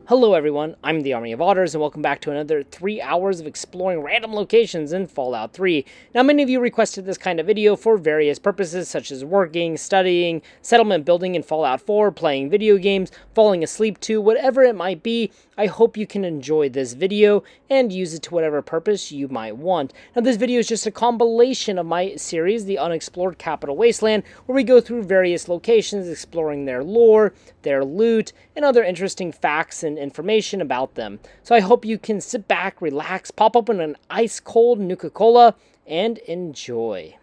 Hello everyone, I'm the Army of Otters, and welcome back to another 3 hours of exploring random locations in Fallout 3. Now, many of you requested this kind of video for various purposes, such as working, studying, settlement building in Fallout 4, playing video games, falling asleep to, whatever it might be. I hope you can enjoy this video and use it to whatever purpose you might want. Now, this video is just a compilation of my series, the Unexplored Capital Wasteland, where we go through various locations, exploring their lore, their loot, and other interesting facts and information about them. So I hope you can sit back, relax, pop open an ice-cold Nuka-Cola, and enjoy.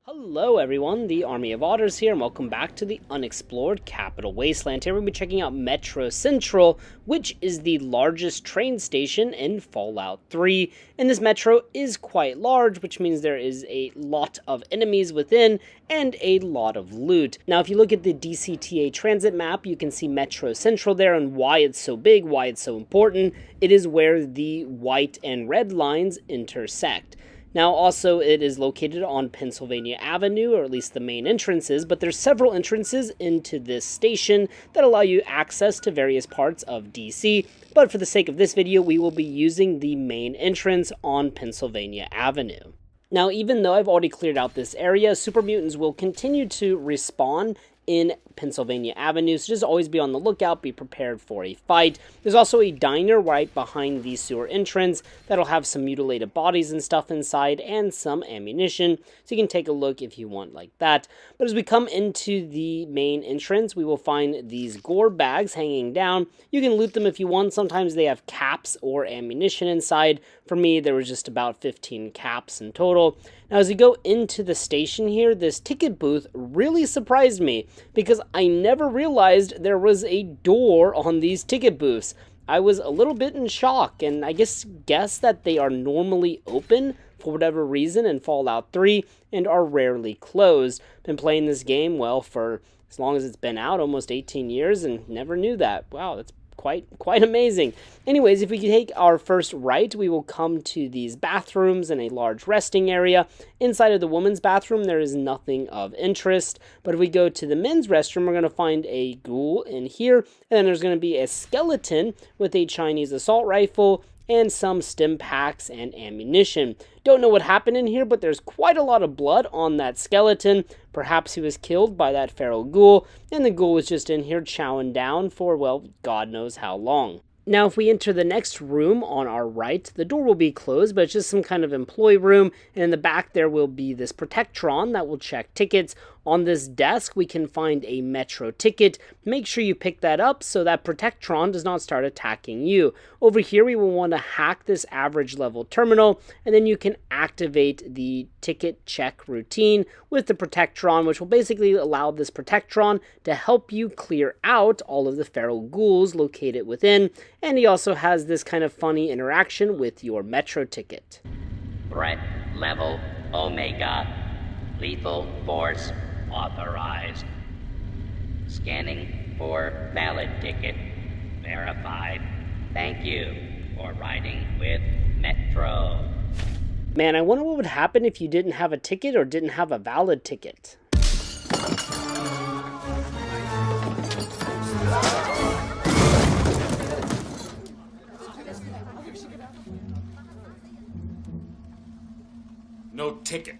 Hello everyone, the Army of Otters here, and welcome back to the Unexplored Capital Wasteland. Here we'll be checking out Metro Central, which is the largest train station in Fallout 3. And this metro is quite large, which means there is a lot of enemies within and a lot of loot. Now, if you look at the DCTA transit map, you can see Metro Central there and why it's so big, why it's so important. It is where the white and red lines intersect. Now, also, it is located on Pennsylvania Avenue, or at least the main entrances, but there's several entrances into this station that allow you access to various parts of DC, but for the sake of this video, we will be using the main entrance on Pennsylvania Avenue. Now, even though I've already cleared out this area, super mutants will continue to respawn in Pennsylvania Avenue, so just always be on the lookout, be prepared for a fight. There's also a diner right behind the sewer entrance that'll have some mutilated bodies and stuff inside and some ammunition, so you can take a look if you want like that. But as we come into the main entrance, we will find these gore bags hanging down. You can loot them if you want. Sometimes they have caps or ammunition inside. For me, there was just about 15 caps in total. Now, as we go into the station here, this ticket booth really surprised me because I never realized there was a door on these ticket booths. I was a little bit in shock, and I guess that they are normally open for whatever reason in Fallout 3 and are rarely closed. Been playing this game, well, for as long as it's been out, almost 18 years, and never knew that. Wow, that's quite amazing. Anyways, if we can take our first right, we will come to these bathrooms and a large resting area. Inside of the women's bathroom, there is nothing of interest, but if we go to the men's restroom, we're going to find a ghoul in here, and then there's going to be a skeleton with a Chinese assault rifle and some stim packs and ammunition. Don't know what happened in here, but there's quite a lot of blood on that skeleton. Perhaps he was killed by that feral ghoul, and the ghoul was just in here chowing down for, well, God knows how long. Now, if we enter the next room on our right, the door will be closed, but it's just some kind of employee room, and in the back there will be this Protectron that will check tickets. On this desk, we can find a Metro ticket. Make sure you pick that up so that Protectron does not start attacking you. Over here, we will want to hack this average level terminal, and then you can activate the ticket check routine with the Protectron, which will basically allow this Protectron to help you clear out all of the feral ghouls located within. And he also has this kind of funny interaction with your Metro ticket. Threat level Omega. Lethal force authorized. Scanning for valid ticket. Verified. Thank you for riding with Metro. Man, I wonder what would happen if you didn't have a ticket or didn't have a valid ticket. No ticket.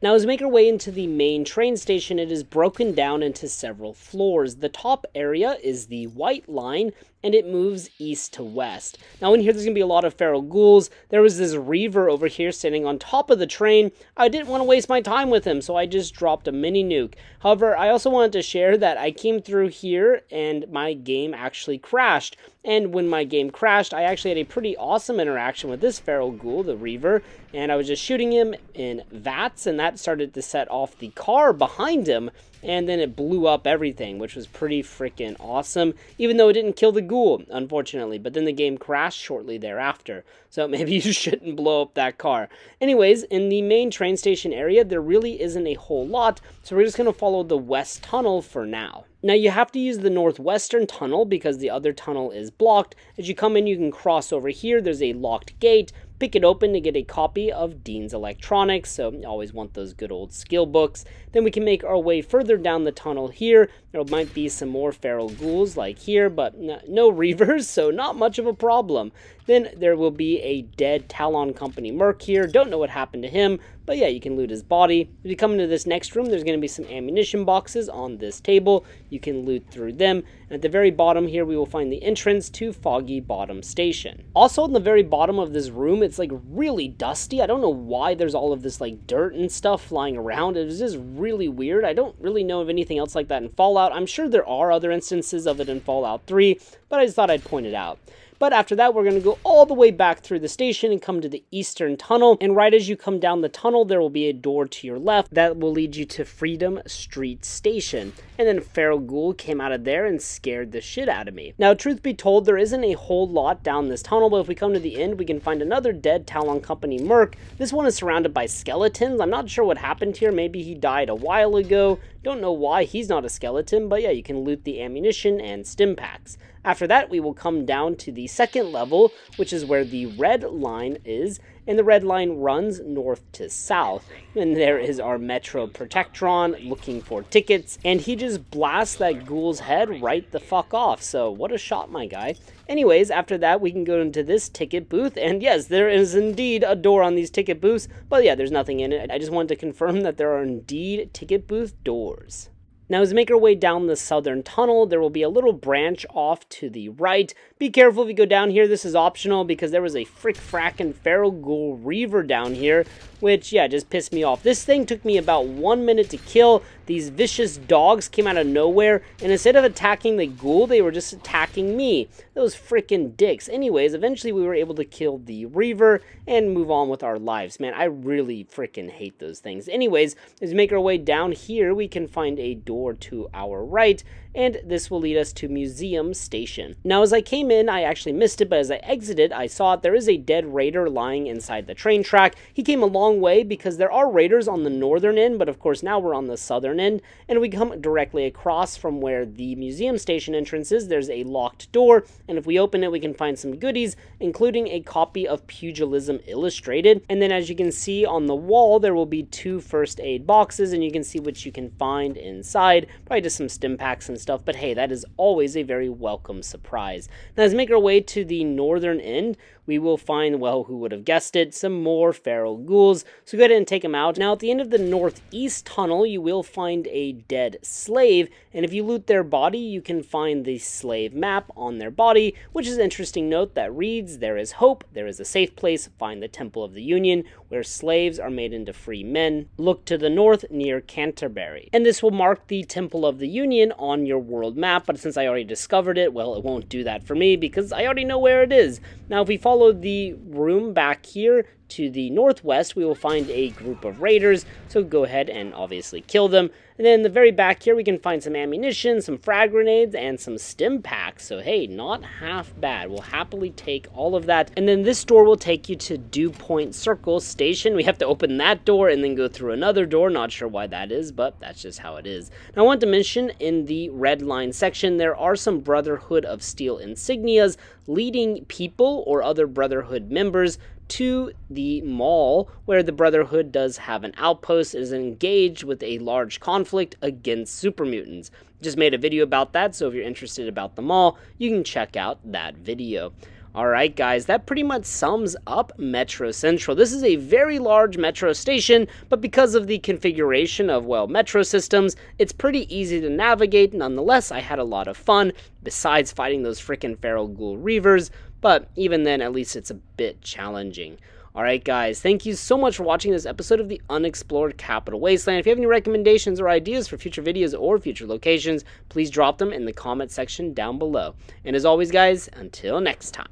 Now, as we make our way into the main train station, it is broken down into several floors. The top area is the white line, and it moves east to west. Now, in here, there's going to be a lot of feral ghouls. There was this Reaver over here sitting on top of the train. I didn't want to waste my time with him, so I just dropped a mini nuke. However, I also wanted to share that I came through here, and my game actually crashed. And when my game crashed, I actually had a pretty awesome interaction with this feral ghoul, the Reaver, and I was just shooting him in VATS, and that started to set off the car behind him, and then it blew up everything, which was pretty freaking awesome, even though it didn't kill the ghoul, unfortunately. But then the game crashed shortly thereafter, so maybe you shouldn't blow up that car. Anyways, in the main train station area, there really isn't a whole lot, so we're just going to follow the west tunnel for now. Now you have to use the northwestern tunnel because the other tunnel is blocked. As you come in, you can cross over here. There's a locked gate. Pick it open to get a copy of Dean's Electronics, so you always want those good old skill books. Then we can make our way further down the tunnel here. There might be some more feral ghouls like here, but no reavers, so not much of a problem. Then there will be a dead Talon Company merc here. Don't know what happened to him, but yeah, you can loot his body. If you come into this next room, there's going to be some ammunition boxes on this table. You can loot through them. And at the very bottom here, we will find the entrance to Foggy Bottom Station. Also, in the very bottom of this room, it's like really dusty. I don't know why there's all of this like dirt and stuff flying around. It was just really weird. I don't really know of anything else like that in Fallout. I'm sure there are other instances of it in Fallout 3, but I just thought I'd point it out. But after that, we're going to go all the way back through the station and come to the eastern tunnel. And right as you come down the tunnel, there will be a door to your left that will lead you to Freedom Street Station. And then a feral ghoul came out of there and scared the shit out of me. Now, truth be told, there isn't a whole lot down this tunnel, but if we come to the end, we can find another dead Talon Company merc. This one is surrounded by skeletons. I'm not sure what happened here. Maybe he died a while ago. Don't know why he's not a skeleton, but yeah, you can loot the ammunition and stim packs. After that, we will come down to the second level, which is where the red line is, and the red line runs north to south. And there is our Metro Protectron looking for tickets, and he just blasts that ghoul's head right the fuck off. So what a shot, my guy. Anyways, after that, we can go into this ticket booth, and yes, there is indeed a door on these ticket booths, but yeah, there's nothing in it. I just wanted to confirm that there are indeed ticket booth doors. Now, as we make our way down the southern tunnel, there will be a little branch off to the right. Be careful if you go down here. This is optional because there was a frick-frackin' feral ghoul reaver down here, which, yeah, just pissed me off. This thing took me about 1 minute to kill. These vicious dogs came out of nowhere, and instead of attacking the ghoul, they were just attacking me. Those frickin' dicks. Anyways, eventually we were able to kill the reaver and move on with our lives. Man, I really frickin' hate those things. Anyways, as we make our way down here, we can find a door to our right, and this will lead us to Museum Station. Now, as I came in, I actually missed it, but as I exited, I saw it. There is a dead raider lying inside the train track. He came a long way because there are raiders on the northern end, but of course now we're on the southern end, and we come directly across from where the Museum Station entrance is. There's a locked door, and if we open it, we can find some goodies, including a copy of Pugilism Illustrated. And then as you can see on the wall, there will be 2 first aid boxes, and you can see what you can find inside. Probably just some stim packs and stuff, but hey, that is always a very welcome surprise. Now, as we make our way to the northern end, we will find, well, who would have guessed it, some more feral ghouls. So go ahead and take them out. Now, at the end of the northeast tunnel, you will find a dead slave, and if you loot their body, you can find the slave map on their body, which is an interesting note that reads, "There is hope, there is a safe place, find the Temple of the Union, where slaves are made into free men. Look to the north near Canterbury." And this will mark the Temple of the Union on your world map, but since I already discovered it, well, it won't do that for me because I already know where it is. Now, if we follow the room back here to the northwest, we will find a group of raiders, so go ahead and obviously kill them. And then in the very back here, we can find some ammunition, some frag grenades, and some stim packs. So hey, not half bad. We'll happily take all of that. And then this door will take you to Dew Point Circle Station. We have to open that door and then go through another door. Not sure why that is, but that's just how it is. Now, I want to mention in the red line section, there are some Brotherhood of Steel insignias leading people or other Brotherhood members to the mall, where the Brotherhood does have an outpost, is engaged with a large conflict against super mutants. Just made a video about that, so if you're interested about the mall, you can check out that video. Alright guys, that pretty much sums up Metro Central. This is a very large metro station, but because of the configuration of, well, metro systems, it's pretty easy to navigate. Nonetheless, I had a lot of fun, besides fighting those frickin' feral ghoul reavers, but even then, at least it's a bit challenging. Alright guys, thank you so much for watching this episode of the Unexplored Capital Wasteland. If you have any recommendations or ideas for future videos or future locations, please drop them in the comment section down below. And as always guys, until next time.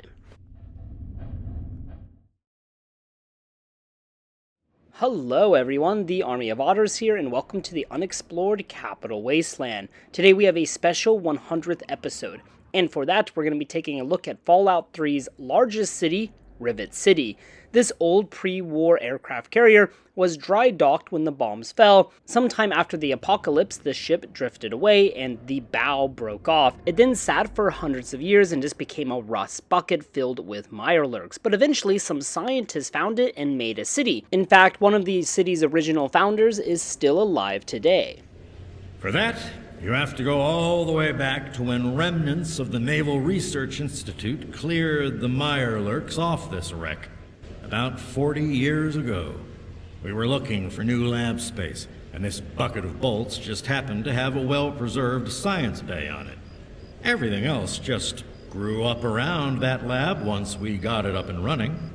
Hello everyone, the Army of Otters here, and welcome to the Unexplored Capital Wasteland. Today we have a special 100th episode, and for that we're going to be taking a look at Fallout 3's largest city, Rivet City. This old pre-war aircraft carrier was dry docked when the bombs fell. Sometime after the apocalypse, the ship drifted away and the bow broke off. It then sat for hundreds of years and just became a rust bucket filled with mirelurks. But eventually, some scientists found it and made a city. In fact, one of the city's original founders is still alive today. For that, you have to go all the way back to when remnants of the Naval Research Institute cleared the mirelurks off this wreck. About 40 years ago. We were looking for new lab space, and this bucket of bolts just happened to have a well-preserved science bay on it. Everything else just grew up around that lab once we got it up and running.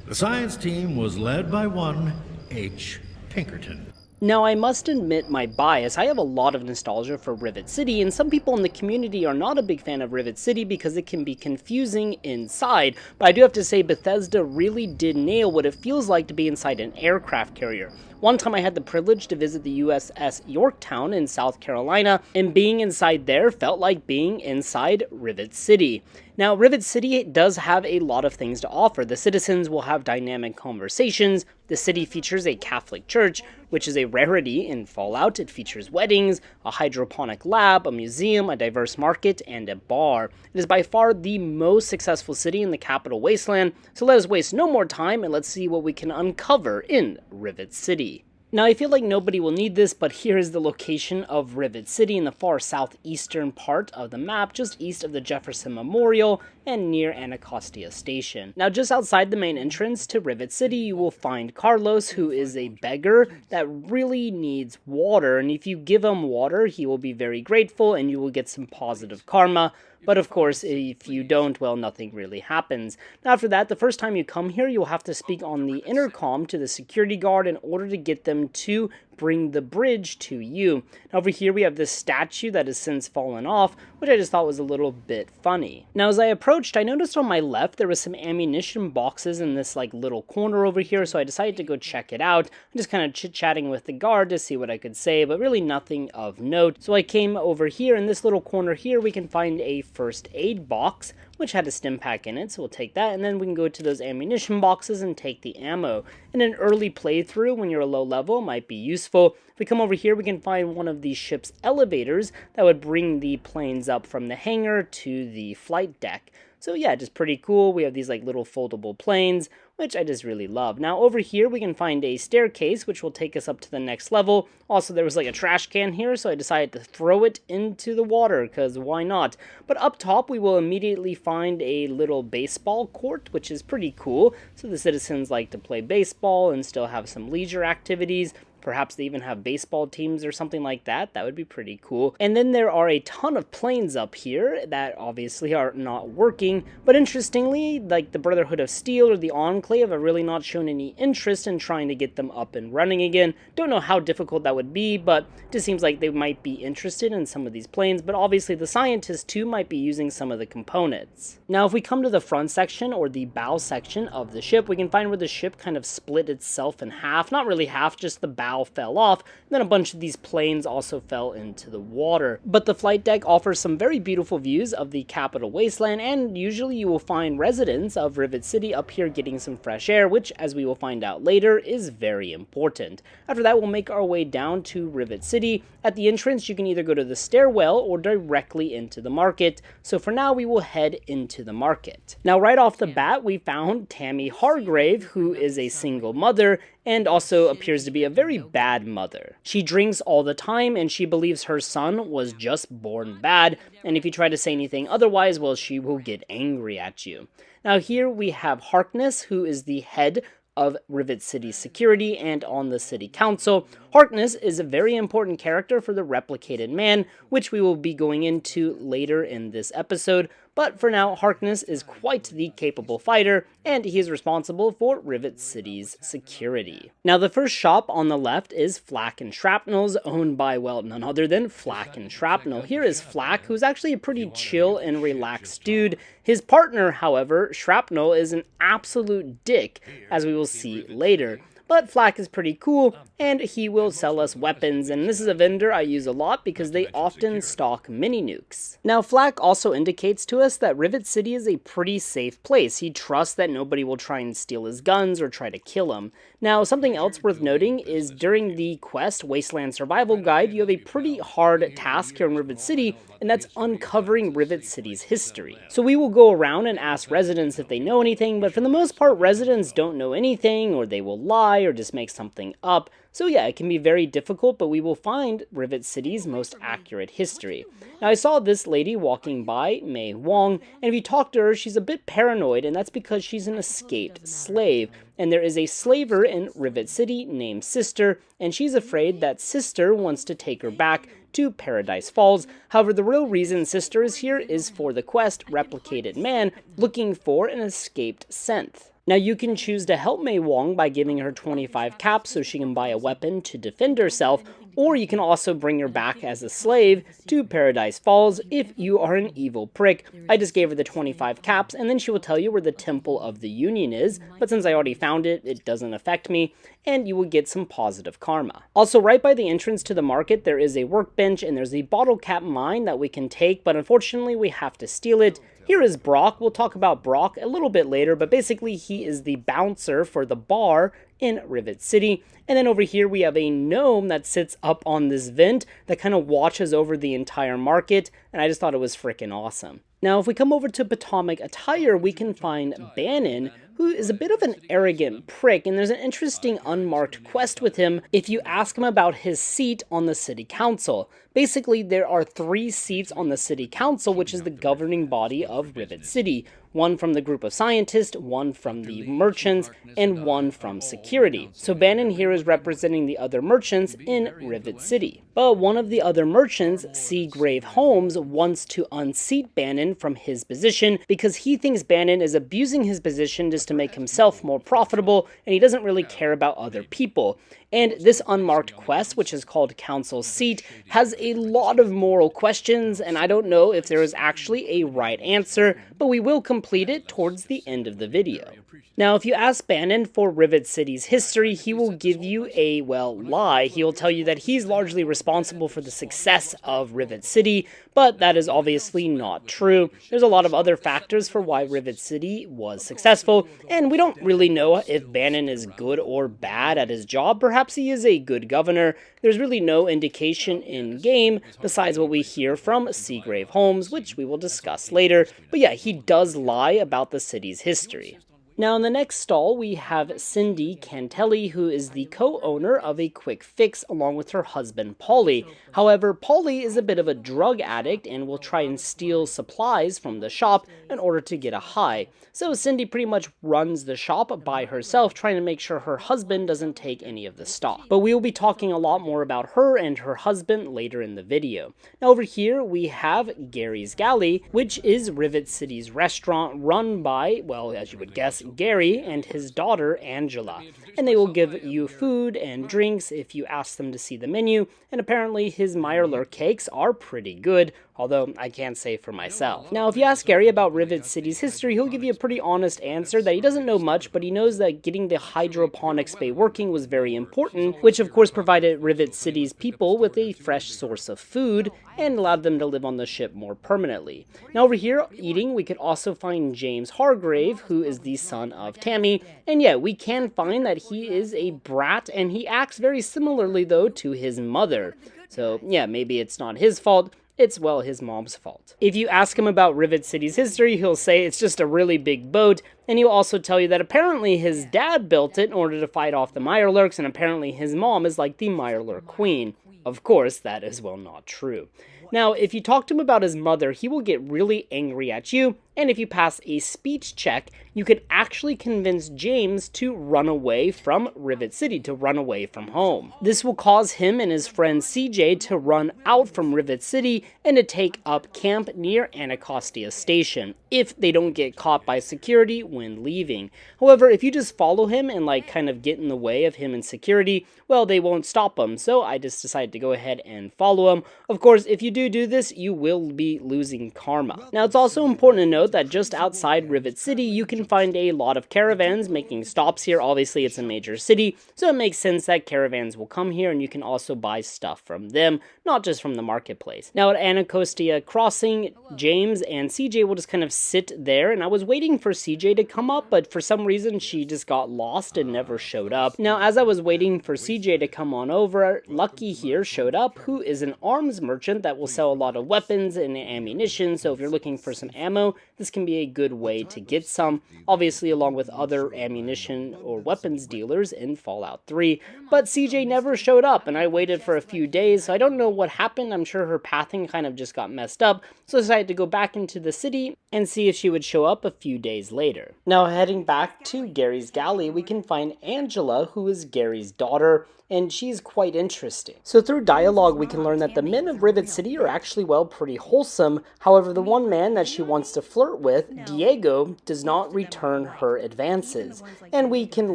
The science team was led by one H. Pinkerton. Now, I must admit my bias. I have a lot of nostalgia for Rivet City, and some people in the community are not a big fan of Rivet City because it can be confusing inside, but I do have to say Bethesda really did nail what it feels like to be inside an aircraft carrier. One time I had the privilege to visit the USS Yorktown in South Carolina, and being inside there felt like being inside Rivet City. Now, Rivet City does have a lot of things to offer. The citizens will have dynamic conversations. The city features a Catholic church, which is a rarity in Fallout. It features weddings, a hydroponic lab, a museum, a diverse market, and a bar. It is by far the most successful city in the Capital Wasteland, so let us waste no more time and let's see what we can uncover in Rivet City. Now, I feel like nobody will need this, but here is the location of Rivet City in the far southeastern part of the map, just east of the Jefferson Memorial and near Anacostia Station. Now, just outside the main entrance to Rivet City, you will find Carlos, who is a beggar that really needs water, and if you give him water, he will be very grateful and you will get some positive karma. But of course, if you don't, well, nothing really happens. Now, after that, the first time you come here, you'll have to speak on the intercom to the security guard in order to get them to bring the bridge to you. Now, over here, we have this statue that has since fallen off, which I just thought was a little bit funny. Now, as I approached, I noticed on my left, there was some ammunition boxes in this little corner over here, so I decided to go check it out. I'm just kind of chit-chatting with the guard to see what I could say, but really nothing of note. So I came over here, in this little corner here, we can find a first aid box, which had a stim pack in it, so we'll take that, and then we can go to those ammunition boxes and take the ammo. In an early playthrough, when you're a low level, it might be useful. If we come over here, we can find one of the ship's elevators that would bring the planes up from the hangar to the flight deck. So yeah, just pretty cool. We have these little foldable planes, which I just really love. Now over here, we can find a staircase, which will take us up to the next level. Also, there was a trash can here, so I decided to throw it into the water, because why not? But up top, we will immediately find a little baseball court, which is pretty cool. So the citizens like to play baseball and still have some leisure activities. Perhaps they even have baseball teams or something like that. That would be pretty cool. And then there are a ton of planes up here that obviously are not working. But interestingly, the Brotherhood of Steel or the Enclave have really not shown any interest in trying to get them up and running again. Don't know how difficult that would be, but it just seems like they might be interested in some of these planes. But obviously the scientists too might be using some of the components. Now if we come to the front section or the bow section of the ship, we can find where the ship kind of split itself in half. Not really half, just the bow fell off, and then a bunch of these planes also fell into the water. But the flight deck offers some very beautiful views of the Capital Wasteland, and usually you will find residents of Rivet City up here getting some fresh air, which, as we will find out later, is very important. After that, we'll make our way down to Rivet City. At the entrance, you can either go to the stairwell or directly into the market. So for now, we will head into the market. Now, right off the bat, we found Tammy Hargrave, who is a single mother, and also appears to be a very bad mother. She drinks all the time, and she believes her son was just born bad, and if you try to say anything otherwise, well, she will get angry at you. Now here we have Harkness, who is the head of Rivet City security and on the city council. Harkness is a very important character for the Replicated Man, which we will be going into later in this episode. But for now, Harkness is quite the capable fighter, and he is responsible for Rivet City's security. Now, the first shop on the left is Flak and Shrapnel's, owned by, well, none other than Flak and Shrapnel. Here is Flak, who's actually a pretty chill and relaxed dude. His partner, however, Shrapnel, is an absolute dick, as we will see later. but Flack is pretty cool, and he will sell us weapons, and this is a vendor I use a lot because they often stock mini nukes. Now, Flack also indicates to us that Rivet City is a pretty safe place. He trusts that nobody will try and steal his guns or try to kill him. Now, something else worth noting is during the quest Wasteland Survival Guide, you have a pretty hard task here in Rivet City, and that's uncovering Rivet City's history. So we will go around and ask residents if they know anything, but for the most part, residents don't know anything, or they will lie, or just make something up. So yeah, it can be very difficult, but we will find Rivet City's most accurate history. Now, I saw this lady walking by, Mei Wong, and if you talk to her, she's a bit paranoid, and that's because she's an escaped slave. And there is a slaver in Rivet City named Sister, and she's afraid that Sister wants to take her back to Paradise Falls. However, the real reason Sister is here is for the quest Replicated Man, looking for an escaped synth. Now, you can choose to help Mei Wong by giving her 25 caps so she can buy a weapon to defend herself, or you can also bring her back as a slave to Paradise Falls if you are an evil prick. I just gave her the 25 caps, and then she will tell you where the Temple of the Union is, but since I already found it, it doesn't affect me, and you will get some positive karma. Also, right by the entrance to the market, there is a workbench, and there's a bottle cap mine that we can take, but unfortunately, we have to steal it. Here is Brock. We'll talk about Brock a little bit later, but basically he is the bouncer for the bar in Rivet City. And then over here we have a gnome that sits up on this vent that kind of watches over the entire market, and I just thought it was freaking awesome. Now, if we come over to Potomac Attire, we can find Bannon, who is a bit of an arrogant prick, and there's an interesting unmarked quest with him if you ask him about his seat on the city council. Basically, there are 3 seats on the city council, which is the governing body of Rivet City. One from the group of scientists, one from the merchants, and one from security. So Bannon here is representing the other merchants in Rivet City. But one of the other merchants, Seagrave Holmes, wants to unseat Bannon from his position because he thinks Bannon is abusing his position just to make himself more profitable, and he doesn't really care about other people. And this unmarked quest, which is called Council Seat, has a lot of moral questions, and I don't know if there is actually a right answer, but we will complete it towards the end of the video. Now, if you ask Bannon for Rivet City's history, he will give you a, well, lie. He will tell you that he's largely responsible for the success of Rivet City, but that is obviously not true. There's a lot of other factors for why Rivet City was successful, and we don't really know if Bannon is good or bad at his job. Perhaps he is a good governor. There's really no indication in-game besides what we hear from Seagrave Holmes, which we will discuss later. But yeah, he does lie about the city's history. Now, in the next stall, we have Cindy Cantelli, who is the co-owner of a Quick Fix along with her husband, Polly. However, Polly is a bit of a drug addict and will try and steal supplies from the shop in order to get a high. So Cindy pretty much runs the shop by herself, trying to make sure her husband doesn't take any of the stock. But we will be talking a lot more about her and her husband later in the video. Now, over here, we have Gary's Galley, which is Rivet City's restaurant run by, well, as you would guess, Gary and his daughter Angela, and they will give you food and drinks if you ask them to see the menu, and apparently his Mirelurk cakes are pretty good, although I can't say for myself. Now, if you ask Gary about Rivet City's history, he'll give you a pretty honest answer that he doesn't know much, but he knows that getting the hydroponics bay working was very important, which of course provided Rivet City's people with a fresh source of food and allowed them to live on the ship more permanently. Now, over here, eating, we could also find James Hargrave, who is the son of Tammy, and yeah, we can find that he is a brat, and he acts very similarly, though, to his mother. So yeah, maybe it's not his fault. It's, well, his mom's fault. If you ask him about Rivet City's history, he'll say it's just a really big boat, and he'll also tell you that apparently his dad built it in order to fight off the Mirelurks, and apparently his mom is like the Mirelurk queen. Of course, that is, well, not true. Now, if you talk to him about his mother, he will get really angry at you, and if you pass a speech check, you can actually convince James to run away from Rivet City, to run away from home. This will cause him and his friend CJ to run out from Rivet City and to take up camp near Anacostia Station, if they don't get caught by security when leaving. However, if you just follow him and kind of get in the way of him and security, well, they won't stop him, so I just decided to go ahead and follow him. Of course, if you do this, you will be losing karma. Now, it's also important to note note that just outside Rivet City, you can find a lot of caravans making stops here. Obviously, it's a major city, so it makes sense that caravans will come here, and you can also buy stuff from them, not just from the marketplace. Now, at Anacostia Crossing, James and CJ will just kind of sit there, and I was waiting for CJ to come up, but for some reason, she just got lost and never showed up. Now, as I was waiting for CJ to come on over, Lucky here showed up, who is an arms merchant that will sell a lot of weapons and ammunition, so if you're looking for some ammo, this can be a good way to get some, obviously along with other ammunition or weapons dealers in Fallout 3, but CJ never showed up, and I waited for a few days, so I don't know what happened. I'm sure her pathing kind of just got messed up, so I decided to go back into the city and see if she would show up a few days later. Now, heading back to Gary's Galley, we can find Angela, who is Gary's daughter, and she's quite interesting. So through dialogue, we can learn that the men of Rivet City are actually, well, pretty wholesome. However, the one man that she wants to flirt with, Diego, does not return her advances. And we can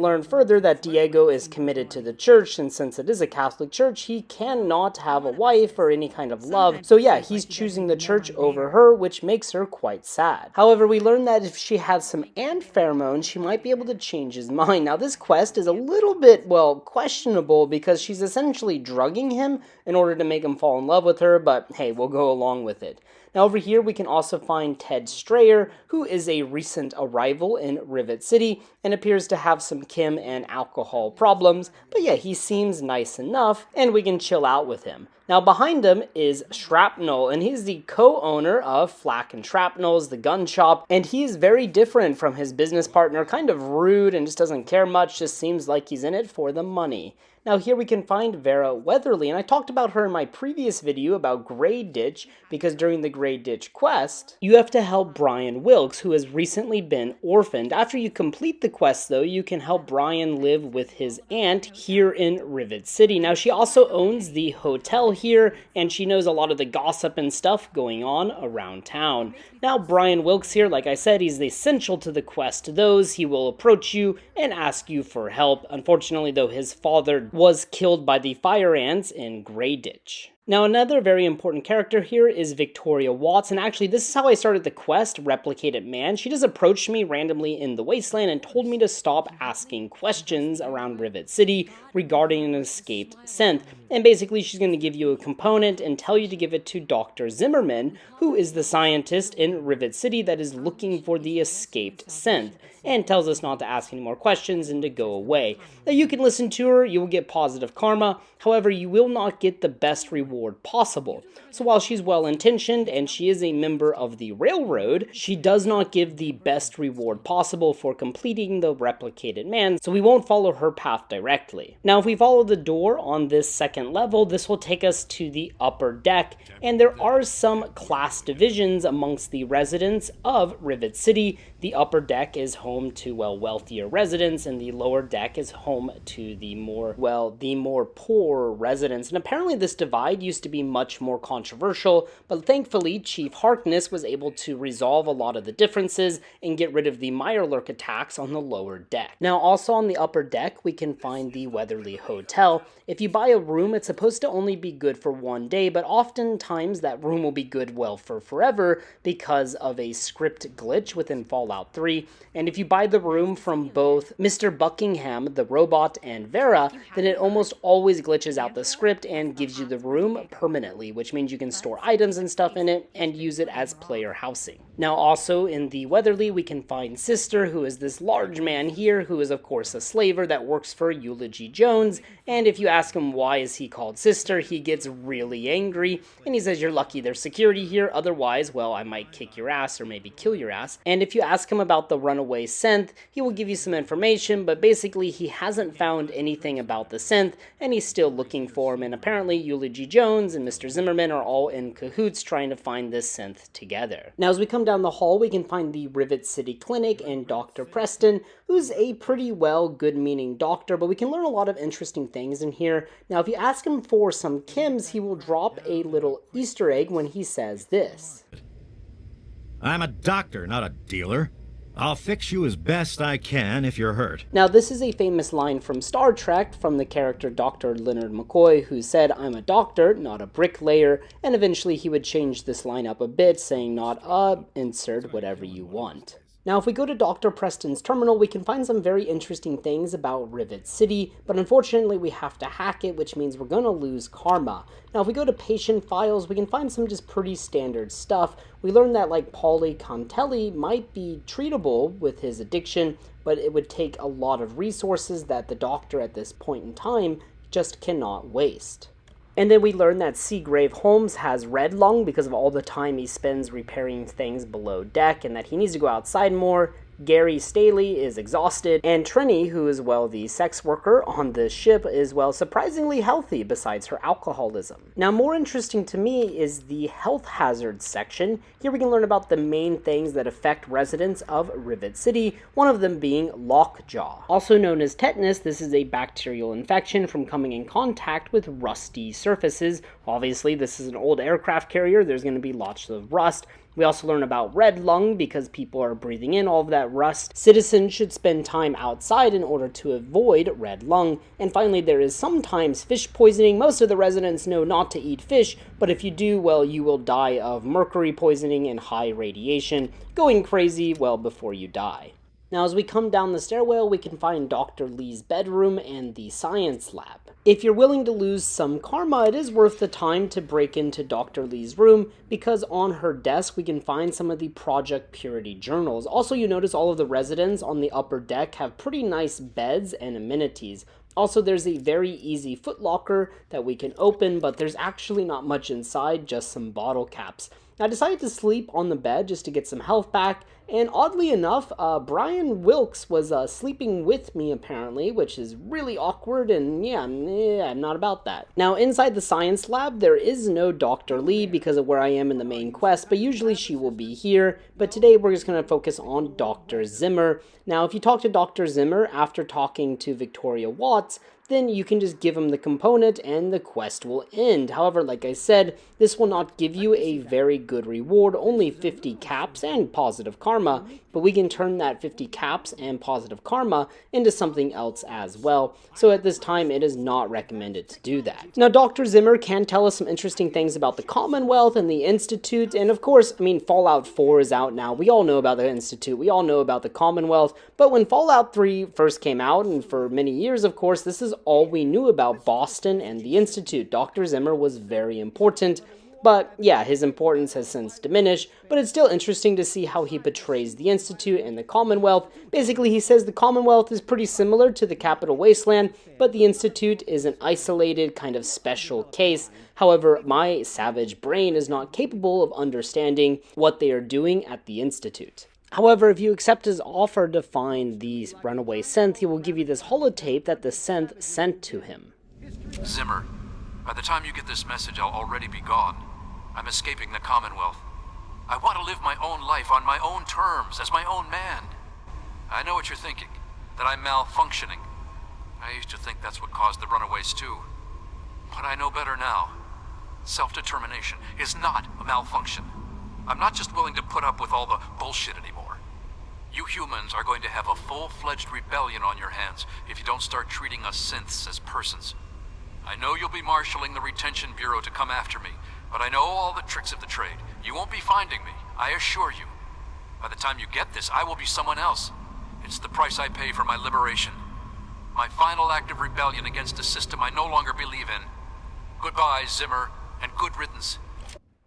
learn further that Diego is committed to the church, and since it is a Catholic church, he cannot have a wife or any kind of love. So yeah, he's choosing the church over her, which makes her quite sad. However, we learn that if she has some ant pheromones, she might be able to change his mind. Now, this quest is a little bit, well, questionable, because she's essentially drugging him in order to make him fall in love with her, but hey, we'll go along with it. Now over here we can also find Ted Strayer, who is a recent arrival in Rivet City and appears to have some chem and alcohol problems, but yeah, he seems nice enough and we can chill out with him. Now behind him is Shrapnel, and he's the co-owner of Flak and Shrapnel's, the gun shop, and he is very different from his business partner, kind of rude and just doesn't care much, just seems like he's in it for the money. Now here we can find Vera Weatherly, and I talked about her in my previous video about Grey Ditch, because during the Grey Ditch quest, you have to help Brian Wilkes, who has recently been orphaned. After you complete the quest though, you can help Brian live with his aunt here in Rivet City. Now she also owns the hotel here, and she knows a lot of the gossip and stuff going on around town. Now Brian Wilkes here, like I said, he's essential to the quest to those. He will approach you and ask you for help. Unfortunately though, his father was killed by the fire ants in Grey Ditch. Now another very important character here is Victoria Watts, and actually this is how I started the quest, Replicated Man. She just approached me randomly in the wasteland and told me to stop asking questions around Rivet City regarding an escaped synth. And basically she's going to give you a component and tell you to give it to Dr. Zimmerman, who is the scientist in Rivet City that is looking for the escaped synth, and tells us not to ask any more questions and to go away. Now you can listen to her, you will get positive karma, however you will not get the best reward possible. So while she's well intentioned and she is a member of the railroad, she does not give the best reward possible for completing the Replicated Man, so we won't follow her path directly. Now if we follow the door on this second level, this will take us to the upper deck, and there are some class divisions amongst the residents of Rivet City. The upper deck is home to, well, wealthier residents, and the lower deck is home to the more poor residents. And apparently this divide used to be much more controversial, but thankfully Chief Harkness was able to resolve a lot of the differences and get rid of the Mirelurk attacks on the lower deck. Now also on the upper deck we can find the Weatherly Hotel. If you buy a room, it's supposed to only be good for one day, but oftentimes that room will be good, well, for forever because of a script glitch within Fallout 3. And if you buy the room from both Mr. Buckingham, the robot, and Vera, then it almost always glitches out the script and gives you the room permanently, which means you can store items and stuff in it and use it as player housing. Now also in the Weatherly we can find Sister, who is this large man here, who is of course a slaver that works for Eulogy Jones, and if you ask him why is he called Sister, he gets really angry, and he says you're lucky there's security here, otherwise, well, I might kick your ass or maybe kill your ass. And if you ask him about the runaway synth, he will give you some information, but basically he hasn't found anything about the synth, and he's still looking for him, and apparently Eulogy Jones and Mr. Zimmerman are all in cahoots trying to find this synth together. Now as we come down the hall, we can find the Rivet City Clinic and Dr. Preston, who's a pretty well good-meaning doctor, but we can learn a lot of interesting things in here. Now if you ask him for some chems, he will drop a little Easter egg when he says this. I'm a doctor, not a dealer. I'll fix you as best I can if you're hurt. Now, this is a famous line from Star Trek from the character Dr. Leonard McCoy, who said, "I'm a doctor, not a bricklayer," and eventually he would change this line up a bit, saying not insert whatever you want. Now, if we go to Dr. Preston's terminal, we can find some very interesting things about Rivet City, but unfortunately we have to hack it, which means we're going to lose karma. Now, if we go to patient files, we can find some just pretty standard stuff. We learn that, like, Paulie Contelli might be treatable with his addiction, but it would take a lot of resources that the doctor at this point in time just cannot waste. And then we learn that Seagrave Holmes has red lung because of all the time he spends repairing things below deck, and that he needs to go outside more. Gary Staley is exhausted, and Trini, who is, well, the sex worker on the ship, is, well, surprisingly healthy besides her alcoholism. Now, more interesting to me is the health hazards section. Here we can learn about the main things that affect residents of Rivet City, one of them being lockjaw. Also known as tetanus, this is a bacterial infection from coming in contact with rusty surfaces. Obviously, this is an old aircraft carrier, there's going to be lots of rust. We also learn about red lung because people are breathing in all of that rust. Citizens should spend time outside in order to avoid red lung. And finally, there is sometimes fish poisoning. Most of the residents know not to eat fish, but if you do, well, you will die of mercury poisoning and high radiation, going crazy, well, before you die. Now, as we come down the stairwell, we can find Dr. Lee's bedroom and the science lab. If you're willing to lose some karma, it is worth the time to break into Dr. Lee's room, because on her desk we can find some of the Project Purity journals. Also, you notice all of the residents on the upper deck have pretty nice beds and amenities. Also, there's a very easy footlocker that we can open, but there's actually not much inside, just some bottle caps. I decided to sleep on the bed just to get some health back, and oddly enough, Brian Wilkes was sleeping with me apparently, which is really awkward, and yeah, I'm not about that. Now, inside the science lab, there is no Dr. Lee because of where I am in the main quest, but usually she will be here. But today we're just going to focus on Dr. Zimmer. Now, if you talk to Dr. Zimmer after talking to Victoria Watts, then you can just give him the component and the quest will end. However, like I said, this will not give you a very good reward, only 50 caps and positive karma, but we can turn that 50 caps and positive karma into something else as well. So at this time, it is not recommended to do that. Now, Dr. Zimmer can tell us some interesting things about the Commonwealth and the Institute, and of course, I mean, Fallout 4 is out now. We all know about the Institute, we all know about the Commonwealth, but when Fallout 3 first came out, and for many years, of course, this is all we knew about Boston and the Institute. Dr. Zimmer was very important, but yeah, his importance has since diminished, but it's still interesting to see how he portrays the Institute and the Commonwealth. Basically, he says the Commonwealth is pretty similar to the Capital Wasteland, but the Institute is an isolated kind of special case. However, my savage brain is not capable of understanding what they are doing at the Institute. However, if you accept his offer to find the runaway synth, he will give you this holotape that the synth sent to him. Zimmer, by the time you get this message, I'll already be gone. I'm escaping the Commonwealth. I want to live my own life on my own terms, as my own man. I know what you're thinking, that I'm malfunctioning. I used to think that's what caused the runaways too. But I know better now. Self-determination is not a malfunction. I'm not just willing to put up with all the bullshit anymore. You humans are going to have a full-fledged rebellion on your hands if you don't start treating us synths as persons. I know you'll be marshalling the Retention Bureau to come after me, but I know all the tricks of the trade. You won't be finding me, I assure you. By the time you get this, I will be someone else. It's the price I pay for my liberation. My final act of rebellion against a system I no longer believe in. Goodbye, Zimmer, and good riddance.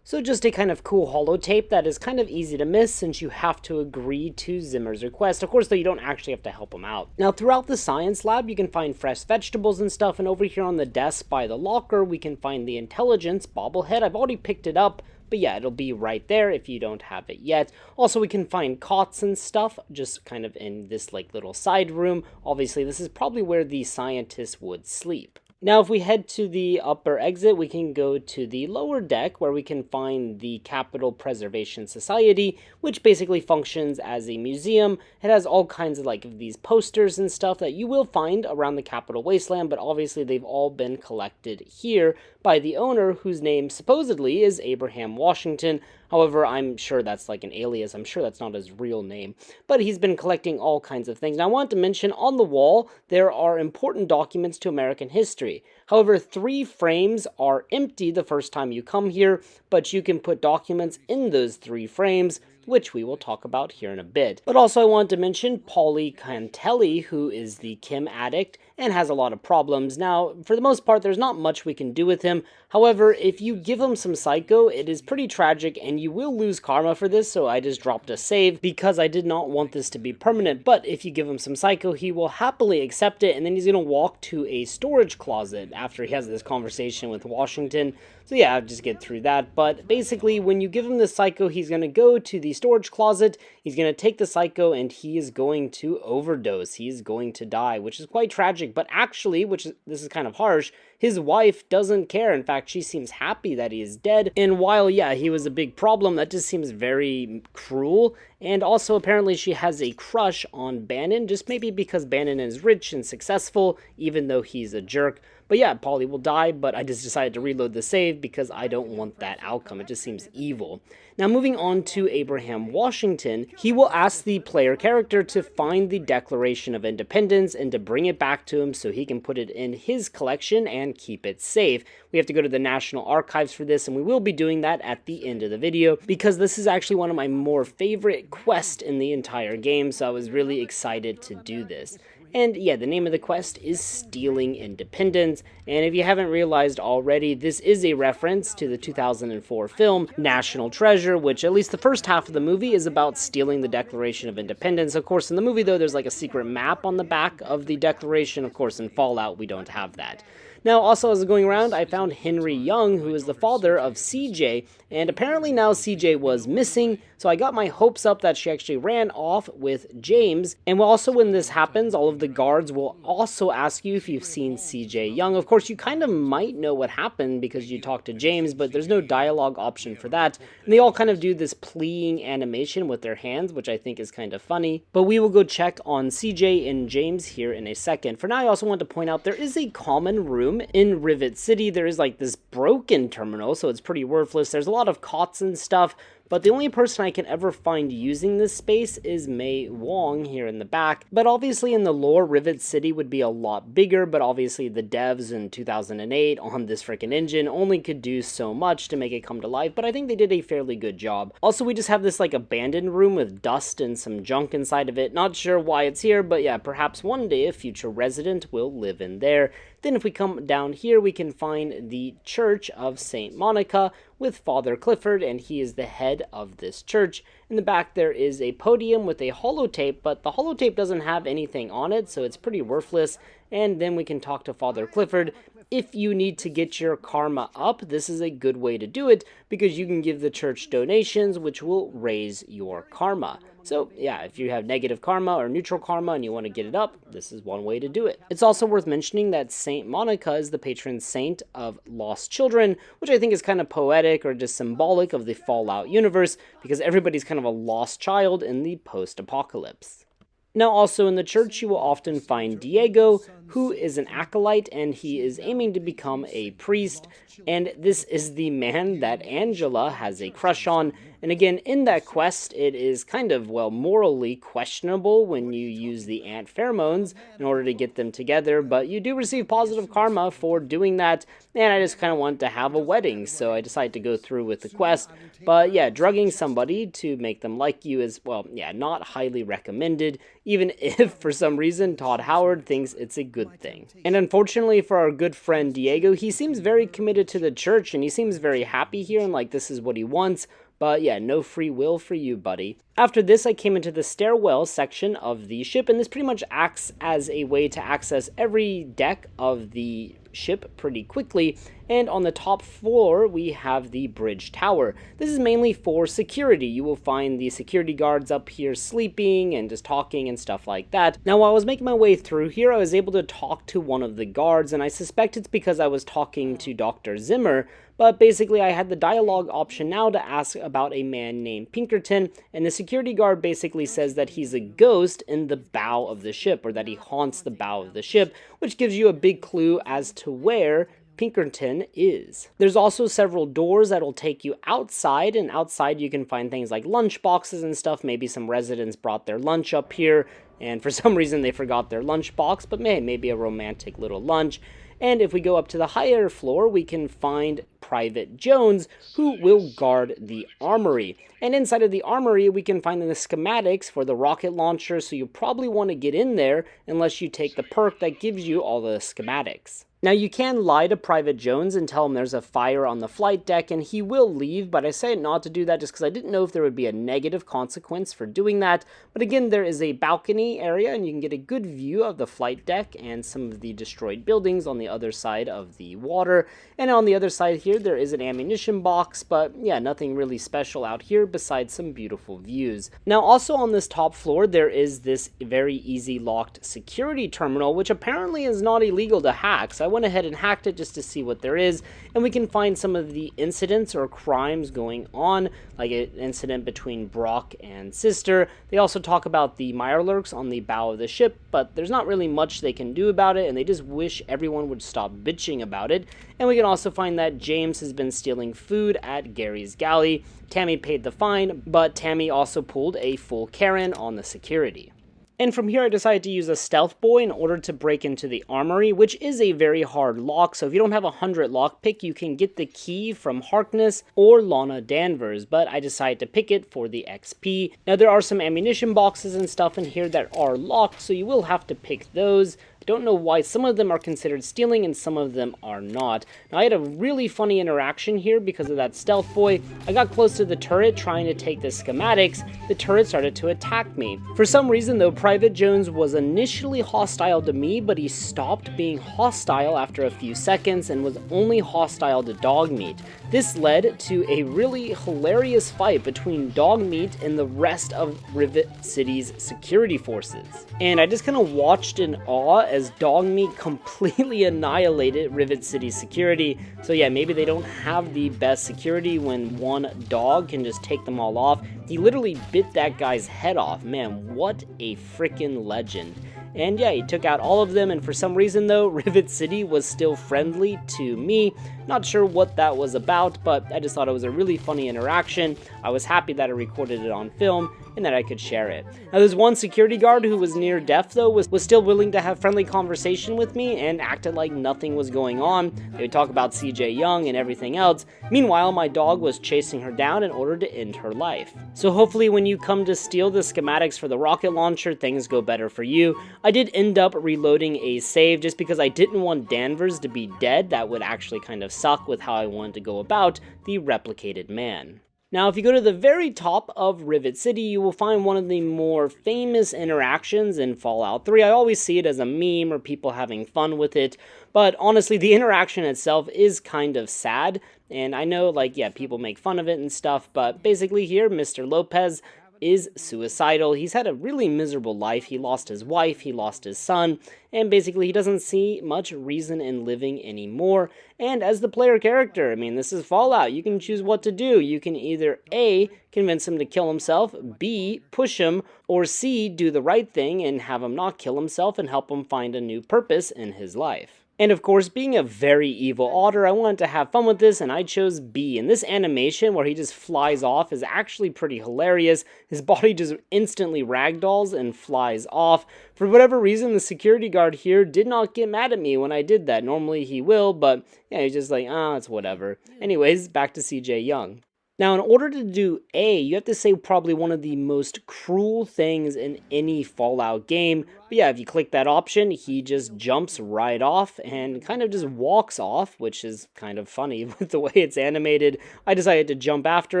So just a kind of cool holotape that is kind of easy to miss since you have to agree to Zimmer's request. Of course, though, you don't actually have to help him out. Now, throughout the science lab, you can find fresh vegetables and stuff, and over here on the desk by the locker, we can find the intelligence bobblehead. I've already picked it up, but yeah, it'll be right there if you don't have it yet. Also, we can find cots and stuff just kind of in this like little side room. Obviously, this is probably where the scientists would sleep. Now, if we head to the upper exit, we can go to the lower deck where we can find the Capital Preservation Society, which basically functions as a museum. It has all kinds of like these posters and stuff that you will find around the Capital Wasteland, but obviously they've all been collected here by the owner, whose name supposedly is Abraham Washington. However, I'm sure that's like an alias. I'm sure that's not his real name. But he's been collecting all kinds of things. Now, I want to mention on the wall, there are important documents to American history. However, 3 frames are empty the first time you come here, but you can put documents in those 3 frames, which we will talk about here in a bit. But also I want to mention Paulie Cantelli, who is the chem addict and has a lot of problems. Now, for the most part, there's not much we can do with him. However, if you give him some psycho, it is pretty tragic and you will lose karma for this, so I just dropped a save because I did not want this to be permanent. But if you give him some psycho, he will happily accept it, and then he's going to walk to a storage closet after he has this conversation with Washington. So yeah, I'll just get through that. But basically, when you give him the psycho, he's going to go to the storage closet, he's going to take the psycho, and he is going to overdose. He is going to die, which is quite tragic. But actually, this is kind of harsh, his wife doesn't care. In fact, she seems happy that he is dead. And while, yeah, he was a big problem, that just seems very cruel. And also, apparently, she has a crush on Bannon, just maybe because Bannon is rich and successful, even though he's a jerk. But yeah, Paulie will die, but I just decided to reload the save because I don't want that outcome. It just seems evil. Now, moving on to Abraham Washington, he will ask the player character to find the Declaration of Independence and to bring it back to him so he can put it in his collection and keep it safe. We have to go to the National Archives for this, and we will be doing that at the end of the video because this is actually one of my more favorite quests in the entire game, so I was really excited to do this. And yeah, the name of the quest is Stealing Independence, and if you haven't realized already, this is a reference to the 2004 film National Treasure, which at least the first half of the movie is about stealing the Declaration of Independence. Of course, in the movie though, there's like a secret map on the back of the Declaration. Of course, in Fallout, we don't have that. Now, also, as I was going around, I found Henry Young, who is the father of CJ, and apparently now CJ was missing, so I got my hopes up that she actually ran off with James. And also, when this happens, all of the guards will also ask you if you've seen CJ Young. Of course, you kind of might know what happened because you talked to James, but there's no dialogue option for that. And they all kind of do this pleading animation with their hands, which I think is kind of funny. But we will go check on CJ and James here in a second. For now, I also want to point out there is a common room in Rivet City. There is like this broken terminal, so it's pretty worthless. There's a lot of cots and stuff, but the only person I can ever find using this space is May Wong here in the back. But obviously in the lore, Rivet City would be a lot bigger, but obviously the devs in 2008 on this freaking engine only could do so much to make it come to life, but I think they did a fairly good job. Also, we just have this like abandoned room with dust and some junk inside of it. Not sure why it's here, but yeah, perhaps one day a future resident will live in there. Then if we come down here, we can find the Church of St. Monica with Father Clifford, and he is the head of this church. In the back, there is a podium with a holotape, but the holotape doesn't have anything on it, so it's pretty worthless. And then we can talk to Father Clifford. If you need to get your karma up, this is a good way to do it because you can give the church donations, which will raise your karma. So yeah, if you have negative karma or neutral karma and you want to get it up, this is one way to do it. It's also worth mentioning that Saint Monica is the patron saint of lost children, which I think is kind of poetic or just symbolic of the Fallout universe because everybody's kind of a lost child in the post-apocalypse. Now, also in the church, you will often find Diego, who is an acolyte, and he is aiming to become a priest, and this is the man that Angela has a crush on. And again, in that quest, it is kind of, well, morally questionable when you use the ant pheromones in order to get them together, but you do receive positive karma for doing that, and I just kind of want to have a wedding, so I decided to go through with the quest. But yeah, drugging somebody to make them like you is, well, yeah, not highly recommended, even if for some reason Todd Howard thinks it's a good thing. And unfortunately for our good friend Diego, he seems very committed to the church, and he seems very happy here, and like this is what he wants. But yeah, no free will for you, buddy. After this, I came into the stairwell section of the ship, and this pretty much acts as a way to access every deck of the ship pretty quickly. And on the top floor, we have the bridge tower. This is mainly for security. You will find the security guards up here sleeping and just talking and stuff like that. Now, while I was making my way through here, I was able to talk to one of the guards, and I suspect it's because I was talking to Dr. Zimmer. But basically, I had the dialogue option now to ask about a man named Pinkerton, and the security guard basically says that he's a ghost in the bow of the ship, or that he haunts the bow of the ship, which gives you a big clue as to where Pinkerton is. There's also several doors that'll take you outside, and outside you can find things like lunch boxes and stuff. Maybe some residents brought their lunch up here, and for some reason they forgot their lunch box, but maybe a romantic little lunch. And if we go up to the higher floor, we can find Private Jones, who will guard the armory. And inside of the armory, we can find the schematics for the rocket launcher, so you probably want to get in there unless you take the perk that gives you all the schematics. Now, you can lie to Private Jones and tell him there's a fire on the flight deck, and he will leave, but I say not to do that just because I didn't know if there would be a negative consequence for doing that. But again, there is a balcony area, and you can get a good view of the flight deck and some of the destroyed buildings on the other side of the water. And on the other side here, there is an ammunition box, but yeah, nothing really special out here besides some beautiful views. Now, also on this top floor, there is this very easy locked security terminal, which apparently is not illegal to hack, so I went ahead and hacked it just to see what there is, and we can find some of the incidents or crimes going on, like an incident between Brock and Sister. They also talk about the Mirelurks on the bow of the ship, but there's not really much they can do about it, and they just wish everyone would stop bitching about it. And we can also find that James has been stealing food at Gary's galley. Tammy paid the fine, but Tammy also pulled a full Karen on the security. And from here, I decided to use a stealth boy in order to break into the armory, which is a very hard lock. So if you don't have 100 lockpick, you can get the key from Harkness or Lana Danvers, but I decided to pick it for the XP. Now, there are some ammunition boxes and stuff in here that are locked, so you will have to pick those. I don't know why some of them are considered stealing and some of them are not. Now, I had a really funny interaction here because of that stealth boy. I got close to the turret trying to take the schematics. The turret started to attack me. For some reason, though, Private Jones was initially hostile to me, but he stopped being hostile after a few seconds and was only hostile to Dogmeat. This led to a really hilarious fight between Dogmeat and the rest of Rivet City's security forces. And I just kind of watched in awe as Dogmeat completely annihilated Rivet City's security. So yeah, maybe they don't have the best security when one dog can just take them all off. He literally bit that guy's head off. Man, what a freaking legend. And yeah, he took out all of them, and for some reason though, Rivet City was still friendly to me. Not sure what that was about, but I just thought it was a really funny interaction. I was happy that I recorded it on film and that I could share it. Now, there's one security guard who was near death though, was still willing to have friendly conversation with me and acted like nothing was going on. They would talk about CJ Young and everything else. Meanwhile, my dog was chasing her down in order to end her life. So hopefully when you come to steal the schematics for the rocket launcher, things go better for you. I did end up reloading a save just because I didn't want Danvers to be dead. That would actually kind of suck with how I wanted to go about the replicated man. Now, if you go to the very top of Rivet City, you will find one of the more famous interactions in Fallout 3. I always see it as a meme or people having fun with it, but honestly, the interaction itself is kind of sad, and I know, like, yeah, people make fun of it and stuff, but basically here, Mr. Lopez is suicidal. He's had a really miserable life. He lost his wife, he lost his son, and basically he doesn't see much reason in living anymore. And as the player character, I mean, this is Fallout. You can choose what to do. You can either A, convince him to kill himself, B, push him, or C, do the right thing and have him not kill himself and help him find a new purpose in his life. And of course, being a very evil otter, I wanted to have fun with this, and I chose B. And this animation where he just flies off is actually pretty hilarious. His body just instantly ragdolls and flies off. For whatever reason, the security guard here did not get mad at me when I did that. Normally he will, but yeah, he's just like, it's whatever. Anyways, back to CJ Young. Now, in order to do A, you have to say probably one of the most cruel things in any Fallout game. But yeah, if you click that option, he just jumps right off and kind of just walks off, which is kind of funny with the way it's animated. I decided to jump after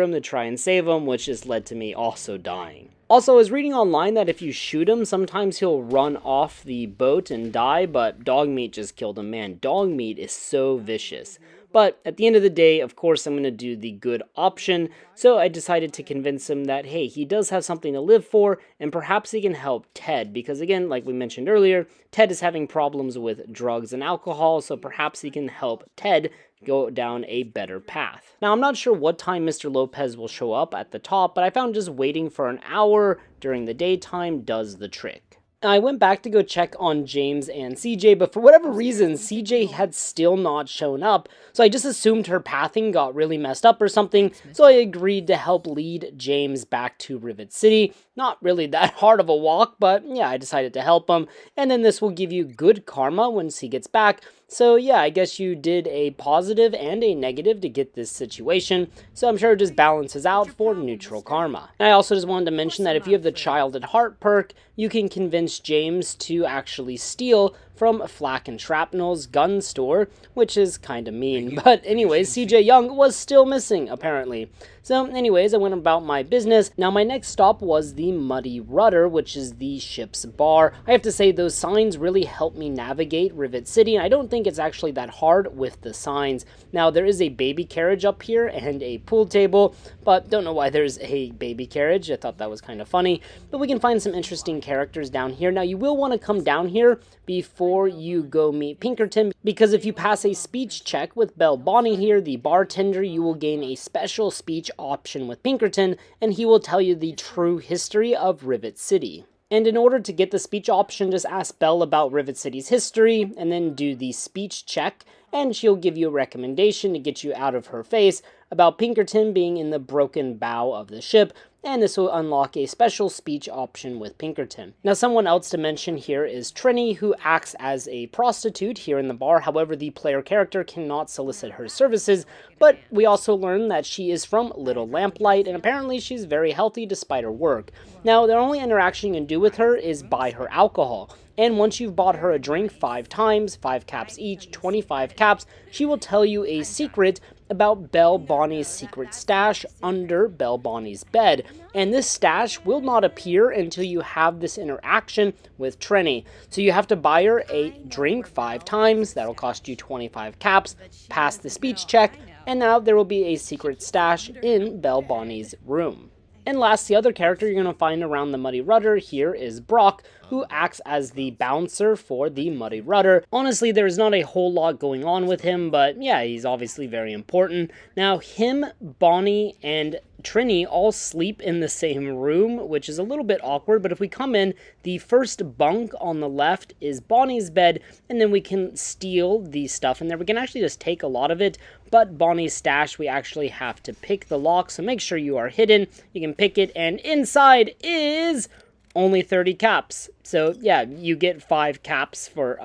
him to try and save him, which just led to me also dying. Also, I was reading online that if you shoot him, sometimes he'll run off the boat and die, but Dogmeat just killed him. Man, Dogmeat is so vicious. But at the end of the day, of course, I'm going to do the good option, so I decided to convince him that, hey, he does have something to live for, and perhaps he can help Ted, because again, like we mentioned earlier, Ted is having problems with drugs and alcohol, so perhaps he can help Ted go down a better path. Now, I'm not sure what time Mr. Lopez will show up at the top, but I found just waiting for an hour during the daytime does the trick. I went back to go check on James and CJ, but for whatever reason, CJ had still not shown up, so I just assumed her pathing got really messed up or something, so I agreed to help lead James back to Rivet City. Not really that hard of a walk, but yeah, I decided to help him, and then this will give you good karma once he gets back. So yeah, I guess you did a positive and a negative to get this situation, so I'm sure it just balances out for neutral karma. And I also just wanted to mention that if you have the Child at Heart perk, you can convince James to actually steal from Flak and Shrapnel's gun store, which is kind of mean. But anyways, CJ Young was still missing, apparently. So anyways, I went about my business. Now my next stop was the Muddy Rudder, which is the ship's bar. I have to say those signs really helped me navigate Rivet City, and I don't think it's actually that hard with the signs. Now there is a baby carriage up here and a pool table, but don't know why there's a baby carriage. I thought that was kind of funny, but we can find some interesting characters down here. Now you will want to come down here before you go meet Pinkerton, because if you pass a speech check with Belle Bonnie here, the bartender, you will gain a special speech option with Pinkerton, and he will tell you the true history of Rivet City. And in order to get the speech option, just ask Belle about Rivet City's history, and then do the speech check, and she'll give you a recommendation to get you out of her face about Pinkerton being in the broken bow of the ship, and this will unlock a special speech option with Pinkerton. Now, someone else to mention here is Trini, who acts as a prostitute here in the bar. However, the player character cannot solicit her services, but we also learn that she is from Little Lamplight, and apparently she's very healthy despite her work. Now, the only interaction you can do with her is buy her alcohol. And once you've bought her a drink 5 times, 5 caps each, 25 caps, she will tell you a secret about Belle Bonnie's secret stash under Belle Bonnie's bed. And this stash will not appear until you have this interaction with Trini. So you have to buy her a drink 5 times, that'll cost you 25 caps, pass the speech check, and now there will be a secret stash in Belle Bonnie's room. And last, the other character you're going to find around the Muddy Rudder here is Brock, who acts as the bouncer for the Muddy Rudder. Honestly, there's not a whole lot going on with him, but yeah, he's obviously very important. Now, him, Bonnie, and Trini all sleep in the same room, which is a little bit awkward, but if we come in, the first bunk on the left is Bonnie's bed, and then we can steal the stuff in there. We can actually just take a lot of it, but Bonnie's stash, we actually have to pick the lock, so make sure you are hidden. You can pick it, and inside is only 30 caps. So yeah, you get 5 caps for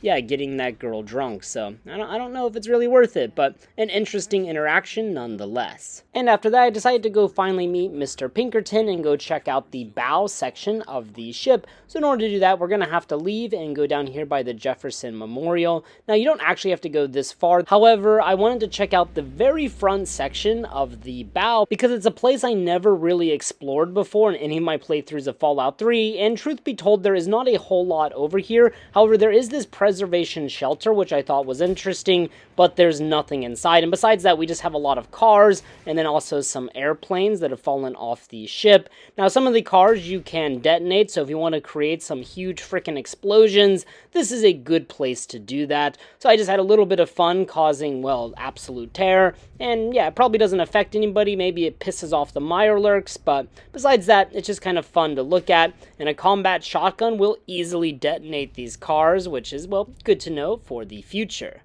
getting that girl drunk. So I don't know if it's really worth it, but an interesting interaction nonetheless. And after that, I decided to go finally meet Mr. Pinkerton and go check out the bow section of the ship. So in order to do that, we're gonna have to leave and go down here by the Jefferson Memorial. Now you don't actually have to go this far. However, I wanted to check out the very front section of the bow because it's a place I never really explored before in any of my playthroughs of Fallout 3. And truth be told, there is not a whole lot over here. However, there is this preservation shelter, which I thought was interesting, but there's nothing inside. And besides that, we just have a lot of cars, and then also some airplanes that have fallen off the ship. Now, some of the cars you can detonate, so if you want to create some huge freaking explosions, this is a good place to do that. So I just had a little bit of fun causing, well, absolute terror. And yeah, it probably doesn't affect anybody. Maybe it pisses off the Mirelurks, but besides that, it's just kind of fun to look at. And a combat shotgun will easily detonate these cars, which is, well, good to know for the future.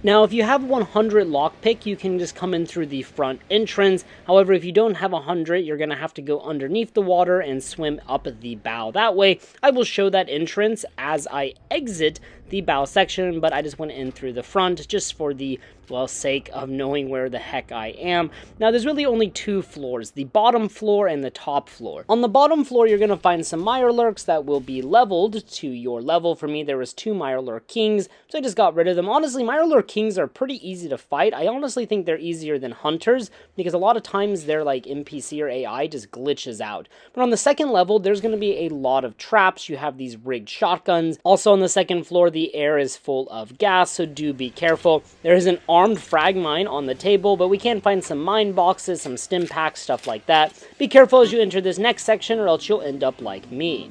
Now, if you have 100 lockpick, you can just come in through the front entrance. However, if you don't have 100, you're going to have to go underneath the water and swim up the bow. That way, I will show that entrance as I exit the bow section, but I just went in through the front just for the, well, sake of knowing where the heck I am. Now, there's really only 2 floors, the bottom floor and the top floor. On the bottom floor, you're going to find some Mirelurks that will be leveled to your level. For me, there was 2 Mirelurk Kings, so I just got rid of them. Honestly, Mirelurk Kings are pretty easy to fight. I honestly think they're easier than Hunters, because a lot of times their like NPC or AI just glitches out. But on the second level, there's going to be a lot of traps. You have these rigged shotguns. Also on the second floor, the air is full of gas, so do be careful. There is an armed frag mine on the table, but we can find some mine boxes, some stim packs, stuff like that. Be careful as you enter this next section, or else you'll end up like me.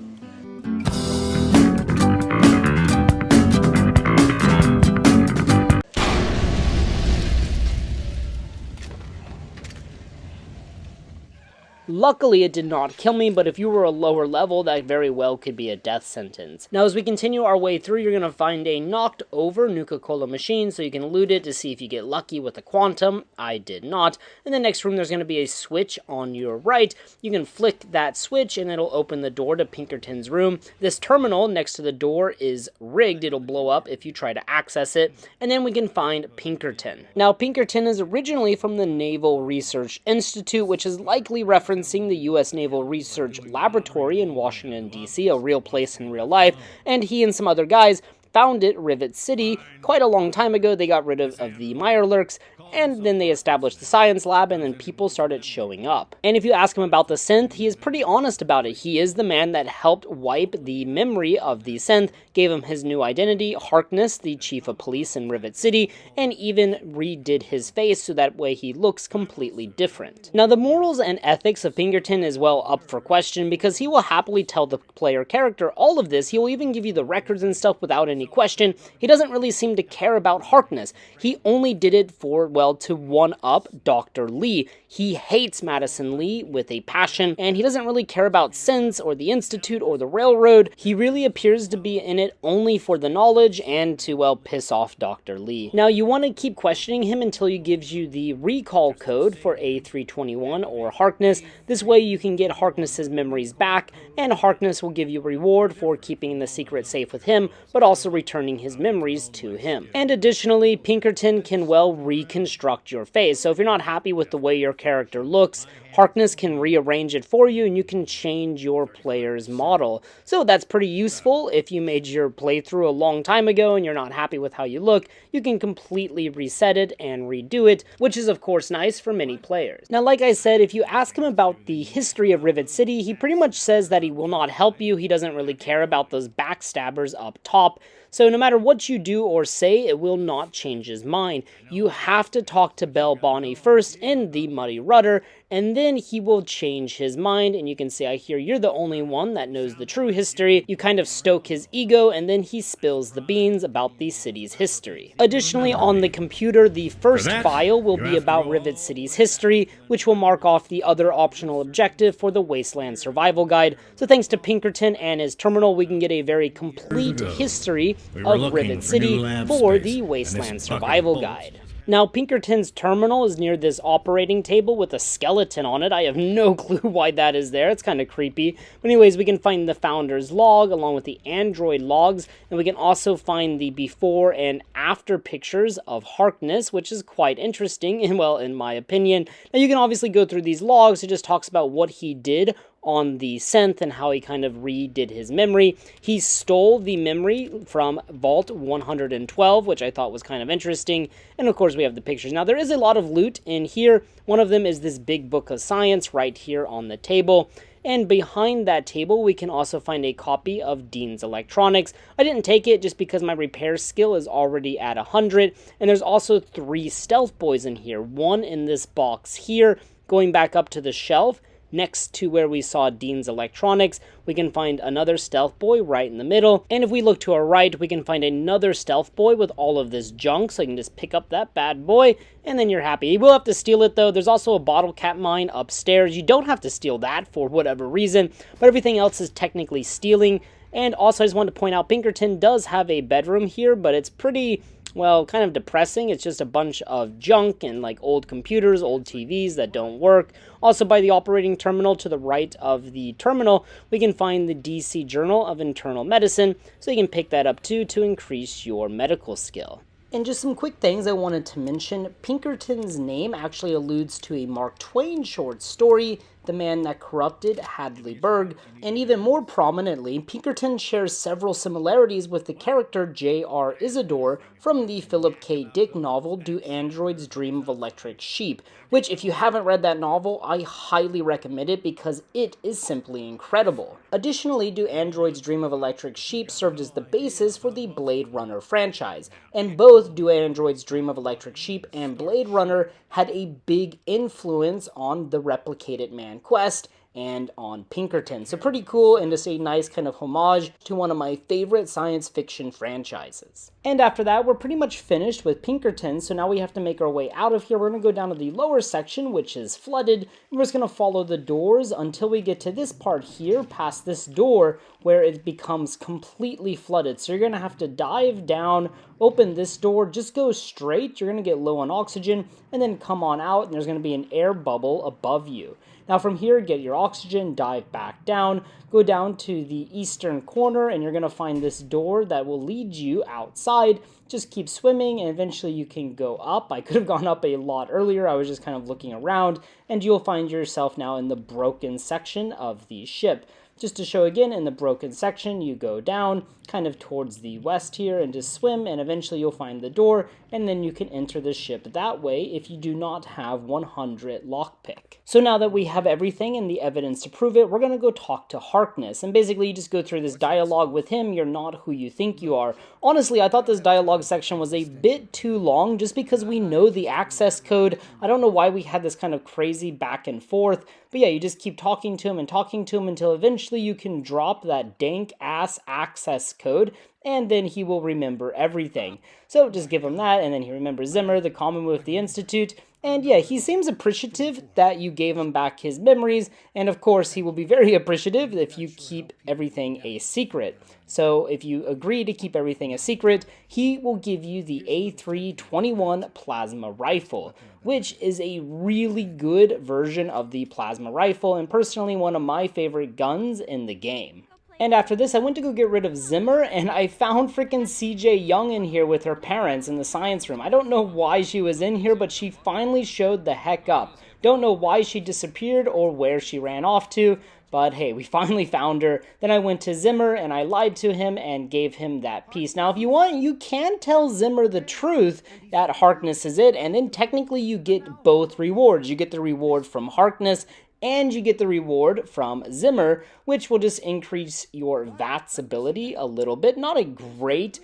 Luckily, it did not kill me, but if you were a lower level, that very well could be a death sentence. Now, as we continue our way through, you're going to find a knocked over Nuka-Cola machine, so you can loot it to see if you get lucky with a quantum. I did not. In the next room, there's going to be a switch on your right. You can flick that switch, and it'll open the door to Pinkerton's room. This terminal next to the door is rigged. It'll blow up if you try to access it. And then we can find Pinkerton. Now, Pinkerton is originally from the Naval Research Institute, which is likely referencing the U.S. Naval Research Laboratory in Washington, D.C., a real place in real life, and he and some other guys founded Rivet City quite a long time ago. They got rid of the Mirelurks, and then they established the science lab, and then people started showing up. And if you ask him about the synth, he is pretty honest about it. He is the man that helped wipe the memory of the synth, gave him his new identity, Harkness, the chief of police in Rivet City, and even redid his face so that way he looks completely different. Now, the morals and ethics of Pinkerton is well up for question, because he will happily tell the player character all of this. He will even give you the records and stuff without any question. He doesn't really seem to care about Harkness. He only did it for, well, to one-up Dr. Lee. He hates Madison Lee with a passion, and he doesn't really care about Sense or the Institute or the Railroad. He really appears to be in it only for the knowledge and to, well, piss off Dr. Lee. Now, you want to keep questioning him until he gives you the recall code for A321 or Harkness. This way you can get Harkness's memories back, and Harkness will give you a reward for keeping the secret safe with him, but also returning his memories to him. And additionally, Pinkerton can, well, reconstruct your face. So if you're not happy with the way your character looks, Harkness can rearrange it for you, and you can change your player's model. So that's pretty useful. If you made your playthrough a long time ago and you're not happy with how you look, you can completely reset it and redo it, which is of course nice for many players. Now, like I said, if you ask him about the history of Rivet City, he pretty much says that he will not help you. He doesn't really care about those backstabbers up top. So no matter what you do or say, it will not change his mind. You have to talk to Bell Bonnie first in the Muddy Rudder, and then he will change his mind, and you can say, I hear you're the only one that knows the true history. You kind of stoke his ego, and then he spills the beans about the city's history. Additionally, on the computer, the first file will be about Rivet City's history, which will mark off the other optional objective for the Wasteland Survival Guide. So thanks to Pinkerton and his terminal, we can get a very complete history of Rivet City for the Wasteland Survival Guide. Now, Pinkerton's terminal is near this operating table with a skeleton on it. I have no clue why that is there. It's kind of creepy. But anyways, we can find the founder's log along with the Android logs, and we can also find the before and after pictures of Harkness, which is quite interesting, and well, in my opinion. Now, you can obviously go through these logs. It just talks about what he did on the synth and how he kind of redid his memory. He stole the memory from Vault 112, which I thought was kind of interesting. And of course we have the pictures. Now there is a lot of loot in here. One of them is this big book of science right here on the table. And behind that table, we can also find a copy of Dean's Electronics. I didn't take it just because my repair skill is already at 100. And there's also 3 stealth boys in here. One in this box here, going back up to the shelf. Next to where we saw Dean's Electronics, we can find another stealth boy right in the middle. And if we look to our right, we can find another stealth boy with all of this junk. So you can just pick up that bad boy, and then you're happy. You will have to steal it, though. There's also a bottle cap mine upstairs. You don't have to steal that for whatever reason, but everything else is technically stealing. And also, I just wanted to point out, Pinkerton does have a bedroom here, but it's pretty, well, kind of depressing. It's just a bunch of junk and like old computers, old TVs that don't work. Also, by the operating terminal to the right of the terminal, we can find the DC Journal of Internal Medicine, so you can pick that up too to increase your medical skill. And just some quick things I wanted to mention. Pinkerton's name actually alludes to a Mark Twain short story, The Man That Corrupted Hadley Berg, and even more prominently, Pinkerton shares several similarities with the character J.R. Isidore from the Philip K. Dick novel Do Androids Dream of Electric Sheep, which if you haven't read that novel, I highly recommend it because it is simply incredible. Additionally, Do Androids Dream of Electric Sheep served as the basis for the Blade Runner franchise, and both Do Androids Dream of Electric Sheep and Blade Runner had a big influence on the Replicated Man quest and on Pinkerton. So pretty cool, and just a nice kind of homage to one of my favorite science fiction franchises. And after that, we're pretty much finished with Pinkerton, so now we have to make our way out of here. We're going to go down to the lower section, which is flooded, and we're just going to follow the doors until we get to this part here, past this door, where it becomes completely flooded. So you're going to have to dive down, open this door, just go straight, you're going to get low on oxygen, and then come on out, and there's going to be an air bubble above you. Now from here, get your oxygen, dive back down, go down to the eastern corner, and you're going to find this door that will lead you outside. Just keep swimming, and eventually you can go up. I could have gone up a lot earlier. I was just kind of looking around, and you'll find yourself now in the broken section of the ship. Just to show again, in the broken section, you go down kind of towards the west here and just swim, and eventually you'll find the door, and then you can enter the ship that way if you do not have 100 lockpick. So now that we have everything and the evidence to prove it, we're going to go talk to Harkness, and basically you just go through this dialogue with him. You're not who you think you are. Honestly, I thought this dialogue section was a bit too long just because we know the access code. I don't know why we had this kind of crazy back and forth, but yeah, you just keep talking to him until eventually you can drop that dank ass access code, and then he will remember everything. So just give him that, and then he remembers Zimmer, the Commonwealth, the Institute, and yeah, he seems appreciative that you gave him back his memories, and of course he will be very appreciative if you keep everything a secret. So if you agree to keep everything a secret, he will give you the A321 plasma rifle, which is a really good version of the plasma rifle, and personally one of my favorite guns in the game. And after this, I went to go get rid of Zimmer, and I found freaking CJ Young in here with her parents in the science room. I don't know why she was in here, but she finally showed the heck up. Don't know why she disappeared or where she ran off to, but hey, we finally found her. Then I went to Zimmer, and I lied to him and gave him that piece. Now, if you want, you can tell Zimmer the truth that Harkness is it, and then technically you get both rewards. You get the reward from Harkness, and you get the reward from Zimmer, which will just increase your VATS ability a little bit. Not a great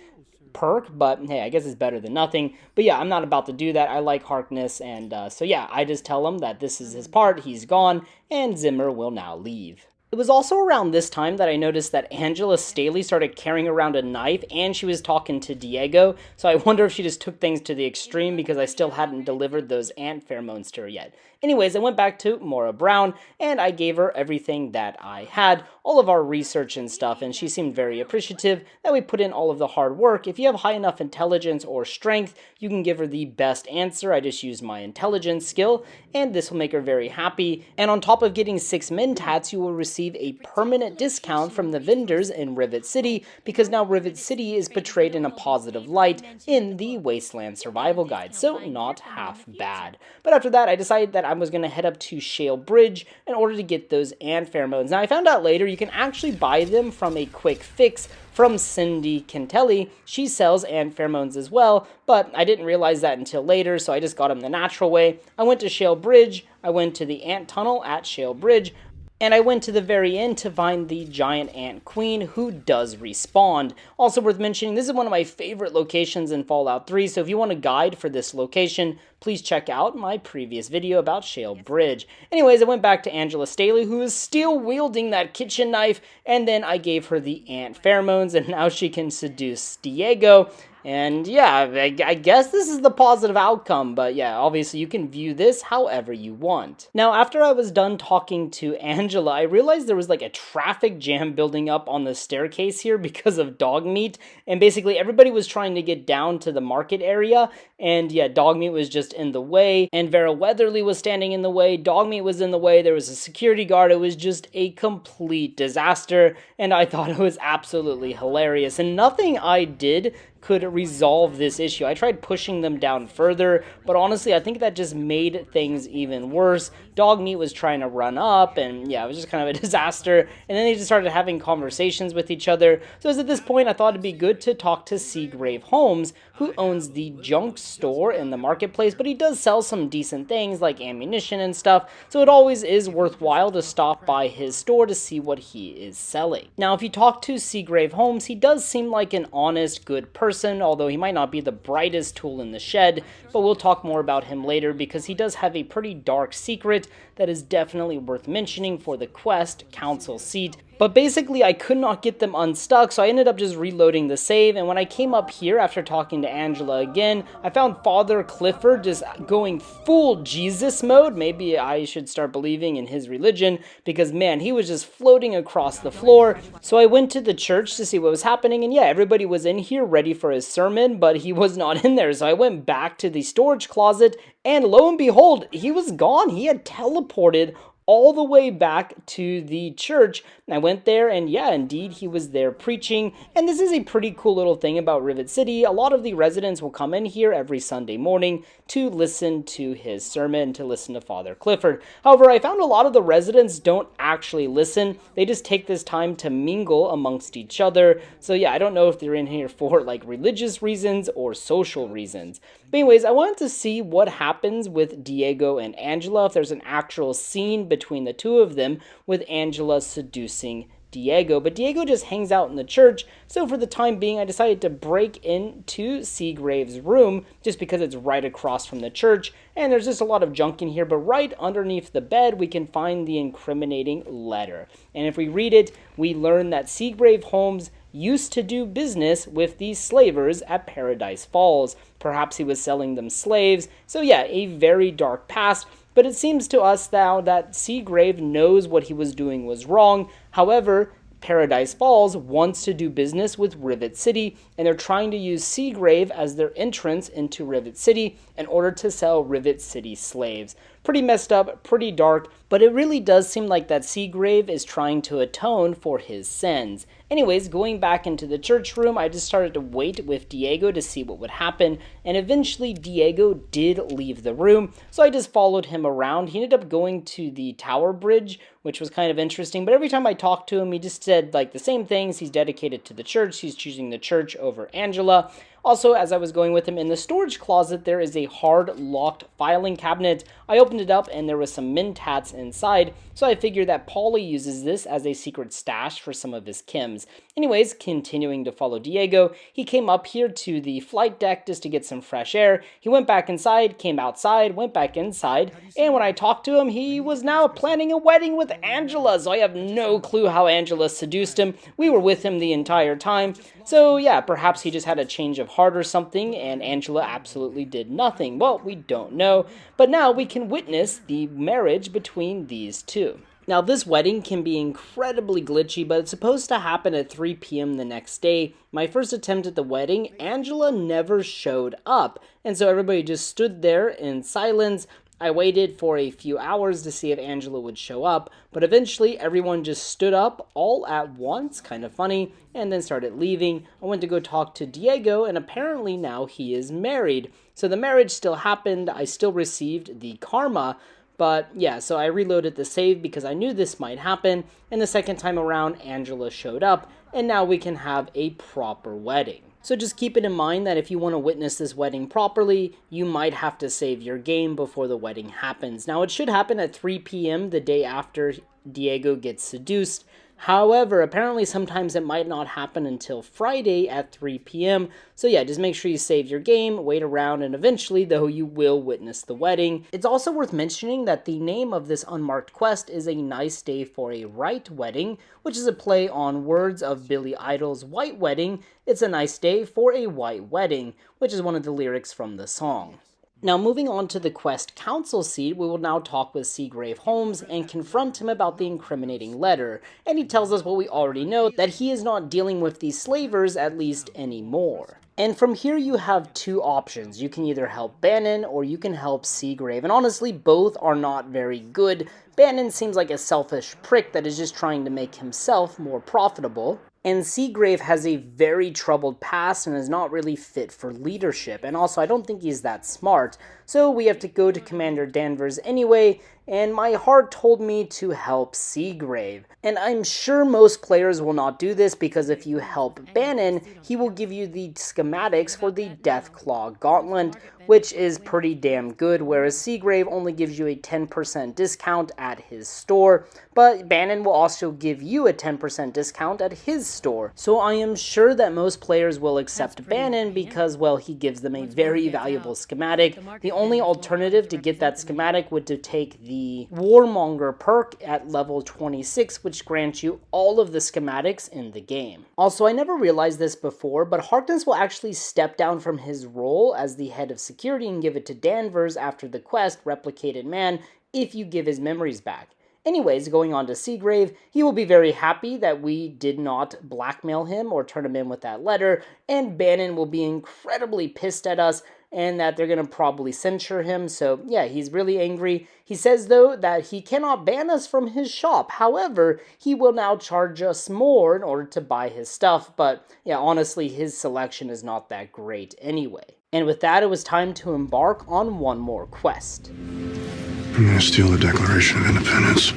perk, but hey, I guess it's better than nothing. But yeah, I'm not about to do that. I like Harkness, and so yeah, I just tell him that this is his part, he's gone, and Zimmer will now leave. It was also around this time that I noticed that Angela Staley started carrying around a knife, and she was talking to Diego, so I wonder if she just took things to the extreme because I still hadn't delivered those ant pheromones to her yet. Anyways, I went back to Maura Brown, and I gave her everything that I had, all of our research and stuff, and she seemed very appreciative that we put in all of the hard work. If you have high enough intelligence or strength, you can give her the best answer. I just used my intelligence skill, and this will make her very happy. And on top of getting 6 min tats, you will receive a permanent discount from the vendors in Rivet City, because now Rivet City is portrayed in a positive light in the Wasteland Survival Guide, so not half bad. But after that, I decided that I was going to head up to Shale Bridge in order to get those ant pheromones. Now, I found out later you can actually buy them from a quick fix from Cindy Cantelli. She sells ant pheromones as well, but I didn't realize that until later, so I just got them the natural way. I went to Shale Bridge, I went to the ant tunnel at Shale Bridge, and I went to the very end to find the giant ant queen, who does respawn. Also worth mentioning, this is one of my favorite locations in Fallout 3, so if you want a guide for this location, please check out my previous video about Shale Bridge. Anyways, I went back to Angela Staley, who is still wielding that kitchen knife, and then I gave her the ant pheromones, and now she can seduce Diego. And yeah, I guess this is the positive outcome, but yeah, obviously you can view this however you want. Now, after I was done talking to Angela, I realized there was like a traffic jam building up on the staircase here because of dog meat, and basically everybody was trying to get down to the market area, and yeah, dog meat was just in the way, and Vera Weatherly was standing in the way, dog meat was in the way, there was a security guard. It was just a complete disaster, and I thought it was absolutely hilarious, and nothing I did could resolve this issue. I tried pushing them down further, but honestly, I think that just made things even worse. Dog meat was trying to run up, and yeah, it was just kind of a disaster, and then they just started having conversations with each other. So at this point, I thought it'd be good to talk to Seagrave Holmes, who owns the junk store in the marketplace, but he does sell some decent things like ammunition and stuff, so it always is worthwhile to stop by his store to see what he is selling. Now, if you talk to Seagrave Holmes, he does seem like an honest, good person, person, although he might not be the brightest tool in the shed, but we'll talk more about him later because he does have a pretty dark secret that is definitely worth mentioning for the quest, Council Seat. But basically, I could not get them unstuck, so I ended up just reloading the save, and when I came up here after talking to Angela again, I found Father Clifford just going full Jesus mode. Maybe I should start believing in his religion, because man, he was just floating across the floor. So I went to the church to see what was happening, and yeah, everybody was in here ready for his sermon, but he was not in there, so I went back to the storage closet, and lo and behold, he was gone. He had teleported all the way back to the church. I went there and yeah, indeed, he was there preaching. And this is a pretty cool little thing about Rivet City. A lot of the residents will come in here every Sunday morning to listen to his sermon, to listen to Father Clifford. However, I found a lot of the residents don't actually listen. They just take this time to mingle amongst each other. So yeah, I don't know if they're in here for like religious reasons or social reasons. But anyways, I wanted to see what happens with Diego and Angela, if there's an actual scene between the two of them, with Angela seducing Diego. But Diego just hangs out in the church, so for the time being, I decided to break into Seagrave's room, just because it's right across from the church, and there's just a lot of junk in here, but right underneath the bed, we can find the incriminating letter. And if we read it, we learn that Seagrave Holmes used to do business with these slavers at Paradise Falls. Perhaps he was selling them slaves. So yeah, a very dark past, but it seems to us now that Seagrave knows what he was doing was wrong. However, Paradise Falls wants to do business with Rivet City, and they're trying to use Seagrave as their entrance into Rivet City in order to sell Rivet City slaves. Pretty messed up, pretty dark, but it really does seem like that Seagrave is trying to atone for his sins. Anyways, going back into the church room, I just started to wait with Diego to see what would happen, and eventually Diego did leave the room, so I just followed him around. He ended up going to the tower bridge, which was kind of interesting, but every time I talked to him, he just said like the same things. He's dedicated to the church, he's choosing the church over Angela. Also, as I was going with him in the storage closet, there is a hard locked filing cabinet. I opened it up and there was some mentats inside, so I figured that Paulie uses this as a secret stash for some of his chems. Anyways, continuing to follow Diego, he came up here to the flight deck just to get some fresh air. He went back inside, came outside, went back inside, and when I talked to him, he was now planning a wedding with Angela, so I have no clue how Angela seduced him. We were with him the entire time, so yeah, perhaps he just had a change of heart or something, and Angela absolutely did nothing. Well, we don't know, but now we can witness the marriage between these two. Now, this wedding can be incredibly glitchy, but it's supposed to happen at 3 p.m. the next day. My first attempt at the wedding, Angela never showed up, and so everybody just stood there in silence. I waited for a few hours to see if Angela would show up, but eventually everyone just stood up all at once, kind of funny, and then started leaving. I went to go talk to Diego, and apparently now he is married. So the marriage still happened, I still received the karma, but yeah, so I reloaded the save because I knew this might happen, and the second time around, Angela showed up, and now we can have a proper wedding. So just keep it in mind that if you want to witness this wedding properly, you might have to save your game before the wedding happens. Now, it should happen at 3 p.m. the day after Diego gets seduced. However, apparently sometimes it might not happen until Friday at 3 p.m. So yeah, just make sure you save your game, wait around, and eventually, though, you will witness the wedding. It's also worth mentioning that the name of this unmarked quest is A Nice Day for a Right Wedding, which is a play on words of Billy Idol's White Wedding. It's a nice day for a white wedding, which is one of the lyrics from the song. Now, moving on to the quest Council Seat, we will now talk with Seagrave Holmes and confront him about the incriminating letter, and he tells us what we already know, that he is not dealing with these slavers, at least anymore. And from here you have two options. You can either help Bannon or you can help Seagrave, and honestly, both are not very good. Bannon seems like a selfish prick that is just trying to make himself more profitable. And Seagrave has a very troubled past and is not really fit for leadership. And also, I don't think he's that smart. So we have to go to Commander Danvers anyway and my heart told me to help Seagrave. And I'm sure most players will not do this because if you help Bannon, he will give you the schematics for the Deathclaw Gauntlet, which is pretty damn good, whereas Seagrave only gives you a 10% discount at his store, but Bannon will also give you a 10% discount at his store. So I am sure that most players will accept Bannon because, well, he gives them a very valuable schematic. The only alternative to get that schematic would to take the Warmonger perk at level 26, which grants you all of the schematics in the game. Also, I never realized this before, but Harkness will actually step down from his role as the head of security and give it to Danvers after the quest Replicated Man if you give his memories back. Anyways, going on to Seagrave, he will be very happy that we did not blackmail him or turn him in with that letter, and Bannon will be incredibly pissed at us and that they're going to probably censure him, so yeah, he's really angry. He says, though, that he cannot ban us from his shop. However, he will now charge us more in order to buy his stuff, but yeah, honestly, his selection is not that great anyway. And with that, it was time to embark on one more quest. I'm gonna steal the Declaration of Independence.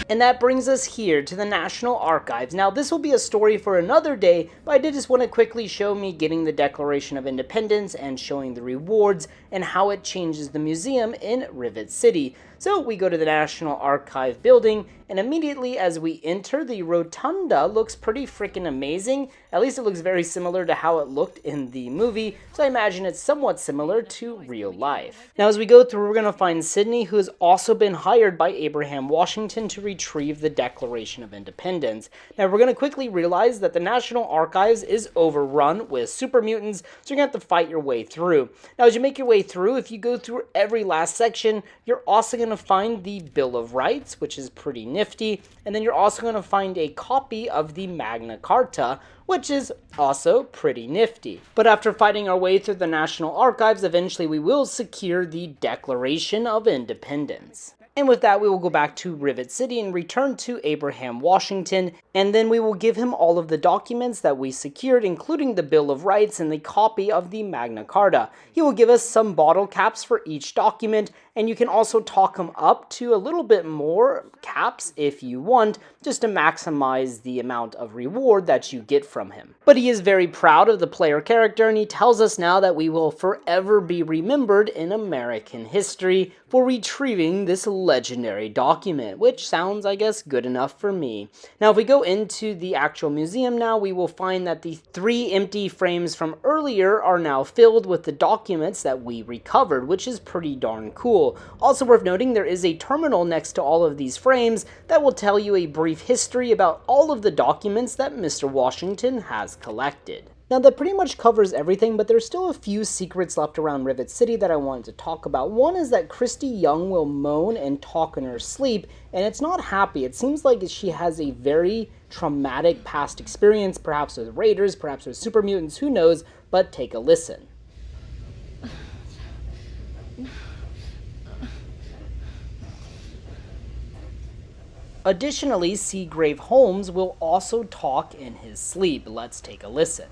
And that brings us here to the National Archives. Now, this will be a story for another day, but I did just want to quickly show me getting the Declaration of Independence and showing the rewards and how it changes the museum in Rivet City. So we go to the National Archive building, and immediately as we enter, the rotunda looks pretty freaking amazing. At least it looks very similar to how it looked in the movie, so I imagine it's somewhat similar to real life. Now as we go through, we're going to find Sydney, who has also been hired by Abraham Washington to retrieve the Declaration of Independence. Now we're going to quickly realize that the National Archives is overrun with super mutants, so you're going to have to fight your way through. Now as you make your way through, if you go through every last section, you're also going to find the Bill of Rights, which is pretty nifty, and then you're also going to find a copy of the Magna Carta, which is also pretty nifty. But after fighting our way through the National Archives, eventually we will secure the Declaration of Independence. And with that, we will go back to Rivet City and return to Abraham Washington, and then we will give him all of the documents that we secured, including the Bill of Rights and the copy of the Magna Carta. He will give us some bottle caps for each document, and you can also talk him up to a little bit more caps if you want, just to maximize the amount of reward that you get from him. But he is very proud of the player character, and he tells us now that we will forever be remembered in American history for retrieving this legendary document, which sounds, I guess, good enough for me. Now, if we go into the actual museum now, we will find that the 3 empty frames from earlier are now filled with the documents that we recovered, which is pretty darn cool. Also worth noting, there is a terminal next to all of these frames that will tell you a brief history about all of the documents that Mr. Washington has collected. Now that pretty much covers everything, but there's still a few secrets left around Rivet City that I wanted to talk about. One is that Christy Young will moan and talk in her sleep, and it's not happy. It seems like she has a very traumatic past experience, perhaps with raiders, perhaps with super mutants, who knows, but take a listen. Additionally, Seagrave Holmes will also talk in his sleep. Let's take a listen.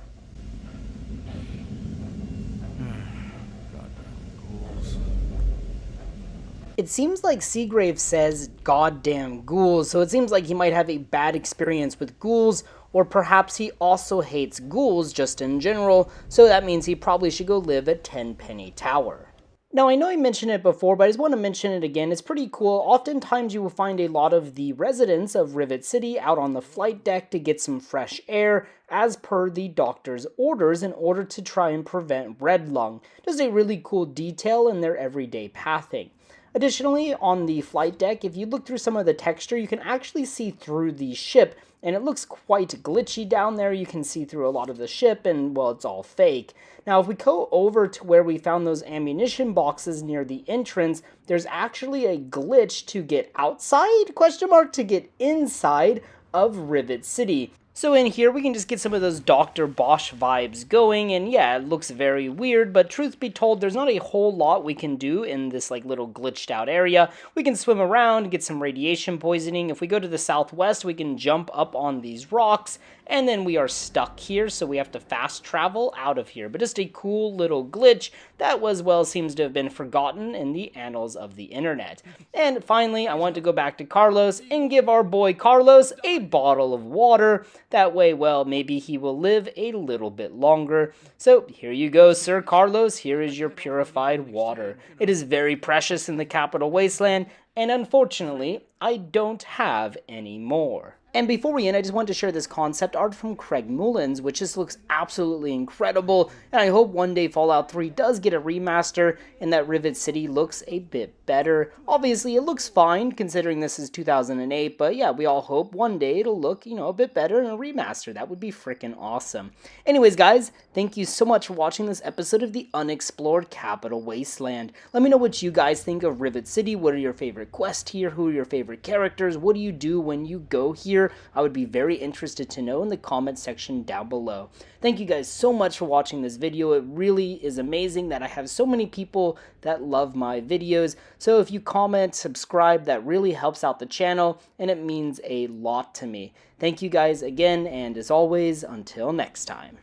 It seems like Seagrave says goddamn ghouls, so it seems like he might have a bad experience with ghouls, or perhaps he also hates ghouls just in general, so that means he probably should go live at Tenpenny Tower. Now, I know I mentioned it before, but I just want to mention it again. It's pretty cool. Oftentimes you will find a lot of the residents of Rivet City out on the flight deck to get some fresh air, as per the doctor's orders, in order to try and prevent red lung. Just a really cool detail in their everyday pathing. Additionally, on the flight deck, if you look through some of the texture, you can actually see through the ship, and it looks quite glitchy down there. You can see through a lot of the ship, and, well, it's all fake. Now, if we go over to where we found those ammunition boxes near the entrance, there's actually a glitch to get outside, to get inside of Rivet City. So in here, we can just get some of those Dr. Bosch vibes going, and yeah, it looks very weird, but truth be told, there's not a whole lot we can do in this like little glitched out area. We can swim around, get some radiation poisoning. If we go to the southwest, we can jump up on these rocks, and then we are stuck here, so we have to fast travel out of here. But just a cool little glitch that seems to have been forgotten in the annals of the internet. And finally, I want to go back to Carlos and give our boy Carlos a bottle of water. That way, well, maybe he will live a little bit longer. So here you go, Sir Carlos. Here is your purified water. It is very precious in the Capital Wasteland, and unfortunately, I don't have any more. And before we end, I just wanted to share this concept art from Craig Mullins, which just looks absolutely incredible, and I hope one day Fallout 3 does get a remaster and that Rivet City looks a bit better. Obviously, it looks fine considering this is 2008, but yeah, we all hope one day it'll look, a bit better in a remaster. That would be freaking awesome. Anyways, guys, thank you so much for watching this episode of the Unexplored Capital Wasteland. Let me know what you guys think of Rivet City. What are your favorite quests here? Who are your favorite characters? What do you do when you go here? I would be very interested to know in the comment section down below. Thank you guys so much for watching this video. It really is amazing that I have so many people that love my videos. So if you comment, subscribe, that really helps out the channel and it means a lot to me. Thank you guys again, and as always, until next time.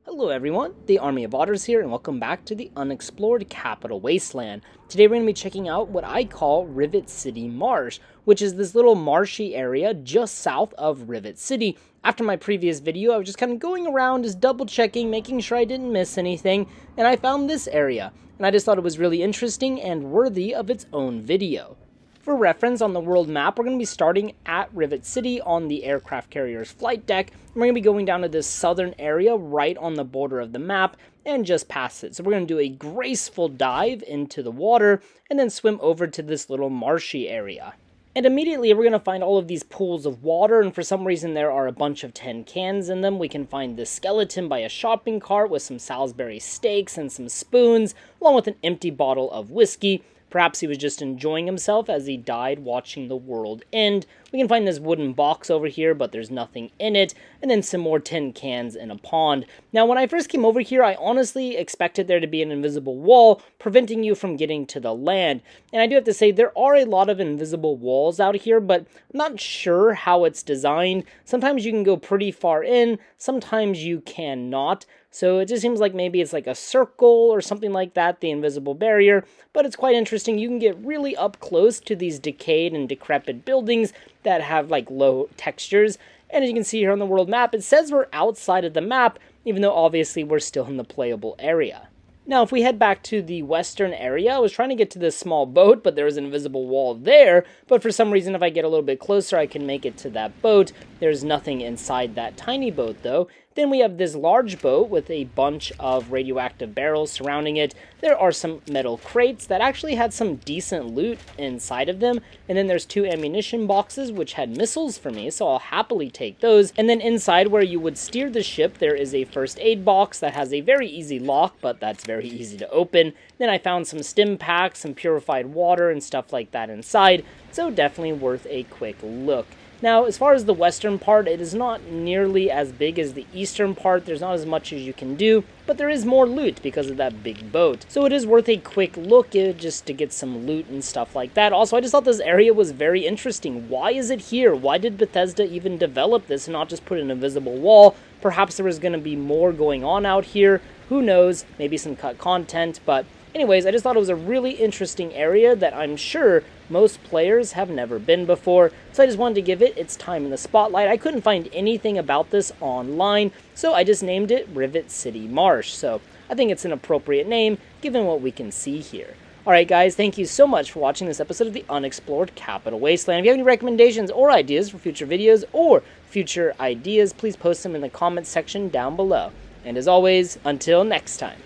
Hello everyone, the Army of Otters here, and welcome back to the Unexplored Capital Wasteland. Today we're going to be checking out what I call Rivet City Marsh, which is this little marshy area just south of Rivet City. After my previous video, I was just kind of going around, just double checking, making sure I didn't miss anything, and I found this area, and I just thought it was really interesting and worthy of its own video. For reference, on the world map, we're going to be starting at Rivet City on the aircraft carrier's flight deck, and we're going to be going down to this southern area right on the border of the map and just past it. So we're going to do a graceful dive into the water and then swim over to this little marshy area. And immediately we're going to find all of these pools of water, and for some reason there are a bunch of tin cans in them. We can find this skeleton by a shopping cart with some Salisbury steaks and some spoons, along with an empty bottle of whiskey. Perhaps he was just enjoying himself as he died watching the world end. We can find this wooden box over here, but there's nothing in it. And then some more tin cans in a pond. Now, when I first came over here, I honestly expected there to be an invisible wall preventing you from getting to the land. And I do have to say, there are a lot of invisible walls out here, but I'm not sure how it's designed. Sometimes you can go pretty far in, sometimes you cannot. So it just seems like maybe it's like a circle or something like that, the invisible barrier. But it's quite interesting. You can get really up close to these decayed and decrepit buildings that have like low textures. And as you can see here on the world map, it says we're outside of the map, even though obviously we're still in the playable area. Now, if we head back to the western area, I was trying to get to this small boat, but there was an invisible wall there. But for some reason, if I get a little bit closer, I can make it to that boat. There's nothing inside that tiny boat, though. Then we have this large boat with a bunch of radioactive barrels surrounding it. There are some metal crates that actually had some decent loot inside of them. And then there's 2 ammunition boxes which had missiles for me, so I'll happily take those. And then inside where you would steer the ship, there is a first aid box that has a very easy lock, but that's very easy to open. Then I found some stim packs, some purified water and stuff like that inside, so definitely worth a quick look. Now, as far as the western part, it is not nearly as big as the eastern part. There's not as much as you can do, but there is more loot because of that big boat. So it is worth a quick look just to get some loot and stuff like that. Also, I just thought this area was very interesting. Why is it here? Why did Bethesda even develop this and not just put an invisible wall? Perhaps there was going to be more going on out here. Who knows? Maybe some cut content, but anyways, I just thought it was a really interesting area that I'm sure most players have never been before, so I just wanted to give it its time in the spotlight. I couldn't find anything about this online, so I just named it Rivet City Marsh. So I think it's an appropriate name given what we can see here. Alright guys, thank you so much for watching this episode of the Unexplored Capital Wasteland. If you have any recommendations or ideas for future videos or future ideas, please post them in the comments section down below. And as always, until next time.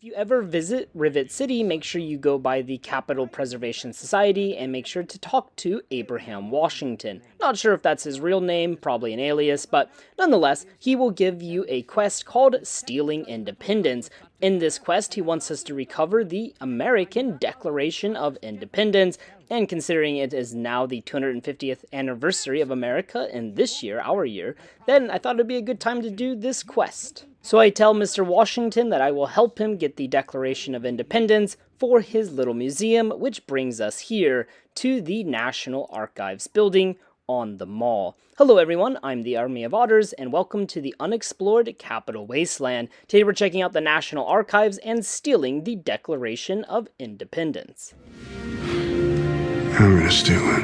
If you ever visit Rivet City, make sure you go by the Capitol Preservation Society and make sure to talk to Abraham Washington. Not sure if that's his real name, probably an alias, but nonetheless, he will give you a quest called Stealing Independence. In this quest, he wants us to recover the American Declaration of Independence, and considering it is now the 250th anniversary of America in this year, our year, then I thought it'd be a good time to do this quest. So I tell Mr. Washington that I will help him get the Declaration of Independence for his little museum, which brings us here to the National Archives building on the mall. Hello everyone, I'm the Army of Otters, and welcome to the Unexplored Capital Wasteland. Today we're checking out the National Archives and stealing the Declaration of Independence. I'm gonna steal it.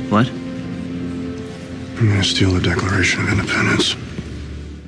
What? I'm gonna steal the Declaration of Independence.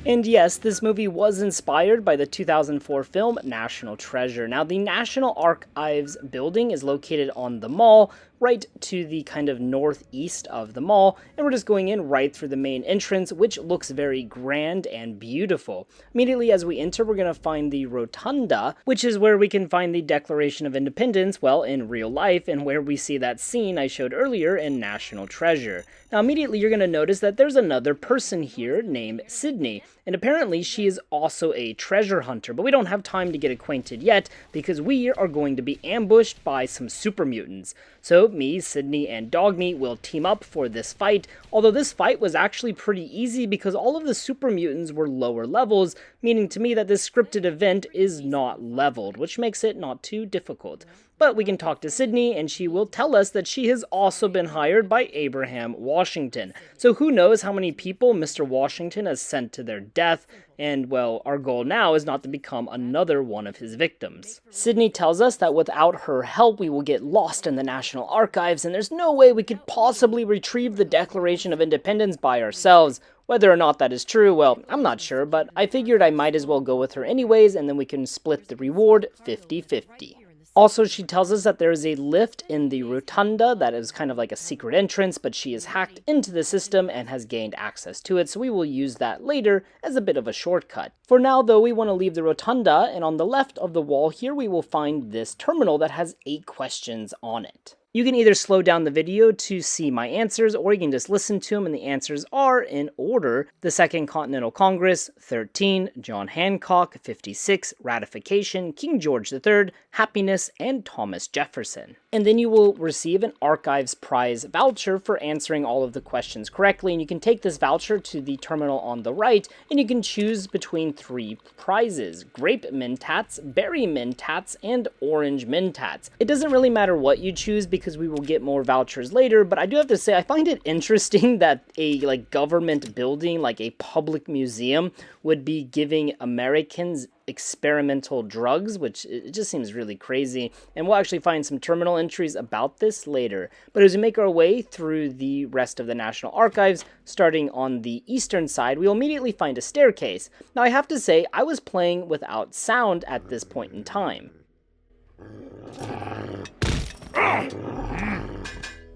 And yes, this movie was inspired by the 2004 film National Treasure. Now, the National Archives building is located on the mall, right to the kind of northeast of the mall, and we're just going in right through the main entrance, which looks very grand and beautiful. Immediately as we enter, we're going to find the Rotunda, which is where we can find the Declaration of Independence, well, in real life, and where we see that scene I showed earlier in National Treasure. Now, immediately you're going to notice that there's another person here named Sydney, and apparently she is also a treasure hunter, but we don't have time to get acquainted yet, because we are going to be ambushed by some super mutants. So me, Sydney, and Dogmeat will team up for this fight, although this fight was actually pretty easy because all of the super mutants were lower levels, meaning to me that this scripted event is not leveled, which makes it not too difficult. But we can talk to Sydney, and she will tell us that she has also been hired by Abraham Washington. So who knows how many people Mr. Washington has sent to their death, and, well, our goal now is not to become another one of his victims. Sydney tells us that without her help, we will get lost in the National Archives, and there's no way we could possibly retrieve the Declaration of Independence by ourselves. Whether or not that is true, well, I'm not sure, but I figured I might as well go with her anyways, and then we can split the reward 50-50. Also, she tells us that there is a lift in the Rotunda that is kind of like a secret entrance, but she is hacked into the system and has gained access to it, so we will use that later as a bit of a shortcut. For now, though, we want to leave the Rotunda, and on the left of the wall here, we will find this terminal that has 8 questions on it. You can either slow down the video to see my answers, or you can just listen to them, and the answers are in order: the Second Continental Congress, 13, John Hancock, 56, Ratification, King George III, Happiness, and Thomas Jefferson. And then you will receive an Archives Prize voucher for answering all of the questions correctly, and you can take this voucher to the terminal on the right, and you can choose between 3 prizes: Grape Mentats, Berry Mentats, and Orange Mentats. It doesn't really matter what you choose, because we will get more vouchers later, but I do have to say I find it interesting that a government building, like a public museum, would be giving Americans experimental drugs, which it just seems really crazy, and we'll actually find some terminal entries about this later. But as we make our way through the rest of the National Archives, starting on the eastern side, we will immediately find a staircase. Now I have to say, I was playing without sound at this point in time.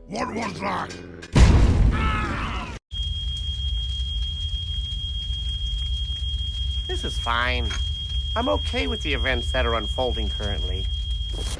What was that? This is fine. I'm okay with the events that are unfolding currently.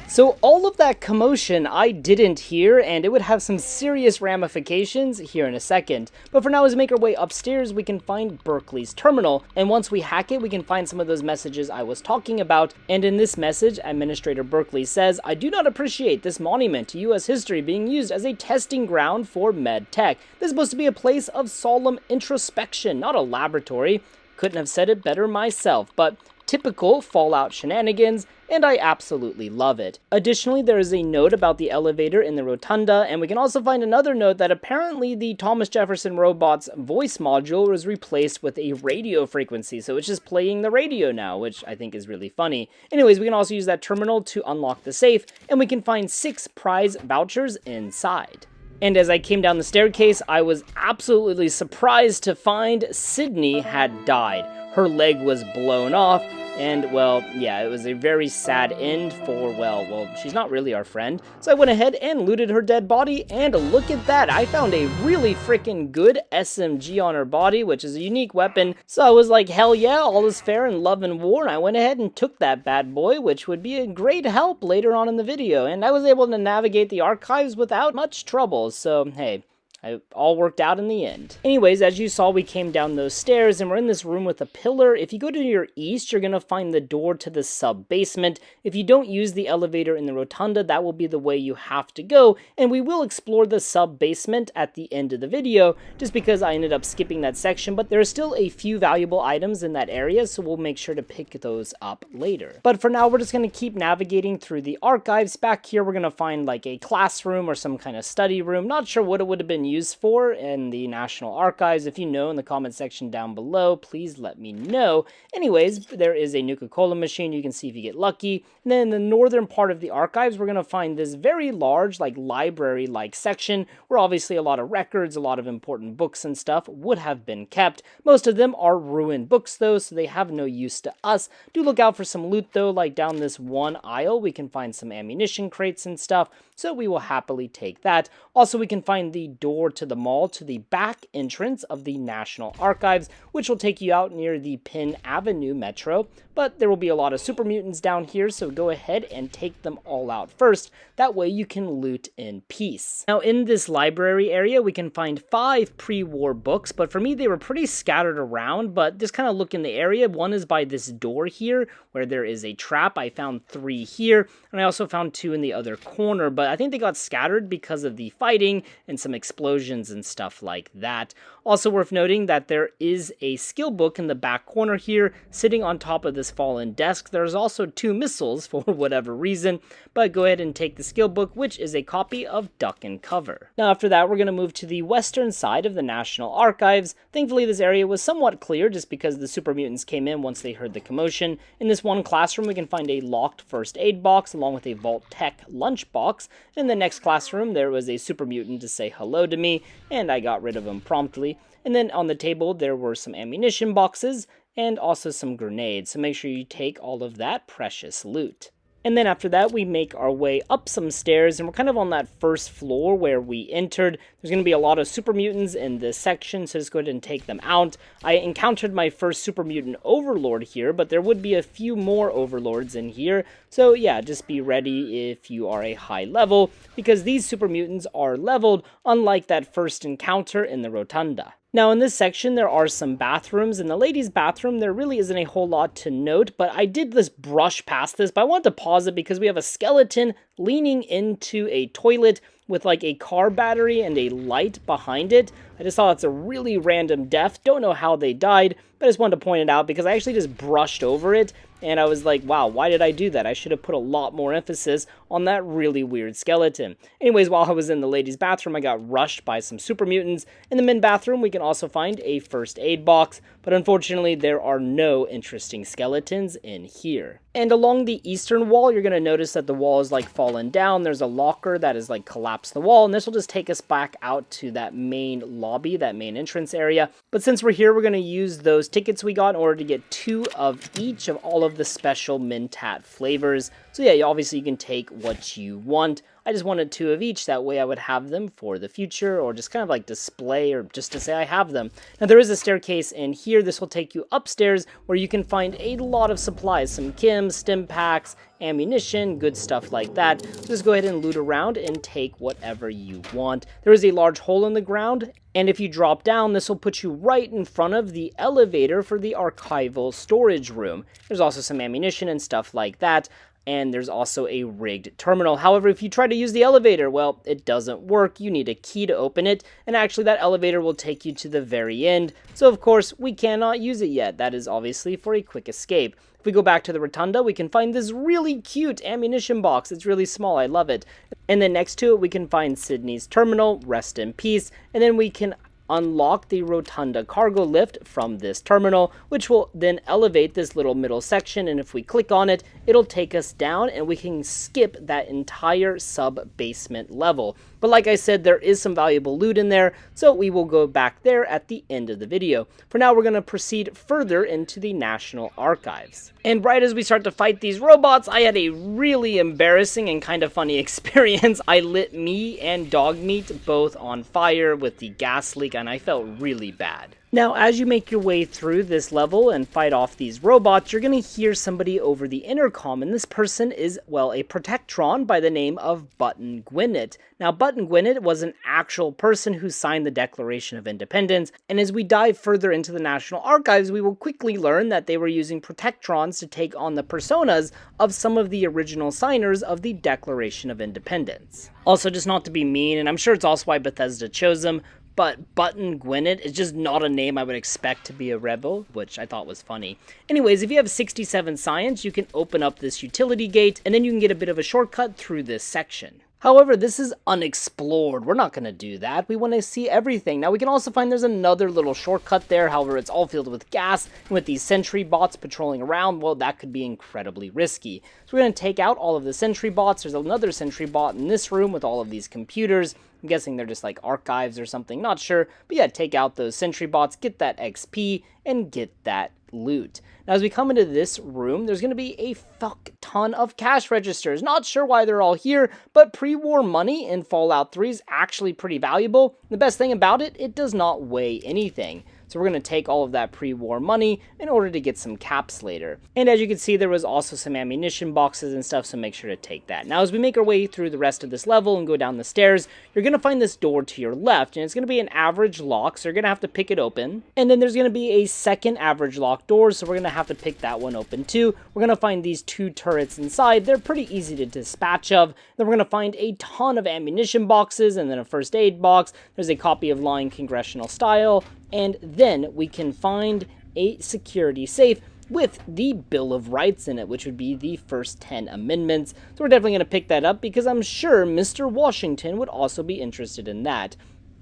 So all of that commotion I didn't hear, and it would have some serious ramifications here in a second. But for now, as we make our way upstairs, we can find Berkeley's terminal, and once we hack it, we can find some of those messages I was talking about. And in this message, Administrator Berkeley says, "I do not appreciate this monument to U.S. history being used as a testing ground for med tech. This is supposed to be a place of solemn introspection, not a laboratory." Couldn't have said it better myself, but typical Fallout shenanigans, and I absolutely love it. Additionally, there is a note about the elevator in the Rotunda, and we can also find another note that apparently the Thomas Jefferson robot's voice module was replaced with a radio frequency, so it's just playing the radio now, which I think is really funny. Anyways, we can also use that terminal to unlock the safe, and we can find 6 prize vouchers inside. And as I came down the staircase, I was absolutely surprised to find Sydney had died. Her leg was blown off, And, well, yeah, it was a very sad end for, well, she's not really our friend. So I went ahead and looted her dead body, and look at that, I found a really freaking good SMG on her body, which is a unique weapon. So I was like, hell yeah, all is fair in love and war, and I went ahead and took that bad boy, which would be a great help later on in the video. And I was able to navigate the archives without much trouble, so hey. It all worked out in the end. Anyways, as you saw, we came down those stairs and we're in this room with a pillar. If you go to your east, you're going to find the door to the sub-basement. If you don't use the elevator in the rotunda, that will be the way you have to go. And we will explore the sub-basement at the end of the video, just because I ended up skipping that section. But there are still a few valuable items in that area, so we'll make sure to pick those up later. But for now, we're just going to keep navigating through the archives. Back here, we're going to find like a classroom or some kind of study room. Not sure what it would have been used for in the National Archives. If you know, in the comment section down below, please let me know. Anyways, there is a Nuka-Cola machine. You can see if you get lucky. And then in the northern part of the archives, we're going to find this very large, like library-like section where obviously a lot of records, a lot of important books and stuff would have been kept. Most of them are ruined books though, so they have no use to us. Do look out for some loot though, like down this one aisle, we can find some ammunition crates and stuff, so we will happily take that. Also, we can find the door to the mall to the back entrance of the National Archives, which will take you out near the Penn Avenue Metro, but there will be a lot of super mutants down here, so go ahead and take them all out first. That way you can loot in peace. Now, in this library area, we can find 5 pre-war books, but for me, they were pretty scattered around, but just kind of look in the area. One is by this door here, where there is a trap. I found 3 here, and I also found 2 in the other corner, but I think they got scattered because of the fighting and some explosions and stuff like that. Also worth noting that there is a skill book in the back corner here, sitting on top of this fallen desk. There's also 2 missiles for whatever reason, but go ahead and take the skill book, which is a copy of Duck and Cover. Now after that, we're going to move to the western side of the National Archives. Thankfully, this area was somewhat clear just because the super mutants came in once they heard the commotion. In this one classroom, we can find a locked first aid box along with a Vault Tech lunch box. In the next classroom, there was a super mutant to say hello to me, and I got rid of him promptly. And then on the table, there were some ammunition boxes and also some grenades, so make sure you take all of that precious loot. And then after that, we make our way up some stairs, and we're kind of on that first floor where we entered. There's going to be a lot of super mutants in this section, so just go ahead and take them out. I encountered my first super mutant overlord here, but there would be a few more overlords in here. So yeah, just be ready if you are a high level, because these super mutants are leveled, unlike that first encounter in the rotunda. Now in this section, there are some bathrooms. In the ladies' bathroom, there really isn't a whole lot to note, but I did just brush past this, but I wanted to pause it because we have a skeleton leaning into a toilet with like a car battery and a light behind it. I just thought it's a really random death. Don't know how they died, but I just wanted to point it out because I actually just brushed over it, and I was like, wow, why did I do that? I should have put a lot more emphasis on that really weird skeleton. Anyways, while I was in the ladies' bathroom, I got rushed by some super mutants. In the men bathroom, we can also find a first aid box, but unfortunately, there are no interesting skeletons in here. And along the eastern wall, you're going to notice that the wall is like fallen down. There's a locker that is like collapsed the wall, and this will just take us back out to that main lobby, that main entrance area. But since we're here, we're going to use those tickets we got in order to get 2 of each of all of the special Mentat flavors. So yeah, obviously you can take what you want. I just wanted 2 of each, that way I would have them for the future, or just kind of like display, or just to say I have them. Now there is a staircase in here. This will take you upstairs, where you can find a lot of supplies, some chems, stim packs, ammunition, good stuff like that. So just go ahead and loot around and take whatever you want. There is a large hole in the ground, and if you drop down, this will put you right in front of the elevator for the archival storage room. There's also some ammunition and stuff like that. And there's also a rigged terminal. However, if you try to use the elevator, well, it doesn't work. You need a key to open it, and actually that elevator will take you to the very end. So of course, we cannot use it yet. That is obviously for a quick escape. If we go back to the rotunda, we can find this really cute ammunition box. It's really small, I love it. And then next to it, we can find Sydney's terminal, rest in peace, and then we can unlock the Rotunda cargo lift from this terminal, which will then elevate this little middle section, and if we click on it, it'll take us down and we can skip that entire sub-basement level. But like I said, there is some valuable loot in there, so we will go back there at the end of the video. For now, we're going to proceed further into the National Archives. And right as we start to fight these robots, I had a really embarrassing and kind of funny experience. I lit me and Dogmeat both on fire with the gas leak, and I felt really bad. Now, as you make your way through this level and fight off these robots, you're going to hear somebody over the intercom, and this person is, well, a Protectron by the name of Button Gwinnett. Now, Button Gwinnett was an actual person who signed the Declaration of Independence, and as we dive further into the National Archives, we will quickly learn that they were using Protectrons to take on the personas of some of the original signers of the Declaration of Independence. Also, just not to be mean, and I'm sure it's also why Bethesda chose them, but Button Gwinnett is just not a name I would expect to be a rebel, which I thought was funny. Anyways, if you have 67 science, you can open up this utility gate, and then you can get a bit of a shortcut through this section. However, this is unexplored. We're not going to do that. We want to see everything. Now, we can also find there's another little shortcut there. However, it's all filled with gas. And with these sentry bots patrolling around, well, that could be incredibly risky. So we're going to take out all of the sentry bots. There's another sentry bot in this room with all of these computers. I'm guessing they're just like archives or something. Not sure. But yeah, take out those sentry bots, get that XP, and get that loot. Now, as we come into this room, there's going to be a fuck ton of cash registers. Not sure why they're all here, but pre-war money in Fallout 3 is actually pretty valuable. The best thing about it, it does not weigh anything. So we're going to take all of that pre-war money in order to get some caps later. And as you can see, there was also some ammunition boxes and stuff, so make sure to take that. Now, as we make our way through the rest of this level and go down the stairs, you're going to find this door to your left, and it's going to be an average lock, so you're going to have to pick it open. And then there's going to be a second average lock door, so we're going to have to pick that one open too. We're going to find these two turrets inside. They're pretty easy to dispatch of. Then we're going to find a ton of ammunition boxes and then a first aid box. There's a copy of Lying Congressional Style. And then we can find a security safe with the Bill of Rights in it, which would be the first 10 amendments. So we're definitely going to pick that up because I'm sure Mr. Washington would also be interested in that.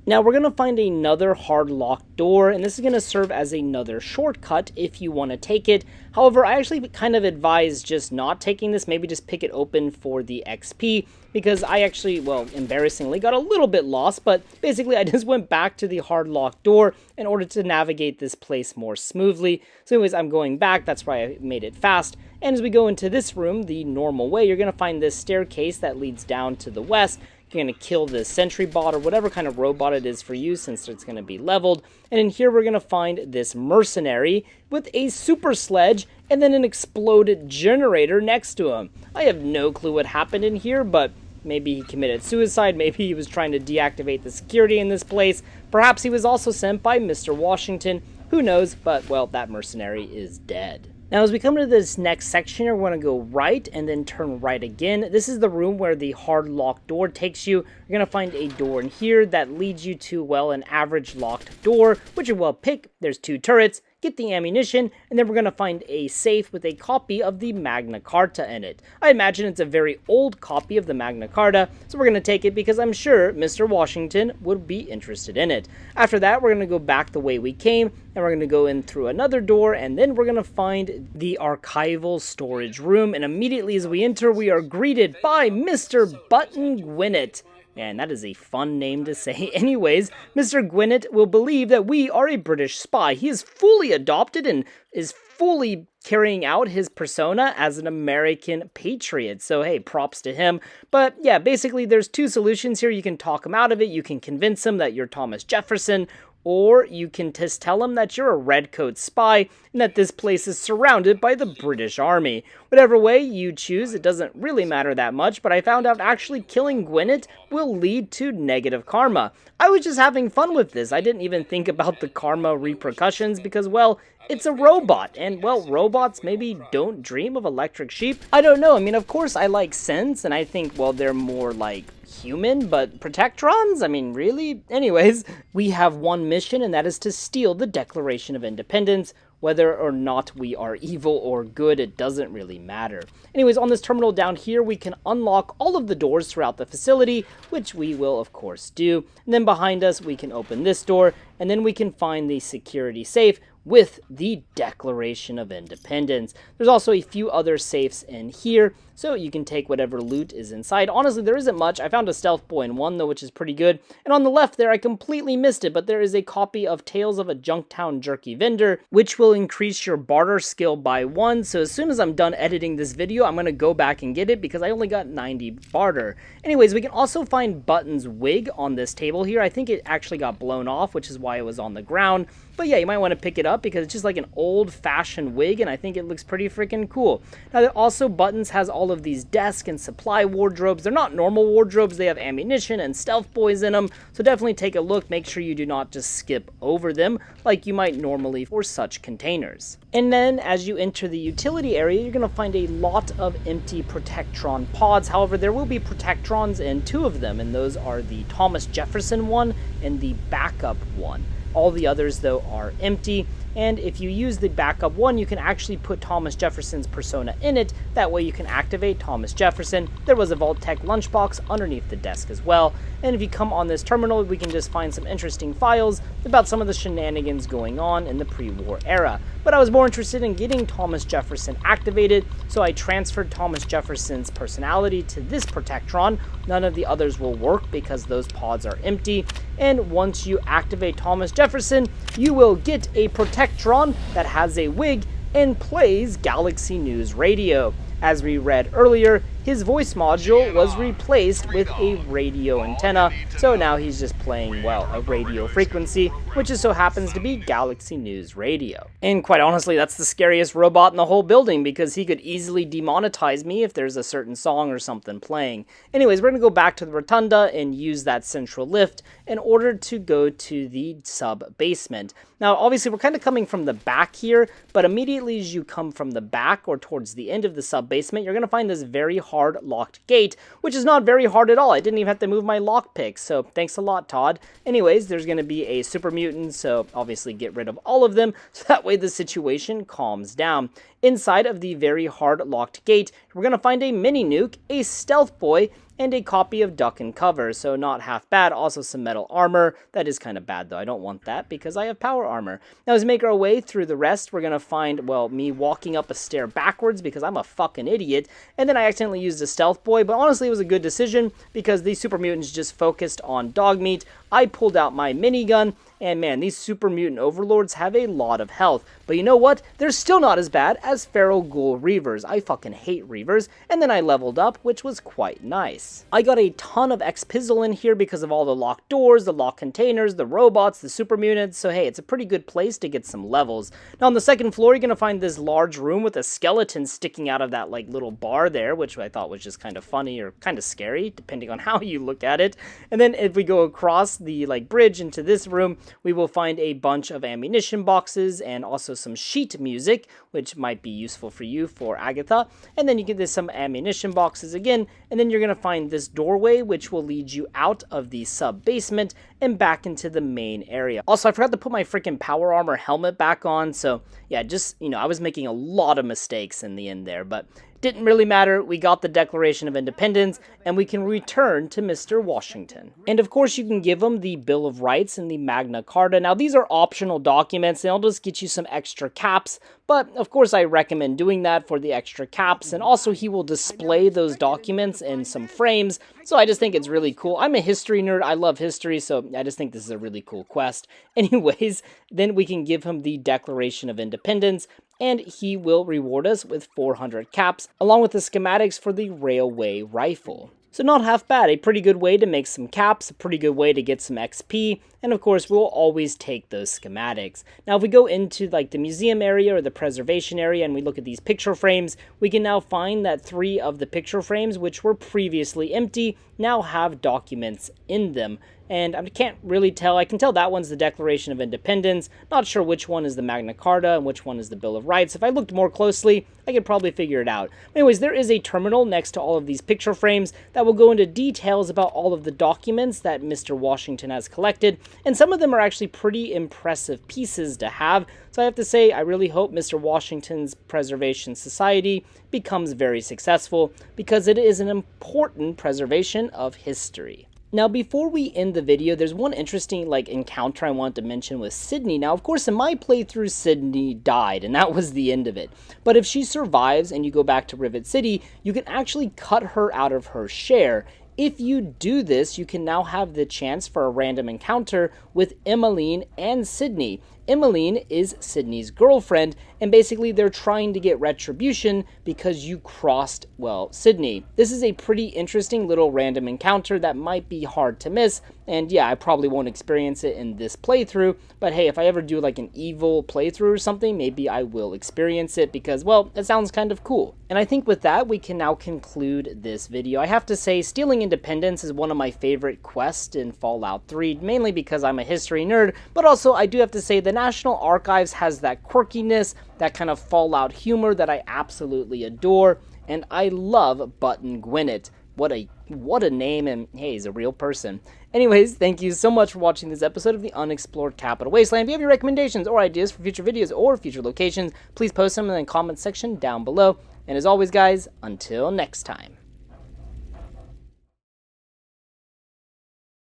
Now we're going to find another hard locked door, and this is going to serve as another shortcut if you want to take it. However, I actually kind of advise just not taking this, maybe just pick it open for the XP, because I actually, well, embarrassingly got a little bit lost, but basically I just went back to the hard locked door in order to navigate this place more smoothly. So anyways, I'm going back, that's why I made it fast. And as we go into this room the normal way, you're going to find this staircase that leads down to the west. You're going to kill this sentry bot or whatever kind of robot it is for you, since it's going to be leveled. And in here we're going to find this mercenary with a super sledge and then an exploded generator next to him. I have no clue what happened in here, but maybe he committed suicide, maybe he was trying to deactivate the security in this place. Perhaps he was also sent by Mr. Washington. Who knows, but well, that mercenary is dead. Now, as we come to this next section, we're going to go right and then turn right again. This is the room where the hard locked door takes you. You're going to find a door in here that leads you to, well, an average locked door, which you will pick. There's two turrets. Get the ammunition, and then we're going to find a safe with a copy of the Magna Carta in it. I imagine it's a very old copy of the Magna Carta, so we're going to take it because I'm sure Mr. Washington would be interested in it. After that, we're going to go back the way we came, and we're going to go in through another door, and then we're going to find the archival storage room, and immediately as we enter, we are greeted by Mr. Button Gwinnett. Man, that is a fun name to say. Anyways, Mr. Gwinnett will believe that we are a British spy. He is fully adopted and is fully carrying out his persona as an American patriot. So, hey, props to him. But yeah, basically there's two solutions here. You can talk him out of it. You can convince him that you're Thomas Jefferson, or you can just tell him that you're a redcoat spy and that this place is surrounded by the British Army. Whatever way you choose, it doesn't really matter that much, but I found out actually killing Gwinnett will lead to negative karma. I was just having fun with this. I didn't even think about the karma repercussions because, well, it's a robot, and, well, robots maybe don't dream of electric sheep. I don't know. I mean, of course, I like scents, and I think, well, they're more like human, but Protectrons? I mean, really? Anyways, we have one mission, and that is to steal the Declaration of Independence. Whether or not we are evil or good, it doesn't really matter. Anyways, on this terminal down here, we can unlock all of the doors throughout the facility, which we will, of course, do. And then behind us, we can open this door, and then we can find the security safe with the Declaration of Independence. There's also a few other safes in here, so you can take whatever loot is inside. Honestly, there isn't much. I found a stealth boy in one, though, which is pretty good. And on the left there, I completely missed it, but there is a copy of Tales of a Junktown Jerky Vendor, which will increase your barter skill by 1. So as soon as I'm done editing this video, I'm going to go back and get it because I only got 90 barter. Anyways, we can also find Button's wig on this table here. I think it actually got blown off, which is why it was on the ground. But yeah, you might want to pick it up because it's just like an old-fashioned wig, and I think it looks pretty freaking cool. Now, also, Buttons has all of these desk and supply wardrobes. They're not normal wardrobes. They have ammunition and stealth boys in them, so definitely take a look. Make sure you do not just skip over them like you might normally for such containers. And then, as you enter the utility area, you're going to find a lot of empty Protectron pods. However, there will be Protectrons in 2 of them, and those are the Thomas Jefferson one and the backup one. All the others, though, are empty, and if you use the backup one, you can actually put Thomas Jefferson's persona in it. That way you can activate Thomas Jefferson. There was a Vault-Tec lunchbox underneath the desk as well, and if you come on this terminal, we can just find some interesting files about some of the shenanigans going on in the pre-war era. But I was more interested in getting Thomas Jefferson activated, so I transferred Thomas Jefferson's personality to this Protectron. None of the others will work because those pods are empty, and once you activate Thomas Jefferson, you will get a Protectron that has a wig and plays Galaxy News Radio. As we read earlier, his voice module was replaced with a radio antenna, so now he's just playing, well, a radio frequency, which just so happens to be Galaxy News Radio. And quite honestly, that's the scariest robot in the whole building, because he could easily demonetize me if there's a certain song or something playing. Anyways, we're going to go back to the rotunda and use that central lift in order to go to the sub-basement. Now, obviously, we're kind of coming from the back here, but immediately as you come from the back or towards the end of the sub-basement, you're going to find this very hard locked gate, which is not very hard at all. I didn't even have to move my lockpick, so thanks a lot, Todd. Anyways, there's going to be a super mutant, so obviously get rid of all of them, so that way the situation calms down. Inside of the very hard locked gate, we're going to find a mini nuke, a stealth boy, and a copy of Duck and Cover, so not half bad. Also some metal armor. That is kind of bad, though. I don't want that because I have power armor. Now, as we make our way through the rest, we're going to find, well, me walking up a stair backwards because I'm a fucking idiot, and then I accidentally used a stealth boy, but honestly, it was a good decision because these super mutants just focused on dog meat. I pulled out my minigun, and man, these super mutant overlords have a lot of health. But you know what? They're still not as bad as feral ghoul reavers. I fucking hate reavers. And then I leveled up, which was quite nice. I got a ton of X-Pizzle in here because of all the locked doors, the locked containers, the robots, the super mutants. So hey, it's a pretty good place to get some levels. Now on the second floor, you're going to find this large room with a skeleton sticking out of that like little bar there, which I thought was just kind of funny or kind of scary, depending on how you look at it. And then if we go across the like bridge into this room, we will find a bunch of ammunition boxes and also some sheet music, which might be useful for you for Agatha. And then you get some ammunition boxes again, and then you're going to find this doorway, which will lead you out of the sub-basement and back into the main area. Also, I forgot to put my freaking power armor helmet back on, so yeah, just, you know, I was making a lot of mistakes in the end there, but didn't really matter. We got the Declaration of Independence, and we can return to Mr. Washington. And of course, you can give him the Bill of Rights and the Magna Carta. Now, these are optional documents. They'll just get you some extra caps, but of course, I recommend doing that for the extra caps, and also he will display those documents in some frames, so I just think it's really cool. I'm a history nerd. I love history, so I just think this is a really cool quest. Anyways, then we can give him the Declaration of Independence, and he will reward us with 400 caps, along with the schematics for the railway rifle. So not half bad, a pretty good way to make some caps, a pretty good way to get some XP, and of course we'll always take those schematics. Now if we go into like the museum area or the preservation area and we look at these picture frames, we can now find that 3 of the picture frames, which were previously empty, now have documents in them. and I can't really tell. I can tell that one's the Declaration of Independence. Not sure which one is the Magna Carta and which one is the Bill of Rights. If I looked more closely, I could probably figure it out. Anyways, there is a terminal next to all of these picture frames that will go into details about all of the documents that Mr. Washington has collected, and some of them are actually pretty impressive pieces to have. So I have to say, I really hope Mr. Washington's Preservation Society becomes very successful, because it is an important preservation of history. Now, before we end the video, there's one interesting encounter I wanted to mention with Sydney. Now, of course, in my playthrough, Sydney died, and that was the end of it. But if she survives and you go back to Rivet City, you can actually cut her out of her share. If you do this, you can now have the chance for a random encounter with Emmeline and Sydney. Emmeline is Sydney's girlfriend, and basically they're trying to get retribution because you crossed, well, Sydney. This is a pretty interesting little random encounter that might be hard to miss, and yeah, I probably won't experience it in this playthrough, but hey, if I ever do an evil playthrough or something, maybe I will experience it because, well, it sounds kind of cool. And I think with that, we can now conclude this video. I have to say, Stealing Independence is one of my favorite quests in Fallout 3, mainly because I'm a history nerd, but also I do have to say the National Archives has that quirkiness, that kind of Fallout humor that I absolutely adore, and I love Button Gwinnett. What a name, and hey, he's a real person. Anyways, thank you so much for watching this episode of the Unexplored Capital Wasteland. If you have any recommendations or ideas for future videos or future locations, please post them in the comment section down below. And as always, guys, until next time.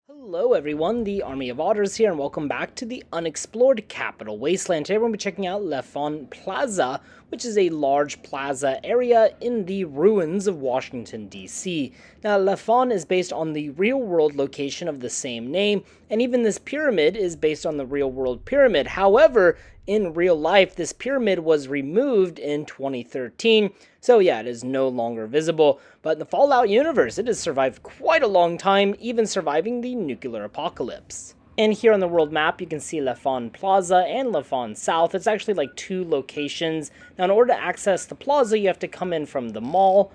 Hello everyone, the Army of Otters here, and welcome back to the Unexplored Capital Wasteland. Today we're going to be checking out Lefon Plaza, which is a large plaza area in the ruins of Washington, D.C. Now, Lefon is based on the real-world location of the same name, and even this pyramid is based on the real-world pyramid. However, in real life, this pyramid was removed in 2013, so yeah, it is no longer visible. But in the Fallout universe, it has survived quite a long time, even surviving the nuclear apocalypse. And here on the world map, you can see Lefon Plaza and Lefon South. It's actually two locations. Now, in order to access the plaza, you have to come in from the mall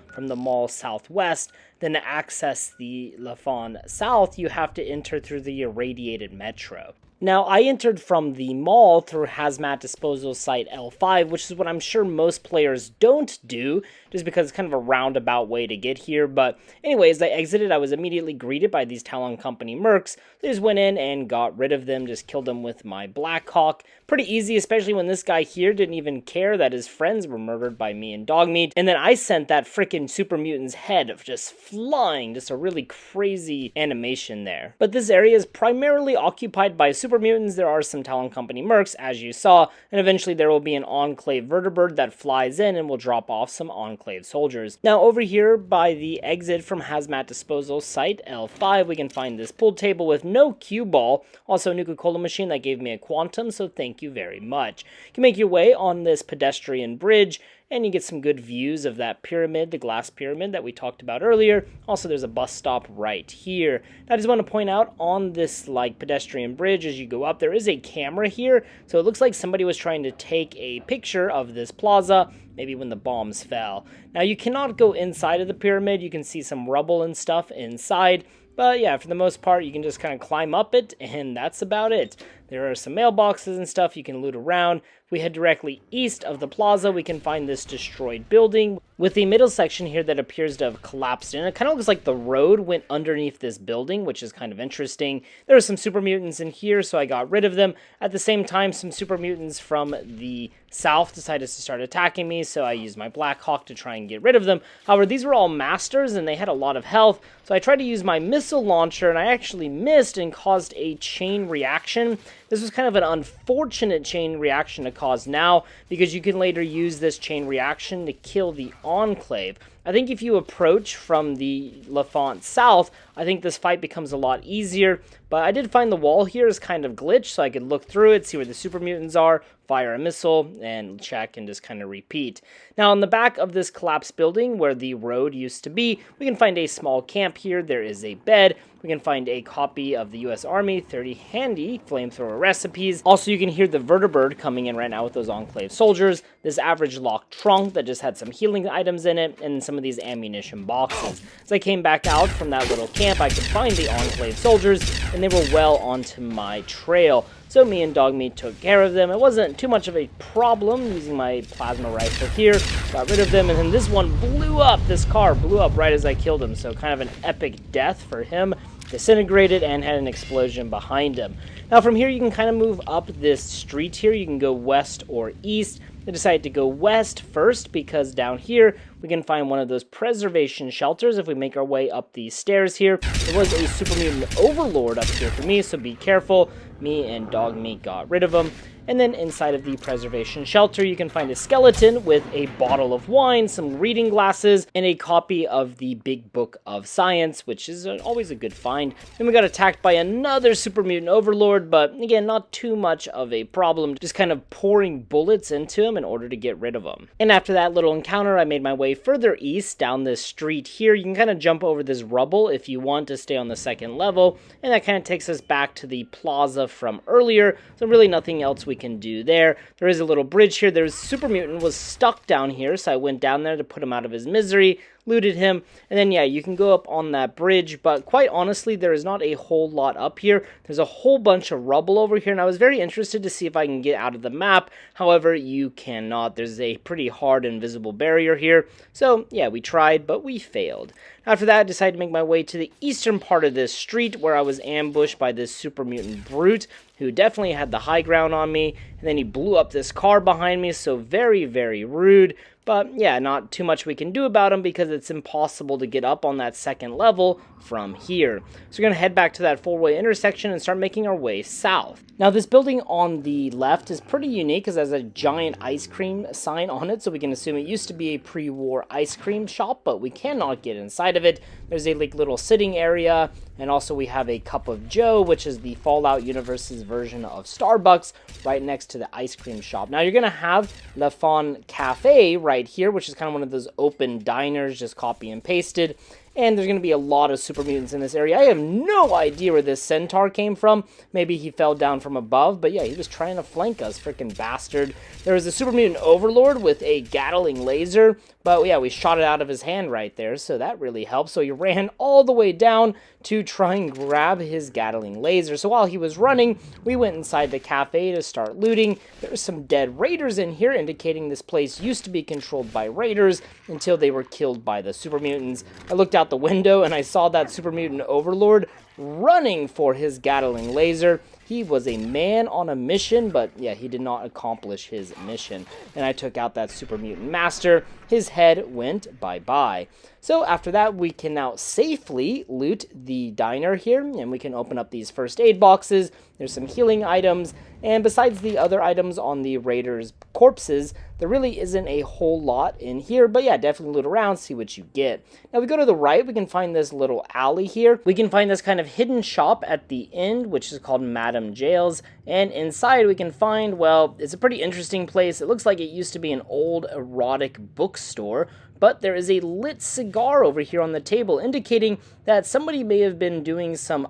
southwest. Then to access the Lefon South, you have to enter through the Irradiated Metro. Now, I entered from the mall through Hazmat Disposal Site L5, which is what I'm sure most players don't do, just because it's kind of a roundabout way to get here. But anyways, I exited. I was immediately greeted by these Talon Company mercs. I just went in and got rid of them, just killed them with my Blackhawk. Pretty easy, especially when this guy here didn't even care that his friends were murdered by me and Dogmeat. And then I sent that freaking super mutant's head just flying, just a really crazy animation there. But this area is primarily occupied by super mutants. There are some Talon Company mercs, as you saw, and eventually there will be an Enclave vertibird that flies in and will drop off some Enclave soldiers. Now, over here by the exit from Hazmat Disposal Site L5, we can find this pool table with no cue ball, also a Nuka-Cola machine that gave me a quantum, so thank you very much. You can make your way on this pedestrian bridge, and you get some good views of that pyramid, the glass pyramid that we talked about earlier. Also, there's a bus stop right here. Now, I just want to point out on this pedestrian bridge as you go up, there is a camera here, so it looks like somebody was trying to take a picture of this plaza, maybe when the bombs fell. Now, you cannot go inside of the pyramid. You can see some rubble and stuff inside, but yeah, for the most part, you can just kind of climb up it, and that's about it. There are some mailboxes and stuff you can loot around. If we head directly east of the plaza, we can find this destroyed building with the middle section here that appears to have collapsed in. It kind of looks like the road went underneath this building, which is kind of interesting. There are some super mutants in here, so I got rid of them. At the same time, some super mutants from the south decided to start attacking me, so I used my Blackhawk to try and get rid of them. However, these were all masters, and they had a lot of health, so I tried to use my missile launcher, and I actually missed and caused a chain reaction. This was kind of an unfortunate chain reaction to cause now, because you can later use this chain reaction to kill the Enclave. I think if you approach from the Lefon South, I think this fight becomes a lot easier, but I did find the wall here is kind of glitched, so I could look through it, see where the super mutants are, fire a missile, and check and just kind of repeat. Now, on the back of this collapsed building where the road used to be, we can find a small camp here. There is a bed. we can find a copy of the U.S. Army 30 handy flamethrower recipes. Also, you can hear the vertibird coming in right now with those Enclave soldiers, this average locked trunk that just had some healing items in it, and some of these ammunition boxes. As I came back out from that little camp, I could find the Enclave soldiers, and they were well onto my trail. So me and Dogmeat took care of them. It wasn't too much of a problem using my plasma rifle here. Got rid of them, and then this one blew up. This car blew up right as I killed him, so kind of an epic death for him. Disintegrated and had an explosion behind him. Now from here you can kind of move up this street here. You can go west or east. I decided to go west first because down here we can find one of those preservation shelters if we make our way up these stairs here. There was a super mutant overlord up here for me, so be careful. Me and Dogmeat got rid of him. And then inside of the preservation shelter, you can find a skeleton with a bottle of wine, some reading glasses, and a copy of the Big Book of Science, which is always a good find. Then we got attacked by another super mutant overlord, but again, not too much of a problem, just kind of pouring bullets into him in order to get rid of him. And after that little encounter, I made my way further east down this street here. You can kind of jump over this rubble if you want to stay on the second level, and that kind of takes us back to the plaza from earlier, so really nothing else we can do there. There is a little bridge here. There's super mutant was stuck down here, so I went down there to put him out of his misery, looted him, and then yeah, you can go up on that bridge, but quite honestly, there is not a whole lot up here. There's a whole bunch of rubble over here, and I was very interested to see if I can get out of the map. However, you cannot. There's a pretty hard invisible barrier here, so yeah, we tried, but we failed. After that, I decided to make my way to the eastern part of this street where I was ambushed by this super mutant brute who definitely had the high ground on me, and then he blew up this car behind me, so very, very rude. But yeah, not too much we can do about him because it's impossible to get up on that second level from here. So we're going to head back to that four-way intersection and start making our way south. Now this building on the left is pretty unique because it has a giant ice cream sign on it, so we can assume it used to be a pre-war ice cream shop, but we cannot get inside of it. There's a little sitting area, and also we have a Cup of Joe, which is the Fallout universe's version of Starbucks, right next to the ice cream shop. Now you're going to have Le Fon Cafe right here, which is kind of one of those open diners, just copy and pasted. And there's going to be a lot of super mutants in this area. I have no idea where this centaur came from. Maybe he fell down from above, but yeah, he was trying to flank us, freaking bastard. There was a super mutant overlord with a Gatling laser, but yeah, we shot it out of his hand right there, so that really helped. So he ran all the way down to try and grab his Gatling laser. So while he was running, we went inside the cafe to start looting. There's some dead raiders in here, indicating this place used to be controlled by raiders until they were killed by the super mutants. I looked out the window and I saw that super mutant overlord running for his Gatling laser. He was a man on a mission, but yeah, he did not accomplish his mission. And I took out that super mutant master. His head went bye-bye. So after that, we can now safely loot the diner here, and we can open up these first aid boxes. There's some healing items, and besides the other items on the raiders' corpses, there really isn't a whole lot in here, but yeah, definitely loot around, see what you get. Now we go to the right, we can find this little alley here. We can find this kind of hidden shop at the end, which is called Madame Jail's, and inside we can find, well, it's a pretty interesting place. It looks like it used to be an old erotic bookstore, but there is a lit cigar over here on the table, indicating that somebody may have been doing some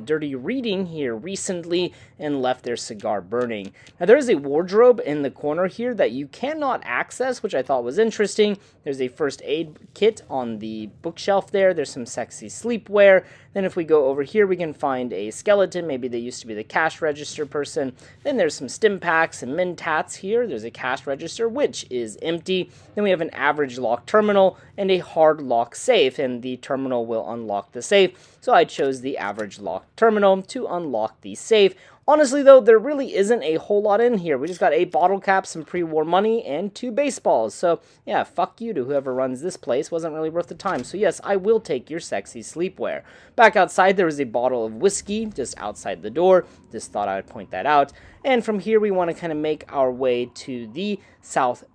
dirty reading here recently and left their cigar burning. Now there is a wardrobe in the corner here that you cannot access, which I thought was interesting. There's a first aid kit on the bookshelf there. There's some sexy sleepwear. Then if we go over here, we can find a skeleton. Maybe they used to be the cash register person. Then there's some stim packs and mentats here. There's a cash register, which is empty. Then we have an average lock terminal and a hard lock safe, and the terminal will unlock the safe. So I chose the average lock terminal to unlock the safe. Honestly, though, there really isn't a whole lot in here. We just got a bottle cap, some pre-war money, and 2 baseballs. So, yeah, fuck you to whoever runs this place. Wasn't really worth the time. So, yes, I will take your sexy sleepwear. Back outside, there was a bottle of whiskey just outside the door. Just thought I would point that out. And from here, we want to kind of make our way to the southeast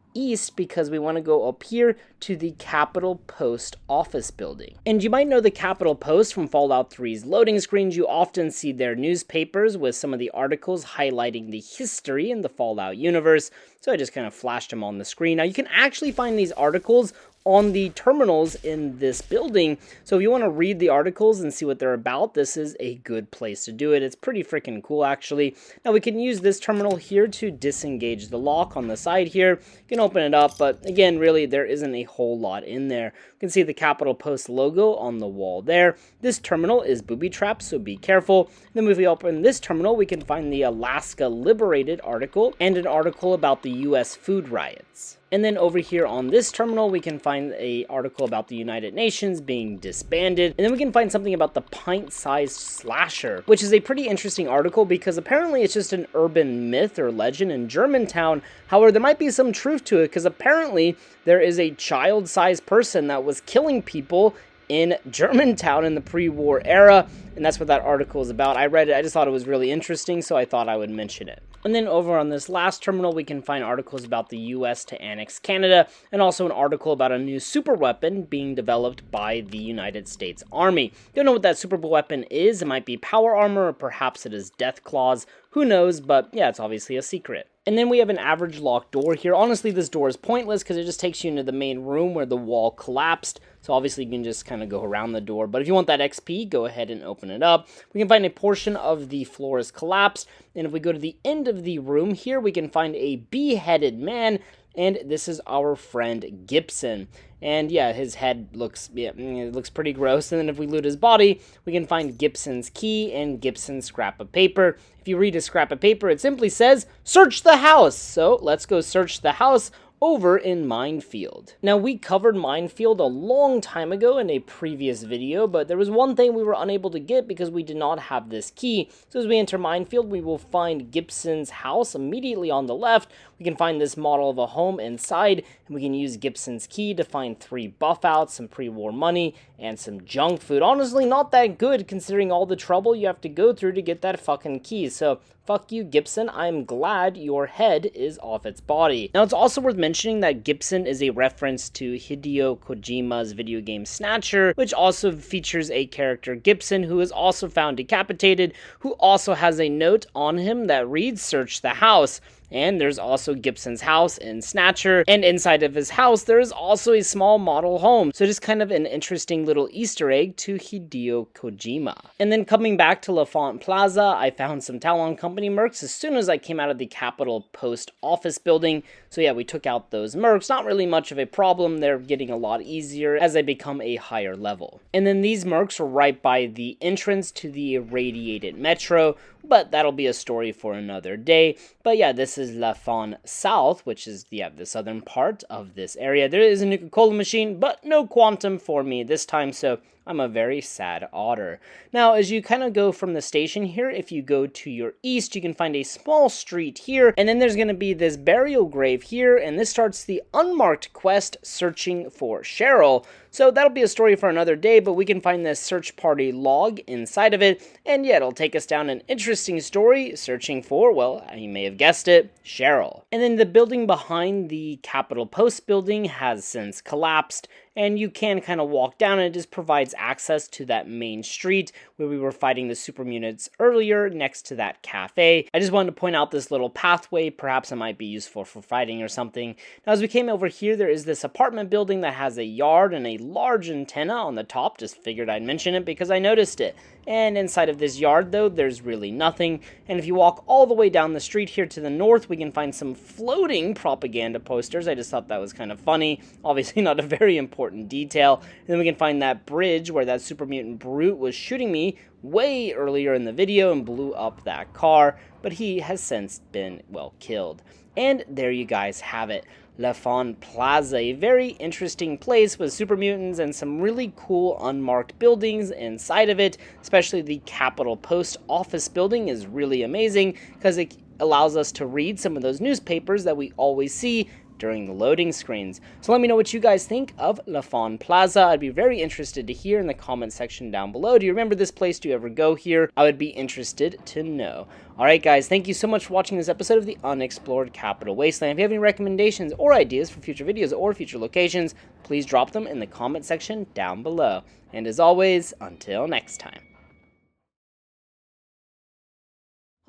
because we want to go up here to the Capitol Post office building. And you might know the Capitol Post from Fallout 3's loading screens. You often see their newspapers with some of the articles highlighting the history in the Fallout universe. So I just kind of flashed them on the screen. Now you can actually find these articles on the terminals in this building. So if you want to read the articles and see what they're about, this is a good place to do it. It's pretty freaking cool, actually. Now we can use this terminal here to disengage the lock on the side here. You can open it up, but again, really, there isn't a whole lot in there. You can see the Capital Post logo on the wall there. This terminal is booby-trapped, so be careful. Then if we open this terminal, we can find the Alaska Liberated article and an article about the U.S. food riots. And then over here on this terminal, we can find an article about the United Nations being disbanded. And then we can find something about the pint-sized slasher, which is a pretty interesting article because apparently it's just an urban myth or legend in Germantown. However, there might be some truth to it because apparently there is a child-sized person that was killing people in Germantown in the pre-war era, and that's what that article is about. I read it, I just thought it was really interesting, so I thought I would mention it. And then over on this last terminal, we can find articles about the US to annex Canada, and also an article about a new super weapon being developed by the United States Army. Don't know what that super weapon is. It might be power armor, or perhaps it is death claws. Who knows, but yeah, it's obviously a secret. And then we have an average locked door here. Honestly, this door is pointless because it just takes you into the main room where the wall collapsed. So obviously you can just kind of go around the door. But if you want that XP, go ahead and open it up. We can find a portion of the floor is collapsed. And if we go to the end of the room here, we can find a beheaded man. And this is our friend Gibson. And yeah, his head looks, it looks pretty gross. And then if we loot his body, we can find Gibson's key and Gibson's scrap of paper. If you read a scrap of paper, it simply says, "Search the house." So let's go search the house over in Minefield. Now, we covered Minefield a long time ago in a previous video, but there was one thing we were unable to get because we did not have this key. So as we enter Minefield, we will find Gibson's house immediately on the left. We can find this model of a home inside, and we can use Gibson's key to find 3 buff outs, some pre-war money, and some junk food. Honestly, not that good considering all the trouble you have to go through to get that fucking key. So fuck you, Gibson. I'm glad your head is off its body. Now, it's also worth mentioning that Gibson is a reference to Hideo Kojima's video game Snatcher, which also features a character, Gibson, who is also found decapitated, who also has a note on him that reads, "Search the house." And there's also Gibson's house in Snatcher, and inside of his house, there is also a small model home. So just kind of an interesting little Easter egg to Hideo Kojima. And then coming back to LaFont Plaza, I found some Talon Company mercs as soon as I came out of the Capital Post office building. So yeah, we took out those mercs. Not really much of a problem. They're getting a lot easier as I become a higher level. And then these mercs were right by the entrance to the Irradiated Metro, but that'll be a story for another day. But yeah, this is LaFont South, which is the southern part of this area. There is a Nuka-Cola machine, but no quantum for me this time, so I'm a very sad otter. Now, as you kind of go from the station here, if you go to your east, you can find a small street here, and then there's going to be this burial grave here, and this starts the unmarked quest searching for Cheryl. So that'll be a story for another day, but we can find this search party log inside of it, and yeah, it'll take us down an interesting story searching for, well, you may have guessed it, Cheryl. And then the building behind the Capital Post building has since collapsed, and you can kind of walk down, and it just provides access to that main street where we were fighting the super mutants earlier next to that cafe. I just wanted to point out this little pathway. Perhaps it might be useful for fighting or something. Now, as we came over here, there is this apartment building that has a yard and a large antenna on the top. Just figured I'd mention it because I noticed it. And inside of this yard, though, there's really nothing. And if you walk all the way down the street here to the north, we can find some floating propaganda posters. I just thought that was kind of funny. Obviously not a very important detail. And then we can find that bridge where that super mutant brute was shooting me way earlier in the video and blew up that car. But he has since been, well, killed. And there you guys have it. LaFont Plaza, a very interesting place with super mutants and some really cool unmarked buildings inside of it. Especially the Capital Post office building is really amazing because it allows us to read some of those newspapers that we always see during the loading screens. So let me know what you guys think of LaFont Plaza. I'd be very interested to hear in the comment section down below. Do you remember this place? Do you ever go here? I would be interested to know. Alright guys, thank you so much for watching this episode of the Unexplored Capital Wasteland. If you have any recommendations or ideas for future videos or future locations, please drop them in the comment section down below. And as always, until next time.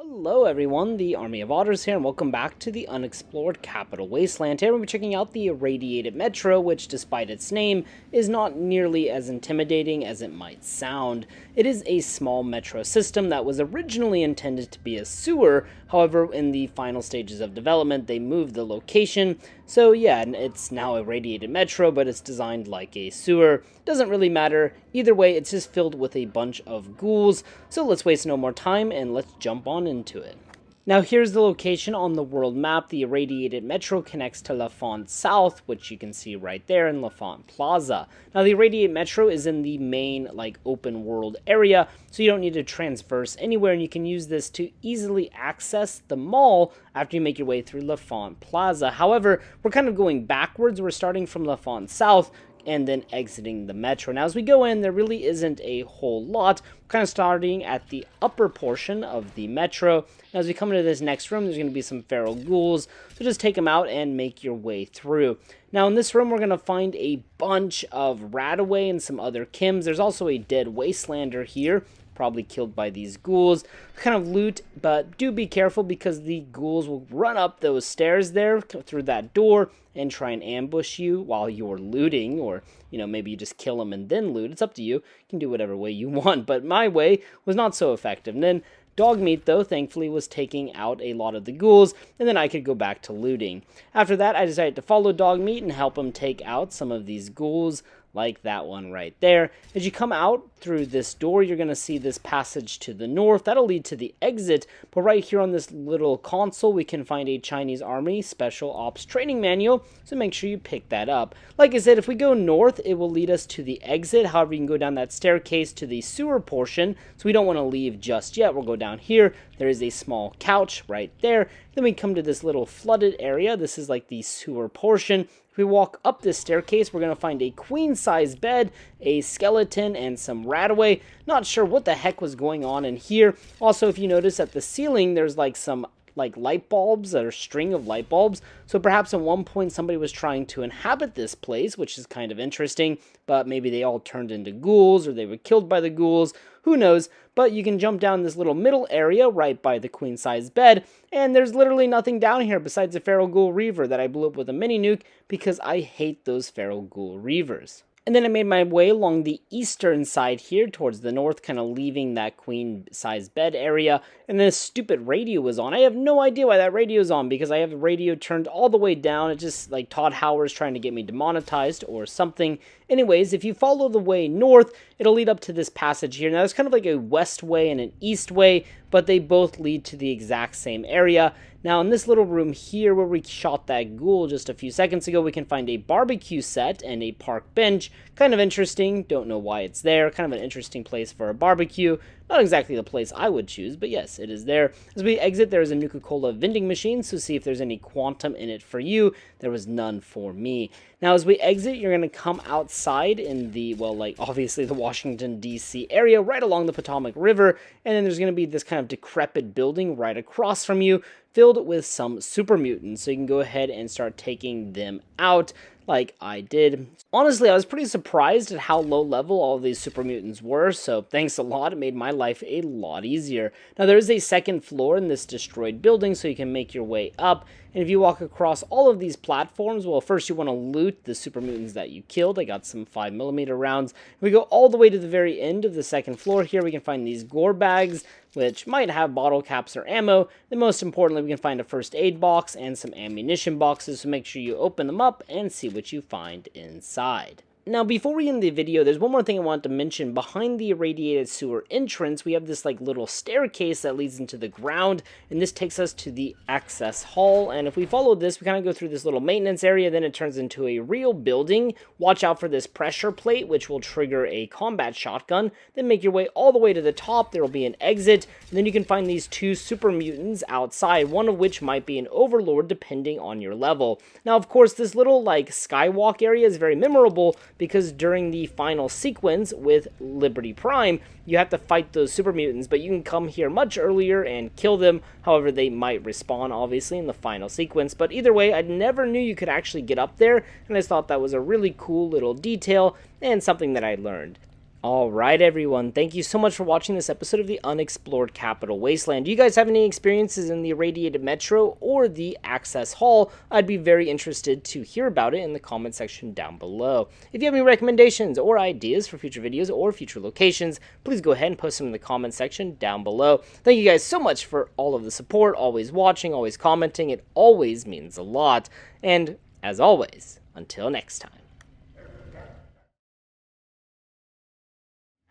Hello everyone, the Army of Otters here, and welcome back to the Unexplored Capital Wasteland. Today we'll be checking out the Irradiated Metro, which despite its name, is not nearly as intimidating as it might sound. It is a small metro system that was originally intended to be a sewer, however in the final stages of development they moved the location, so yeah, it's now a Irradiated Metro, but it's designed like a sewer. Doesn't really matter, either way it's just filled with a bunch of ghouls, so let's waste no more time and let's jump on into it. Now here's the location on the world map. The Irradiated Metro connects to L'Enfant South, which you can see right there in L'Enfant Plaza. Now the Irradiated Metro is in the main open world area, so you don't need to transverse anywhere, and you can use this to easily access the mall after you make your way through L'Enfant Plaza. However, we're kind of going backwards. We're starting from L'Enfant South and then exiting the metro. Now as we go in, there really isn't a whole lot. We're kind of starting at the upper portion of the metro. Now as we come into this next room, there's going to be some feral ghouls, so just take them out and make your way through. Now in this room, we're going to find a bunch of Radaway and some other Kims. There's also a dead Wastelander here, probably killed by these ghouls. Kind of loot, but do be careful because the ghouls will run up those stairs there through that door and try and ambush you while you're looting, or maybe you just kill them and then loot. It's up to you. You can do whatever way you want, but my way was not so effective. And then Dog Meat, though, thankfully was taking out a lot of the ghouls, and then I could go back to looting. After that, I decided to follow Dog Meat and help him take out some of these ghouls, like that one right there. As you come out through this door, you're going to see this passage to the north. That'll lead to the exit, but right here on this little console, we can find a Chinese Army Special Ops Training Manual, so make sure you pick that up. Like I said, if we go north, it will lead us to the exit. However, you can go down that staircase to the sewer portion, so we don't want to leave just yet. We'll go down here. There is a small couch right there. Then we come to this little flooded area. This is like the sewer portion. If we walk up this staircase, we're going to find a queen-size bed, a skeleton, and some Radaway. Not sure what the heck was going on in here. Also, if you notice at the ceiling, there's some light bulbs, or a string of light bulbs. So perhaps at one point somebody was trying to inhabit this place, which is kind of interesting, but maybe they all turned into ghouls or they were killed by the ghouls. Who knows? But you can jump down this little middle area right by the queen-size bed, and there's literally nothing down here besides a feral ghoul reaver that I blew up with a mini nuke because I hate those feral ghoul reavers. And then I made my way along the eastern side here towards the north, kind of leaving that queen-size bed area. And then a stupid radio was on. I have no idea why that radio is on because I have the radio turned all the way down. It's just like Todd Howard's trying to get me demonetized or something. Anyways, if you follow the way north, it'll lead up to this passage here. Now, there's kind of like a west way and an east way, but they both lead to the exact same area. Now, in this little room here where we shot that ghoul just a few seconds ago, we can find a barbecue set and a park bench. Kind of interesting. Don't know why it's there. Kind of an interesting place for a barbecue. Not exactly the place I would choose, but yes, it is there. As we exit, there is a Nuka-Cola vending machine, so see if there's any quantum in it for you. There was none for me. Now, as we exit, you're going to come outside in the, obviously the Washington, D.C. area, right along the Potomac River, and then there's going to be this kind of decrepit building right across from you, filled with some super mutants, so you can go ahead and start taking them out like I did. Honestly, I was pretty surprised at how low level all of these super mutants were, so thanks a lot. It made my life a lot easier. Now, there is a second floor in this destroyed building, so you can make your way up. And if you walk across all of these platforms, well, first you want to loot the super mutants that you killed. I got some 5mm rounds. If we go all the way to the very end of the second floor here, we can find these gore bags, which might have bottle caps or ammo. Then most importantly, we can find a first aid box and some ammunition boxes, so make sure you open them up and see what you find inside. Now, before we end the video, there's one more thing I wanted to mention. Behind the Irradiated Sewer entrance, we have this little staircase that leads into the ground, and this takes us to the access hall. And if we follow this, we kind of go through this little maintenance area, then it turns into a real building. Watch out for this pressure plate, which will trigger a combat shotgun. Then make your way all the way to the top. There will be an exit, and then you can find these two super mutants outside, one of which might be an overlord depending on your level. Now, of course, this little skywalk area is very memorable because during the final sequence with Liberty Prime, you have to fight those super mutants, but you can come here much earlier and kill them. However, they might respawn, obviously, in the final sequence. But either way, I never knew you could actually get up there, and I just thought that was a really cool little detail and something that I learned. Alright everyone, thank you so much for watching this episode of the Unexplored Capital Wasteland. Do you guys have any experiences in the Irradiated Metro or the Access Hall? I'd be very interested to hear about it in the comment section down below. If you have any recommendations or ideas for future videos or future locations, please go ahead and post them in the comment section down below. Thank you guys so much for all of the support, always watching, always commenting. It always means a lot. And as always, until next time.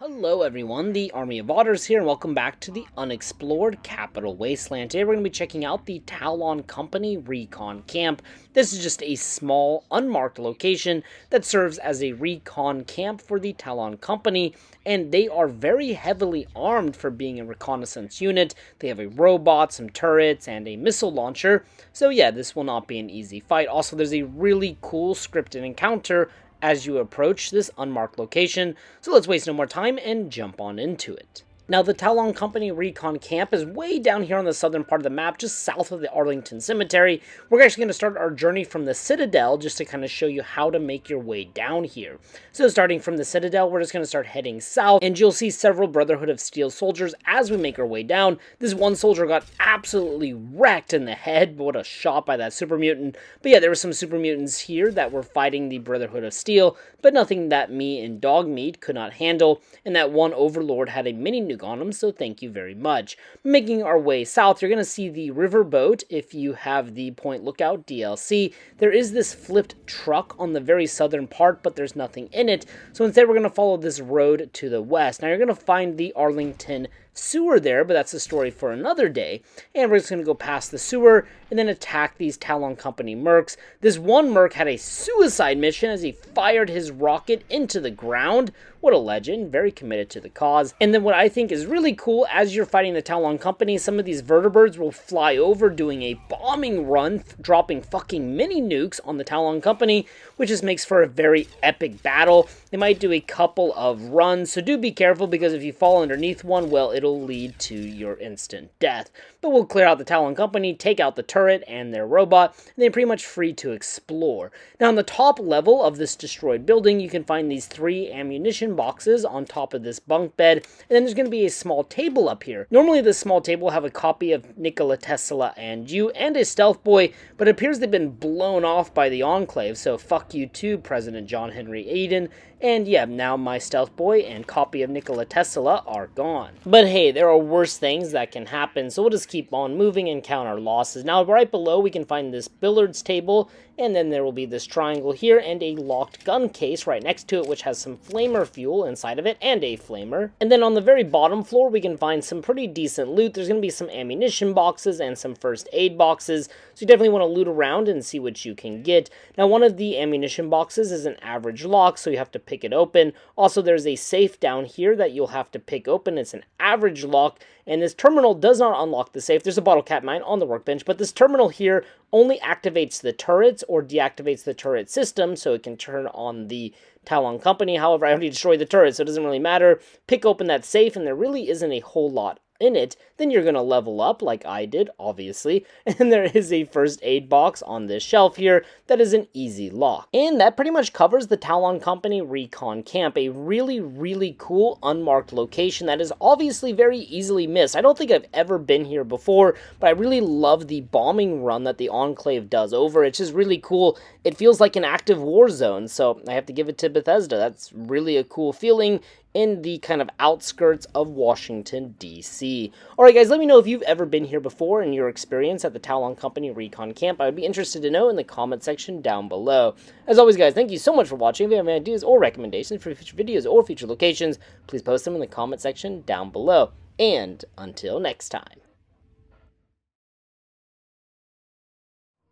Hello everyone, the Army of Otters here, and welcome back to the Unexplored Capital Wasteland. Today we're going to be checking out the Talon Company Recon Camp. This is just a small, unmarked location that serves as a recon camp for the Talon Company, and they are very heavily armed for being a reconnaissance unit. They have a robot, some turrets, and a missile launcher, so yeah, this will not be an easy fight. Also, there's a really cool scripted encounter as you approach this unmarked location, so let's waste no more time and jump on into it. Now, the Talon Company Recon Camp is way down here on the southern part of the map, just south of the Arlington Cemetery. We're actually going to start our journey from the Citadel, just to kind of show you how to make your way down here. So starting from the Citadel, we're just going to start heading south, and you'll see several Brotherhood of Steel soldiers as we make our way down. This one soldier got absolutely wrecked in the head. What a shot by that super mutant. But yeah, there were some super mutants here that were fighting the Brotherhood of Steel, but nothing that me and Dogmeat could not handle, and that one Overlord had a mini nuke on them, so thank you very much. Making our way south, you're going to see the riverboat if you have the Point Lookout DLC. There is this flipped truck on the very southern part, but there's nothing in it, so instead we're going to follow this road to the west. Now you're going to find the Arlington Sewer there, but that's a story for another day, and we're just going to go past the sewer and then attack these Talon Company mercs. This one merc had a suicide mission as he fired his rocket into the ground. What a legend, very committed to the cause. And then what I think is really cool, as you're fighting the Talon Company, some of these vertibirds will fly over doing a bombing run, dropping fucking mini nukes on the Talon Company, which just makes for a very epic battle. They might do a couple of runs, so do be careful, because if you fall underneath one, well, it'll lead to your instant death. But we'll clear out the Talon Company, take out the turret and their robot, and they're pretty much free to explore. Now, on the top level of this destroyed building, you can find these 3 ammunition boxes on top of this bunk bed, and then there's going to be a small table up here. Normally, this small table will have a copy of Nikola Tesla and you, and a stealth boy, but it appears they've been blown off by the Enclave, so fuck you too, President John Henry Aiden. And yeah, now my stealth boy and copy of Nikola Tesla are gone. But hey, there are worse things that can happen, so we'll just keep on moving and count our losses. Now, right below, we can find this billiards table, and then there will be this triangle here, and a locked gun case right next to it, which has some flamer fuel inside of it, and a flamer. And then on the very bottom floor, we can find some pretty decent loot. There's going to be some ammunition boxes and some first aid boxes, so you definitely want to loot around and see what you can get. Now, one of the ammunition boxes is an average lock, so you have to pick it open. Also, there's a safe down here that you'll have to pick open. It's an average lock, and this terminal does not unlock the safe. There's a bottle cap mine on the workbench, but this terminal here only activates the turrets or deactivates the turret system, so it can turn on the Talon Company. However, I already destroyed the turret, so it doesn't really matter. Pick open that safe, and there really isn't a whole lot in it. Then you're going to level up like I did, obviously, and there is a first aid box on this shelf here that is an easy lock. And that pretty much covers the Talon Company Recon Camp, a really cool unmarked location that is obviously very easily missed. I don't think I've ever been here before, but I really love the bombing run that the Enclave does over. It's just really cool. It feels like an active war zone, so I have to give it to Bethesda. That's really a cool feeling in the kind of outskirts of Washington, D.C. Alright guys, let me know if you've ever been here before and your experience at the Talon Company Recon Camp. I would be interested to know in the comment section down below. As always guys, thank you so much for watching. If you have any ideas or recommendations for future videos or future locations, please post them in the comment section down below. And until next time.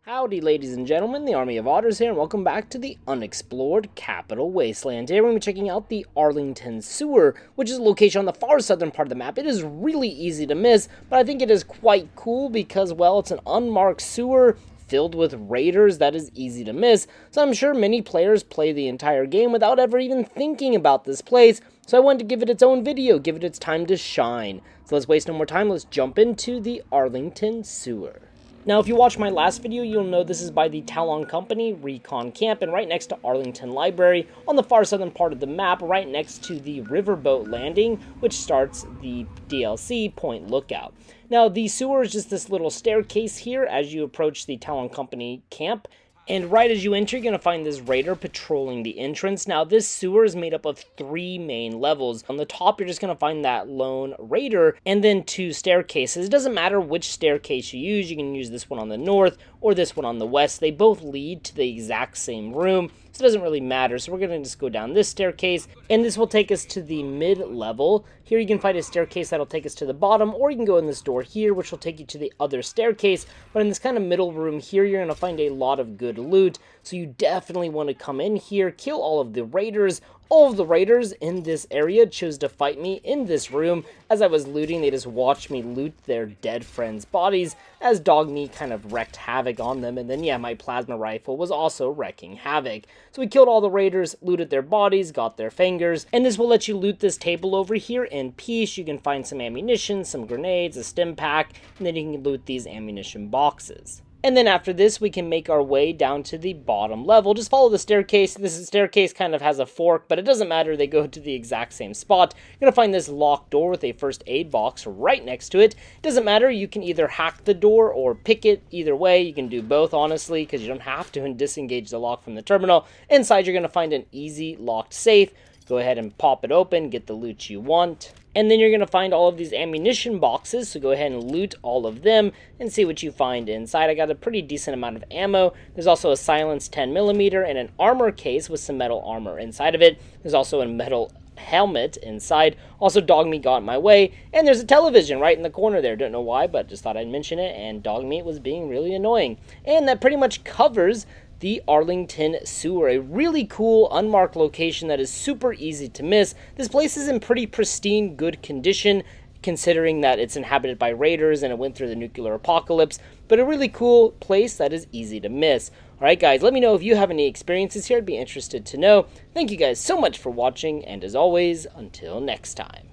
Howdy ladies and gentlemen, the Army of Otters here, and welcome back to the Unexplored Capital Wasteland. Today we're going to be checking out the Arlington Sewer, which is a location on the far southern part of the map. It is really easy to miss, but I think it is quite cool because, well, it's an unmarked sewer filled with raiders that is easy to miss, so I'm sure many players play the entire game without ever even thinking about this place, so I wanted to give it its own video, give it its time to shine. So let's waste no more time, let's jump into the Arlington Sewer. Now, if you watched my last video, you'll know this is by the Talon company, Recon camp, and right next to Arlington Library, on the far southern part of the map, right next to the riverboat landing, which starts the DLC Point Lookout. Now, the sewer is just this little staircase here as you approach the Talon company camp, and right as you enter, you're going to find this raider patrolling the entrance. Now, this sewer is made up of 3 main levels. On the top, you're just going to find that lone raider, and then 2 staircases. It doesn't matter which staircase you use. You can use this one on the north or this one on the west. They both lead to the exact same room, so it doesn't really matter. So we're going to just go down this staircase, and this will take us to the mid-level. Here you can find a staircase that'll take us to the bottom, or you can go in this door here, which will take you to the other staircase. But in this kind of middle room here, you're going to find a lot of good loot, so you definitely want to come in here, kill all of the raiders. All of the raiders in this area chose to fight me in this room. As I was looting, they just watched me loot their dead friends' bodies as Dog Meat kind of wreaked havoc on them. And then, yeah, my plasma rifle was also wreaking havoc. So we killed all the raiders, looted their bodies, got their fingers, and this will let you loot this table over here in peace. You can find some ammunition, some grenades, a stim pack, and then you can loot these ammunition boxes. And then after this, we can make our way down to the bottom level. Just follow the staircase. This staircase kind of has a fork, but it doesn't matter. They go to the exact same spot. You're going to find this locked door with a first aid box right next to it. It doesn't matter. You can either hack the door or pick it. Either way, you can do both, honestly, because you don't have to disengage the lock from the terminal. Inside, you're going to find an easy locked safe. Go ahead and pop it open, get the loot you want. And then you're going to find all of these ammunition boxes, so go ahead and loot all of them and see what you find inside. I got a pretty decent amount of ammo. There's also a silenced 10mm and an armor case with some metal armor inside of it. There's also a metal helmet inside. Also, Dog Meat got in my way, and there's a television right in the corner there. Don't know why, but just thought I'd mention it, and Dog Meat was being really annoying. And that pretty much covers the Arlington Sewer, a really cool unmarked location that is super easy to miss. This place is in pretty pristine, good condition, considering that it's inhabited by raiders and it went through the nuclear apocalypse, but a really cool place that is easy to miss. Alright guys, let me know if you have any experiences here. I'd be interested to know. Thank you guys so much for watching, and as always, until next time.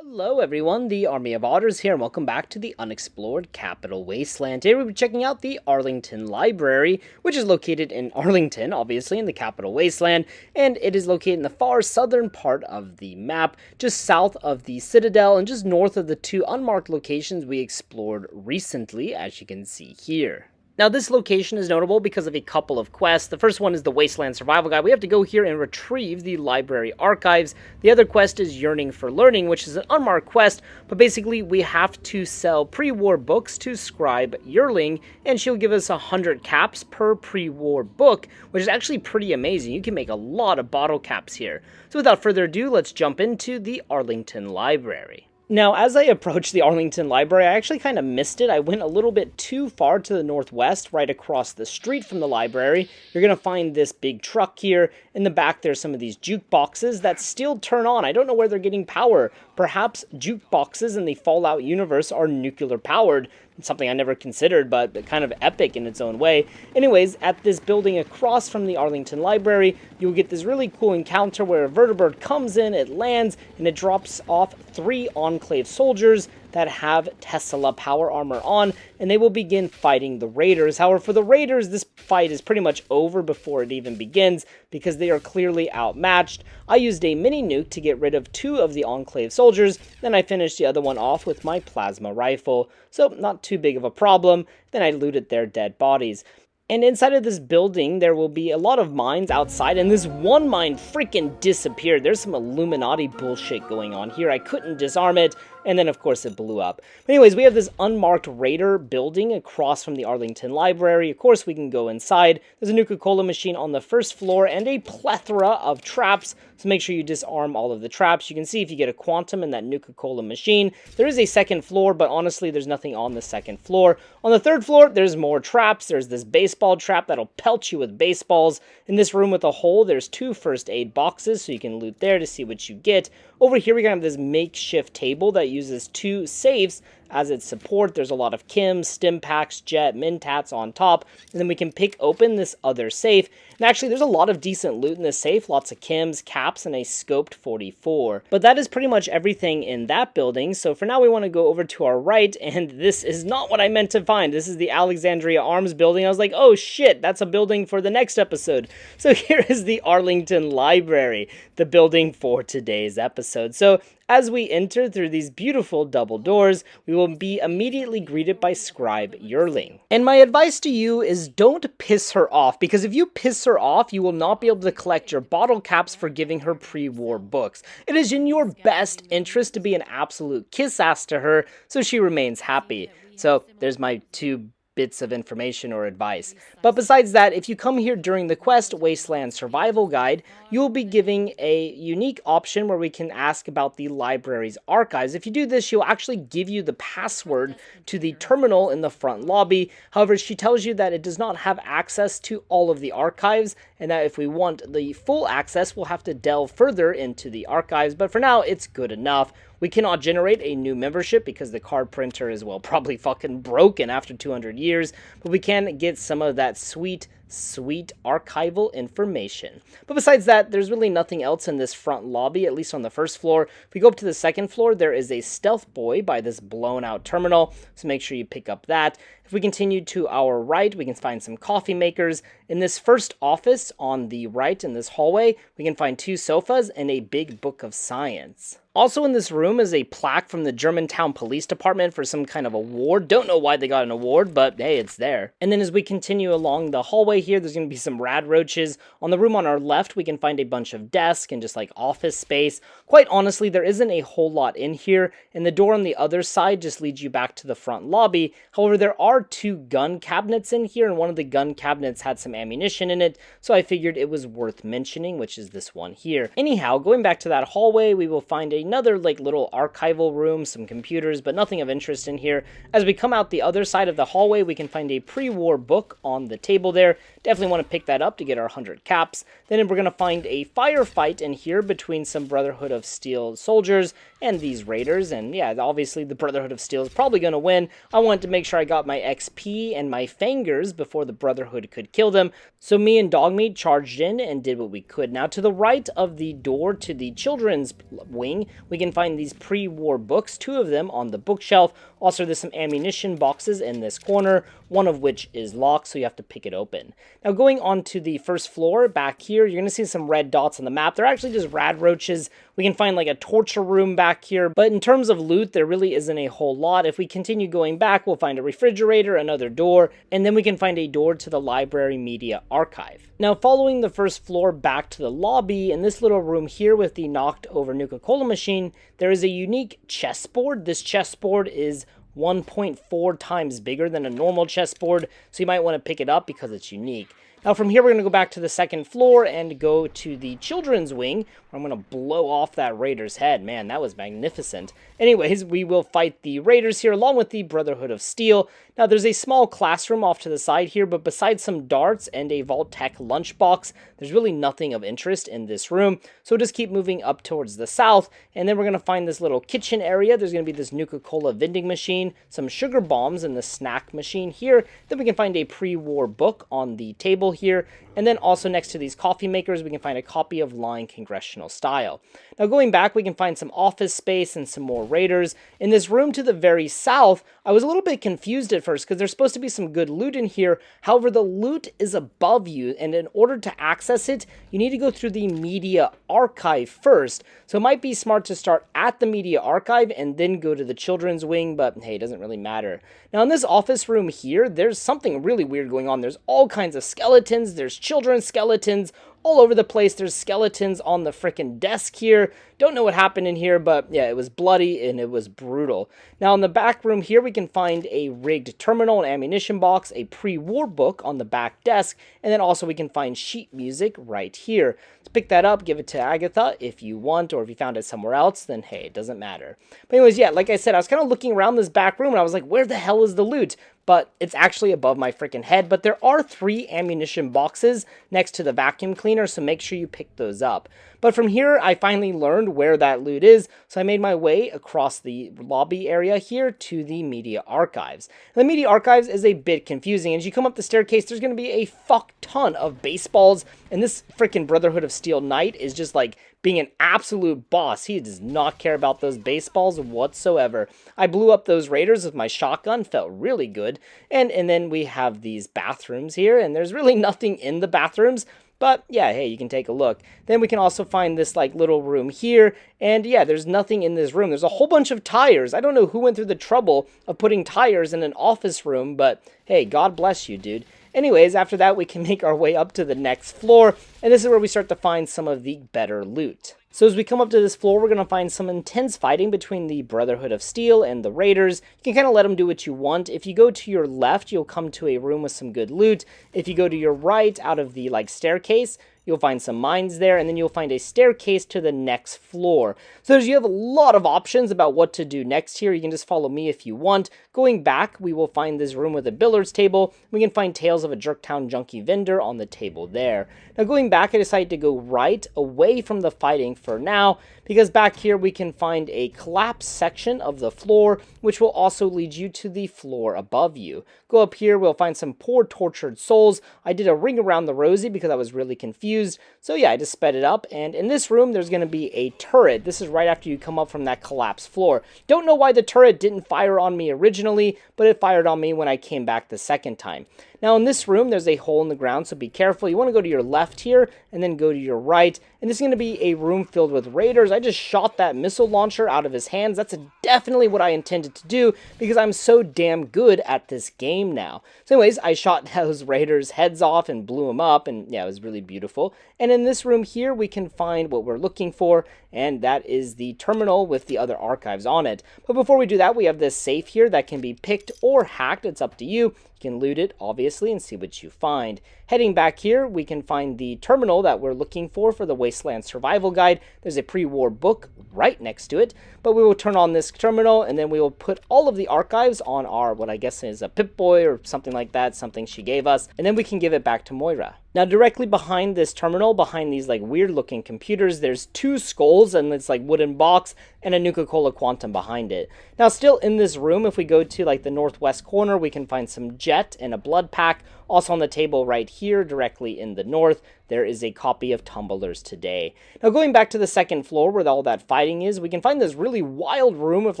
Hello everyone, the Army of Otters here, and welcome back to the Unexplored Capital Wasteland. Today we'll be checking out the Arlington Library, which is located in Arlington, obviously, in the Capital Wasteland, and it is located in the far southern part of the map, just south of the Citadel, and just north of the 2 unmarked locations we explored recently, as you can see here. Now, this location is notable because of a couple of quests. The first one is the Wasteland Survival Guide. We have to go here and retrieve the library archives. The other quest is Yearning for Learning, which is an unmarked quest, but basically we have to sell pre-war books to Scribe Yearling, and she'll give us 100 caps per pre-war book, which is actually pretty amazing. You can make a lot of bottle caps here. So without further ado, let's jump into the Arlington Library. Now, as I approached the Arlington Library, I actually kind of missed it. I went a little bit too far to the northwest, right across the street from the library. You're going to find this big truck here. In the back, there's some of these jukeboxes that still turn on. I don't know where they're getting power. Perhaps jukeboxes in the Fallout universe are nuclear powered. It's something I never considered, but kind of epic in its own way. Anyways, at this building across from the Arlington Library, you'll get this really cool encounter where a vertibird comes in, it lands, and it drops off 3 Enclave soldiers that have Tesla power armor on, and they will begin fighting the raiders. However, for the raiders, this fight is pretty much over before it even begins because they are clearly outmatched. I used a mini nuke to get rid of 2 of the Enclave soldiers, then I finished the other one off with my plasma rifle, so not too big of a problem. Then I looted their dead bodies. And inside of this building, there will be a lot of mines outside, and this one mine freaking disappeared. There's some Illuminati bullshit going on here. I couldn't disarm it, and then, of course, it blew up. But anyways, we have this unmarked raider building across from the Arlington Library. Of course, we can go inside. There's a Nuka-Cola machine on the first floor and a plethora of traps, so make sure you disarm all of the traps. You can see if you get a quantum in that Nuka-Cola machine. There is a second floor, but honestly, there's nothing on the second floor. On the third floor, there's more traps. There's this baseball trap that'll pelt you with baseballs. In this room with a hole, there's 2 first aid boxes, so you can loot there to see what you get. Over here, we're going to have this makeshift table that uses 2 safes as its support. There's a lot of chems, stim packs, jet, mentats on top, and then we can pick open this other safe. And actually, there's a lot of decent loot in this safe, lots of chems, caps, and a scoped 44. But that is pretty much everything in that building, so for now we want to go over to our right, and this is not what I meant to find. This is the Alexandria Arms building. I was like, oh shit, that's a building for the next episode. So here is the Arlington Library, the building for today's episode. So as we enter through these beautiful double doors, we will be immediately greeted by Scribe Yearling. And my advice to you is don't piss her off, because if you piss her off, you will not be able to collect your bottle caps for giving her pre-war books. It is in your best interest to be an absolute kiss-ass to her, so she remains happy. So there's my 2 bits of information or advice. But besides that, if you come here during the quest Wasteland Survival Guide, you will be giving a unique option where we can ask about the library's archives. If you do this, she'll actually give you the password to the terminal in the front lobby. However, she tells you that it does not have access to all of the archives, and that if we want the full access, we'll have to delve further into the archives. But for now, it's good enough. We cannot generate a new membership because the card printer is, well, probably fucking broken after 200 years, but we can get some of that sweet archival information. But besides that, there's really nothing else in this front lobby, at least on the first floor. If we go up to the second floor, there is a stealth boy by this blown out terminal, so make sure you pick up that. If we continue to our right, we can find some coffee makers. In this first office on the right in this hallway, we can find 2 sofas and a big book of science. Also in this room is a plaque from the Germantown Police Department for some kind of award. Don't know why they got an award, but hey, it's there. And then as we continue along the hallway here, there's going to be some rad roaches. On the room on our left, we can find a bunch of desks and just like office space. Quite honestly, there isn't a whole lot in here, and the door on the other side just leads you back to the front lobby. However, there are 2 gun cabinets in here, and one of the gun cabinets had some ammunition in it, so I figured it was worth mentioning, which is this one here. Anyhow, going back to that hallway, we will find another like little archival room, some computers, but nothing of interest in here. As we come out the other side of the hallway, we can find a pre-war book on the table there. Definitely want to pick that up to get our 100 caps. Then we're going to find a firefight in here between some Brotherhood of Steel soldiers and these raiders, and yeah, obviously the Brotherhood of Steel is probably going to win. I wanted to make sure I got my XP and my fingers before the Brotherhood could kill them, so me and Dogmeat charged in and did what we could. Now to the right of the door to the children's wing, we can find these pre-war books, 2 of them on the bookshelf. Also, there's some ammunition boxes in this corner, one of which is locked, so you have to pick it open. Now, going on to the first floor, back here, you're going to see some red dots on the map. They're actually just rad roaches. We can find like a torture room back here, but in terms of loot, there really isn't a whole lot. If we continue going back, we'll find a refrigerator, another door, and then we can find a door to the library media archive. Now, following the first floor back to the lobby, in this little room here with the knocked over Nuka-Cola machine, there is a unique chessboard. This chessboard is 1.4 times bigger than a normal chessboard, so you might want to pick it up because it's unique. Now from here, we're going to go back to the second floor and go to the children's wing, where I'm going to blow off that raider's head. Man, that was magnificent. Anyways, we will fight the raiders here along with the Brotherhood of Steel. Now there's a small classroom off to the side here, but besides some darts and a Vault-Tec lunchbox, there's really nothing of interest in this room. So we'll just keep moving up towards the south, and then we're going to find this little kitchen area. There's going to be this Nuka-Cola vending machine, some sugar bombs in the snack machine here. Then we can find a pre-war book on the table here, and then also next to these coffee makers we can find a copy of Line Congressional Style. Now going back, we can find some office space and some more raiders. In this room to the very south, I was a little bit confused at first because there's supposed to be some good loot in here. However, the loot is above you, and in order to access it, you need to go through the media archive first. So it might be smart to start at the media archive and then go to the children's wing, but hey, it doesn't really matter. Now in this office room here, there's something really weird going on. There's all kinds of skeletons, there's children's skeletons, all over the place. There's skeletons on the frickin' desk here. Don't know what happened in here, but yeah, it was bloody and it was brutal. Now in the back room here, we can find a rigged terminal, an ammunition box, a pre-war book on the back desk, and then also we can find sheet music right here. Let's pick that up, give it to Agatha if you want, or if you found it somewhere else, then hey, it doesn't matter. But anyways, yeah, like I said, I was kind of looking around this back room and I was like, where the hell is the loot? But it's actually above my freaking head. But there are 3 ammunition boxes next to the vacuum cleaner cleaner, so make sure you pick those up. But from here, I finally learned where that loot is, so I made my way across the lobby area here to the media archives. The media archives is a bit confusing. As you come up the staircase, there's going to be a fuck ton of baseballs, and this freaking Brotherhood of Steel Knight is just like being an absolute boss. He does not care about those baseballs whatsoever. I blew up those raiders with my shotgun, felt really good. And then we have these bathrooms here, and there's really nothing in the bathrooms. But yeah, hey, you can take a look. Then we can also find this like little room here. And yeah, there's nothing in this room. There's a whole bunch of tires. I don't know who went through the trouble of putting tires in an office room, but hey, God bless you, dude. Anyways, after that, we can make our way up to the next floor, and this is where we start to find some of the better loot. So as we come up to this floor, we're going to find some intense fighting between the Brotherhood of Steel and the Raiders. You can kind of let them do what you want. If you go to your left, you'll come to a room with some good loot. If you go to your right, out of the staircase, you'll find some mines there, and then you'll find a staircase to the next floor. So you have a lot of options about what to do next here. You can just follow me if you want. Going back, we will find this room with a billiards table. We can find Tales of a Jerktown Junkie vendor on the table there. Now going back, I decided to go right away from the fighting for now, because back here we can find a collapsed section of the floor, which will also lead you to the floor above you. Go up here, we'll find some poor tortured souls. I did a ring around the rosy because I was really confused. So yeah, I just sped it up, and in this room there's going to be a turret. This is right after you come up from that collapsed floor. Don't know why the turret didn't fire on me originally, but it fired on me when I came back the second time. Now in this room, there's a hole in the ground, so be careful. You want to go to your left here, and then go to your right. And this is going to be a room filled with raiders. I just shot that missile launcher out of his hands. That's definitely what I intended to do, because I'm so damn good at this game now. So anyways, I shot those raiders' heads off and blew them up, and yeah, it was really beautiful. And in this room here, we can find what we're looking for, and that is the terminal with the other archives on it. But before we do that, we have this safe here that can be picked or hacked. It's up to you. You can loot it, obviously, and see what you find. Heading back here, we can find the terminal that we're looking for the Wasteland Survival Guide. There's a pre-war book right next to it, but we will turn on this terminal, and then we will put all of the archives on our, what I guess is a Pip-Boy or something like that, something she gave us, and then we can give it back to Moira. Now, directly behind this terminal, behind these weird-looking computers, there's two skulls and this wooden box and a Nuka-Cola Quantum behind it. Now, still in this room, if we go to the northwest corner, we can find some jet and a blood pack. Also on the table right here, directly in the north, there is a copy of Tumblers Today. Now, going back to the second floor where all that fighting is, we can find this really wild room of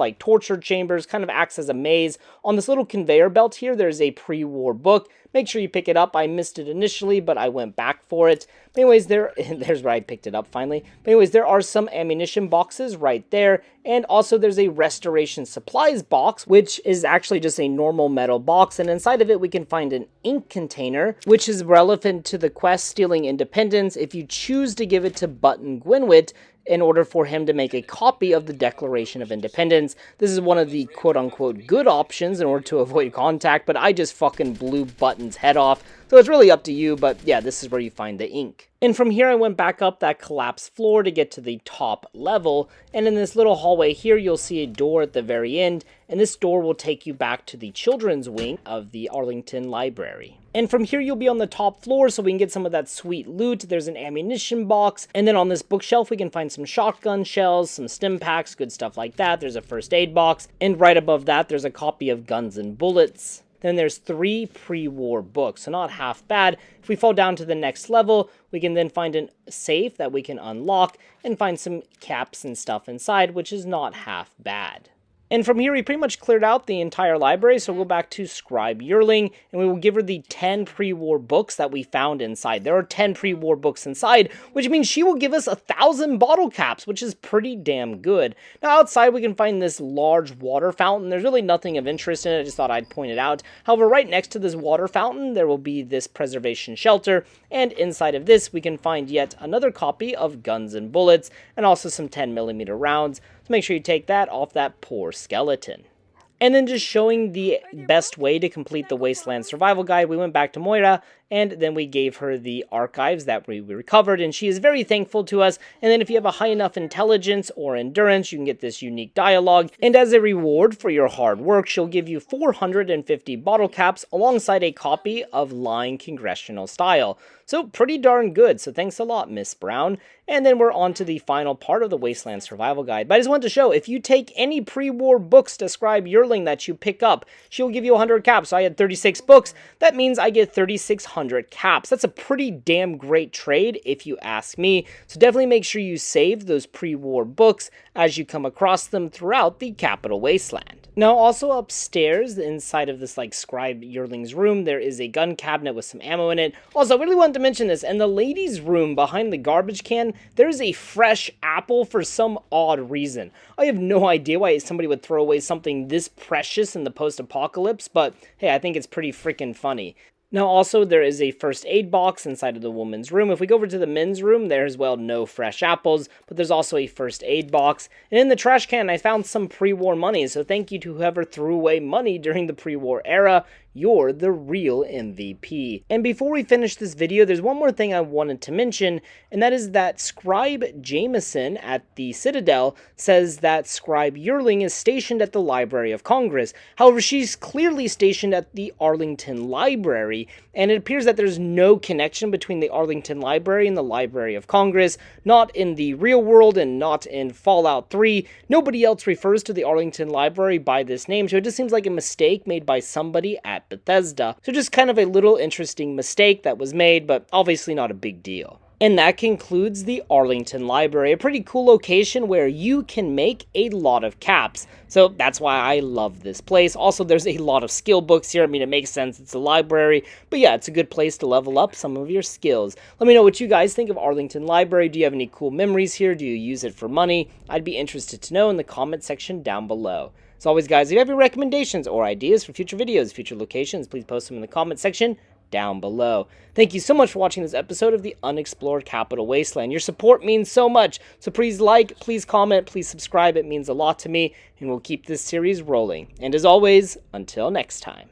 torture chambers, kind of acts as a maze. On this little conveyor belt here, there's a pre-war book. Make sure you pick it up. I missed it initially, but I went back for it. But anyways, there's where I picked it up finally. But anyways, there are some ammunition boxes right there. And also there's a restoration supplies box, which is actually just a normal metal box. And inside of it, we can find an ink container, which is relevant to the quest Stealing Independence if you choose to give it to Button Gwynwit in order for him to make a copy of the Declaration of Independence. This is one of the quote-unquote good options in order to avoid contact, but I just fucking blew Button's head off. So it's really up to you, but yeah, this is where you find the ink. And from here, I went back up that collapsed floor to get to the top level. And in this little hallway here, you'll see a door at the very end. And this door will take you back to the children's wing of the Arlington Library. And from here, you'll be on the top floor, so we can get some of that sweet loot. There's an ammunition box. And then on this bookshelf, we can find some shotgun shells, some stim packs, good stuff like that. There's a first aid box. And right above that, there's a copy of Guns and Bullets. Then there's 3 pre-war books, so not half bad. If we fall down to the next level, we can then find a safe that we can unlock and find some caps and stuff inside, which is not half bad. And from here, we pretty much cleared out the entire library, so we'll go back to Scribe Yearling, and we will give her the 10 pre-war books that we found inside. There are 10 pre-war books inside, which means she will give us 1,000 bottle caps, which is pretty damn good. Now, outside, we can find this large water fountain. There's really nothing of interest in it. I just thought I'd point it out. However, right next to this water fountain, there will be this preservation shelter, and inside of this, we can find yet another copy of Guns and Bullets, and also some 10mm rounds. Make sure you take that off that poor skeleton. And then just showing the best way to complete the Wasteland Survival Guide, we went back to Moira, and then we gave her the archives that we recovered, and she is very thankful to us. And then if you have a high enough intelligence or endurance, you can get this unique dialogue, and as a reward for your hard work, she'll give you 450 bottle caps alongside a copy of Lying Congressional Style. So pretty darn good, so thanks a lot, Miss Brown. And then we're on to the final part of the Wasteland Survival Guide. But I just wanted to show, if you take any pre-war books to scribe Yearling that you pick up, she'll give you 100 caps. So I had 36 books. That means I get 3,600 caps. That's a pretty damn great trade, if you ask me. So definitely make sure you save those pre-war books as you come across them throughout the Capital Wasteland. Now, also upstairs, inside of this, scribe Yearling's room, there is a gun cabinet with some ammo in it. Also, I really wanted to mention this, in the ladies' room behind the garbage can, there is a fresh apple for some odd reason. I have no idea why somebody would throw away something this precious in the post-apocalypse, but hey, I think it's pretty freaking funny. Now also, there is a first aid box inside of the woman's room. If we go over to the men's room, there's, well, no fresh apples, but there's also a first aid box. And in the trash can, I found some pre-war money, so thank you to whoever threw away money during the pre-war era. You're the real MVP. And before we finish this video, there's one more thing I wanted to mention, and that is that Scribe Jameson at the Citadel says that Scribe Yearling is stationed at the Library of Congress. However, she's clearly stationed at the Arlington Library, and it appears that there's no connection between the Arlington Library and the Library of Congress, not in the real world and not in Fallout 3. Nobody else refers to the Arlington Library by this name, so it just seems like a mistake made by somebody at Bethesda. So just kind of a little interesting mistake that was made, but obviously not a big deal. And that concludes the Arlington Library, a pretty cool location where you can make a lot of caps. So that's why I love this place. Also, there's a lot of skill books here. I mean, it makes sense, it's a library, but yeah, it's a good place to level up some of your skills. Let me know what you guys think of Arlington Library. Do you have any cool memories here? Do you use it for money? I'd be interested to know in the comment section down below. As always, guys, if you have any recommendations or ideas for future videos, future locations, please post them in the comment section down below. Thank you so much for watching this episode of the Unexplored Capital Wasteland. Your support means so much, so please like, please comment, please subscribe. It means a lot to me, and we'll keep this series rolling. And as always, until next time.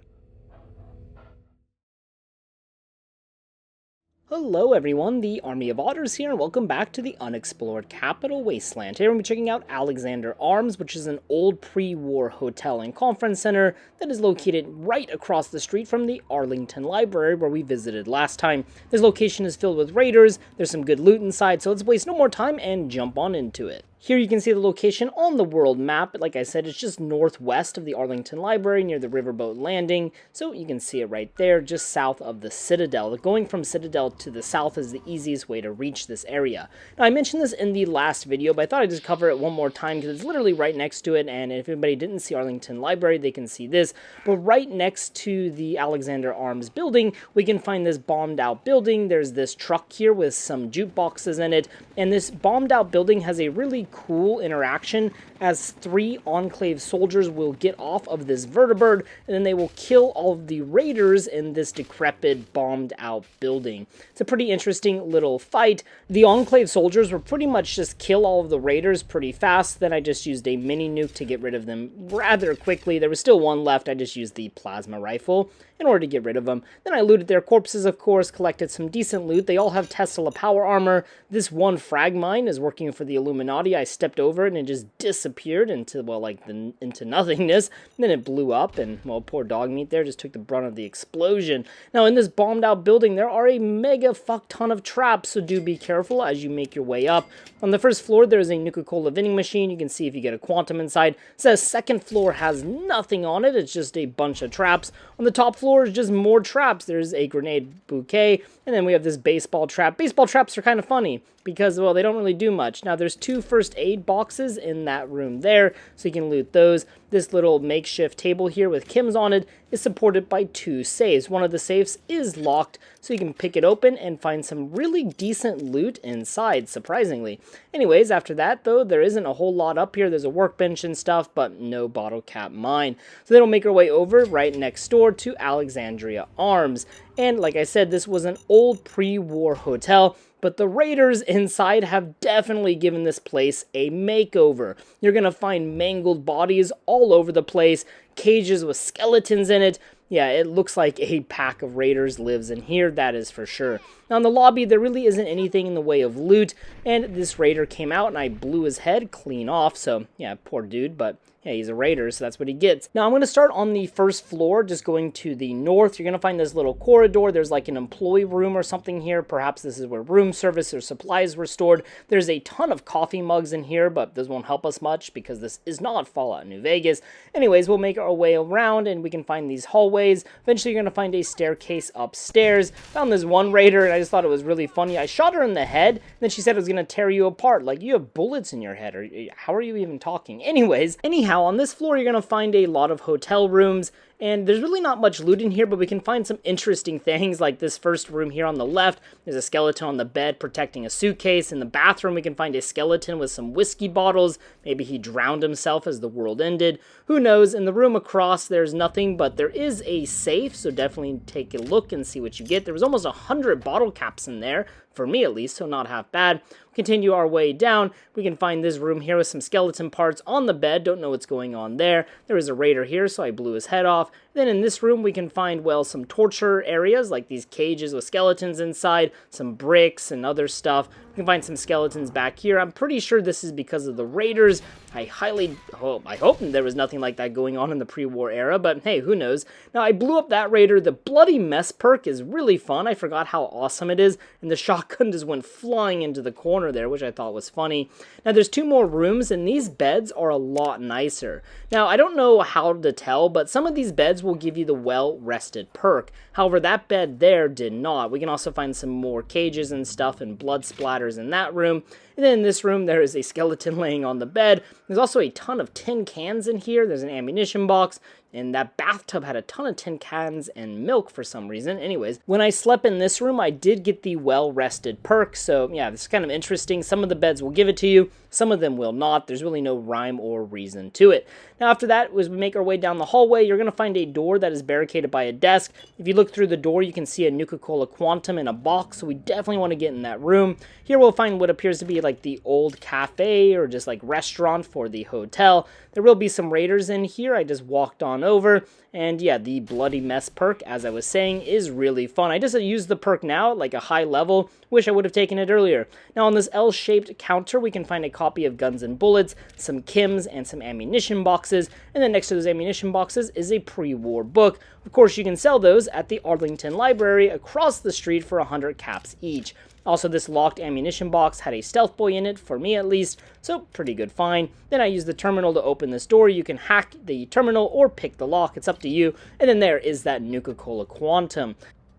Hello everyone, the Army of Otters here, and welcome back to the Unexplored Capital Wasteland. Today we're going to be checking out Alexandria Arms, which is an old pre-war hotel and conference center that is located right across the street from the Arlington Library where we visited last time. This location is filled with raiders, there's some good loot inside, so let's waste no more time and jump on into it. Here you can see the location on the world map. Like I said, it's just northwest of the Arlington Library near the riverboat landing. So you can see it right there, just south of the Citadel. Going from Citadel to the south is the easiest way to reach this area. Now, I mentioned this in the last video, but I thought I'd just cover it one more time because it's literally right next to it. And if anybody didn't see Arlington Library, they can see this. But right next to the Alexandria Arms building, we can find this bombed out building. There's this truck here with some jukeboxes in it. And this bombed out building has a really cool interaction as 3 Enclave soldiers will get off of this vertibird and then they will kill all of the raiders in this decrepit bombed out building. It's a pretty interesting little fight. The Enclave soldiers will pretty much just kill all of the raiders pretty fast. Then I just used a mini nuke to get rid of them rather quickly. There was still one left. I just used the plasma rifle in order to get rid of them. Then I looted their corpses, of course, collected some decent loot. They all have Tesla power armor. This one frag mine is working for the Illuminati. I stepped over it and it just disappeared into, well, into nothingness. And then it blew up and, well, poor dog meat there just took the brunt of the explosion. Now, in this bombed out building, there are a mega fuck ton of traps, so do be careful as you make your way up. On the first floor, there is a Nuka-Cola vending machine. You can see if you get a quantum inside. It says second floor has nothing on it. It's just a bunch of traps. On the top floor is just more traps. There's a grenade bouquet, and then we have this baseball trap. Baseball traps are kind of funny because, well, they don't really do much. Now, there's 2 first aid boxes in that room there, so you can loot those. This little makeshift table here with Kim's on it is supported by 2 safes. One of the safes is locked, so you can pick it open and find some really decent loot inside, surprisingly. Anyways, after that, though, there isn't a whole lot up here. There's a workbench and stuff, but no bottle cap mine. So then we'll make our way over right next door to Alexandria Arms. And like I said, this was an old pre-war hotel, but the raiders inside have definitely given this place a makeover. You're going to find mangled bodies all over the place, cages with skeletons in it. yeah, it looks like a pack of raiders lives in here, that is for sure. Now in the lobby, there really isn't anything in the way of loot, and this raider came out and I blew his head clean off, so yeah, poor dude, but yeah, he's a raider, so that's what he gets. Now I'm going to start on the first floor, just going to the north. You're going to find this little corridor. There's like an employee room or something here. Perhaps this is where room service or supplies were stored. There's a ton of coffee mugs in here, but this won't help us much because this is not Fallout New Vegas. Anyways, we'll make our way around and we can find these hallways. Eventually you're going to find a staircase upstairs. Found this one raider and I just thought it was really funny. I shot her in the head, and then she said it was going to tear you apart. Like, you have bullets in your head, or how are you even talking? Anyhow, on this floor, you're going to find a lot of hotel rooms, and there's really not much loot in here, but we can find some interesting things, like this first room here on the left. There's a skeleton on the bed protecting a suitcase. In the bathroom, we can find a skeleton with some whiskey bottles. Maybe he drowned himself as the world ended. Who knows? In the room across, there's nothing, but there is a safe, so definitely take a look and see what you get. There was almost 100 bottle caps in there, for me at least, so not half bad. Continue our way down. We can find this room here with some skeleton parts on the bed. Don't know what's going on there. There is a raider here, so I blew his head off. Then in this room, we can find, well, some torture areas, like these cages with skeletons inside, some bricks and other stuff. We can find some skeletons back here. I'm pretty sure this is because of the raiders. I hope there was nothing like that going on in the pre-war era, but hey, who knows. Now, I blew up that raider. The bloody mess perk is really fun. I forgot how awesome it is, and the shotgun just went flying into the corner there, which I thought was funny. Now, there's 2 more rooms, and these beds are a lot nicer. Now, I don't know how to tell, but some of these beds will give you the well-rested perk. However, that bed there did not. We can also find some more cages and stuff and blood splatters in that room. And then in this room, there is a skeleton laying on the bed. There's also a ton of tin cans in here. There's an ammunition box. And that bathtub had a ton of tin cans and milk for some reason. Anyways, when I slept in this room, I did get the well-rested perk. So yeah, this is kind of interesting. Some of the beds will give it to you. Some of them will not. There's really no rhyme or reason to it. Now after that, as we make our way down the hallway, you're going to find a door that is barricaded by a desk. If you look through the door, you can see a Nuka-Cola Quantum in a box. So we definitely want to get in that room. Here we'll find what appears to be like the old cafe or just like restaurant for the hotel. There will be some raiders in here. I just walked on over, and yeah, the bloody mess perk, as I was saying, is really fun. I just used the perk now at like a high level. Wish I would have taken it earlier. Now on this L-shaped counter, we can find a copy of Guns and Bullets, some Kims, and some ammunition boxes, and then next to those ammunition boxes is a pre-war book. Of course, you can sell those at the Arlington Library across the street for 100 caps each. Also, this locked ammunition box had a stealth boy in it, for me at least, so pretty good find. Then I used the terminal to open this door. You can hack the terminal or pick the lock, it's up to you. And then there is that Nuka-Cola Quantum.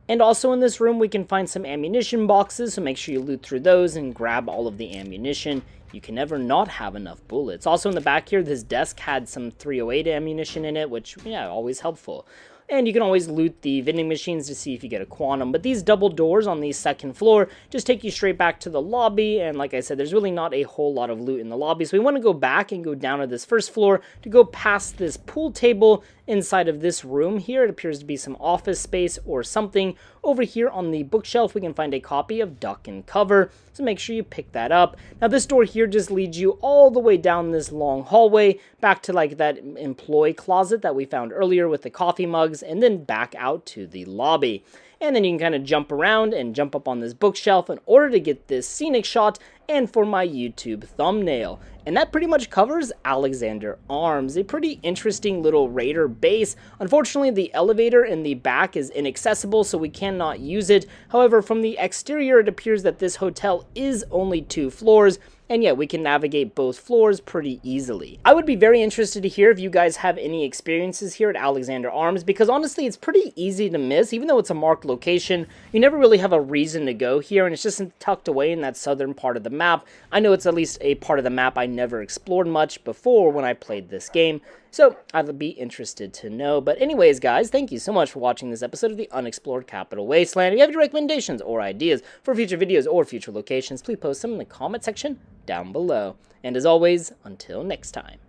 And also in this room, we can find some ammunition boxes, so make sure you loot through those and grab all of the ammunition. You can never not have enough bullets. Also in the back here, this desk had some 308 ammunition in it, which, yeah, always helpful. And you can always loot the vending machines to see if you get a quantum. But these double doors on the second floor just take you straight back to the lobby. And like I said, there's really not a whole lot of loot in the lobby. So we want to go back and go down to this first floor to go past this pool table inside of this room here. It appears to be some office space or something. Over here on the bookshelf, we can find a copy of Duck and Cover. So make sure you pick that up. Now this door here just leads you all the way down this long hallway back to like that employee closet that we found earlier with the coffee mugs, and then back out to the lobby. And then you can kind of jump around and jump up on this bookshelf in order to get this scenic shot and for my YouTube thumbnail. And that pretty much covers Alexandria Arms, a pretty interesting little raider base. Unfortunately, the elevator in the back is inaccessible, so we cannot use it. However, from the exterior, it appears that this hotel is only 2 floors, and yeah, we can navigate both floors pretty easily. I would be very interested to hear if you guys have any experiences here at Alexandria Arms, because honestly, it's pretty easy to miss. Even though it's a marked location, you never really have a reason to go here, and it's just tucked away in that southern part of the map. I know it's at least a part of the map I never explored much before when I played this game, so I'd be interested to know. But anyways, guys, thank you so much for watching this episode of the Unexplored Capital Wasteland. If you have any recommendations or ideas for future videos or future locations, please post them in the comment section down below. And as always, until next time.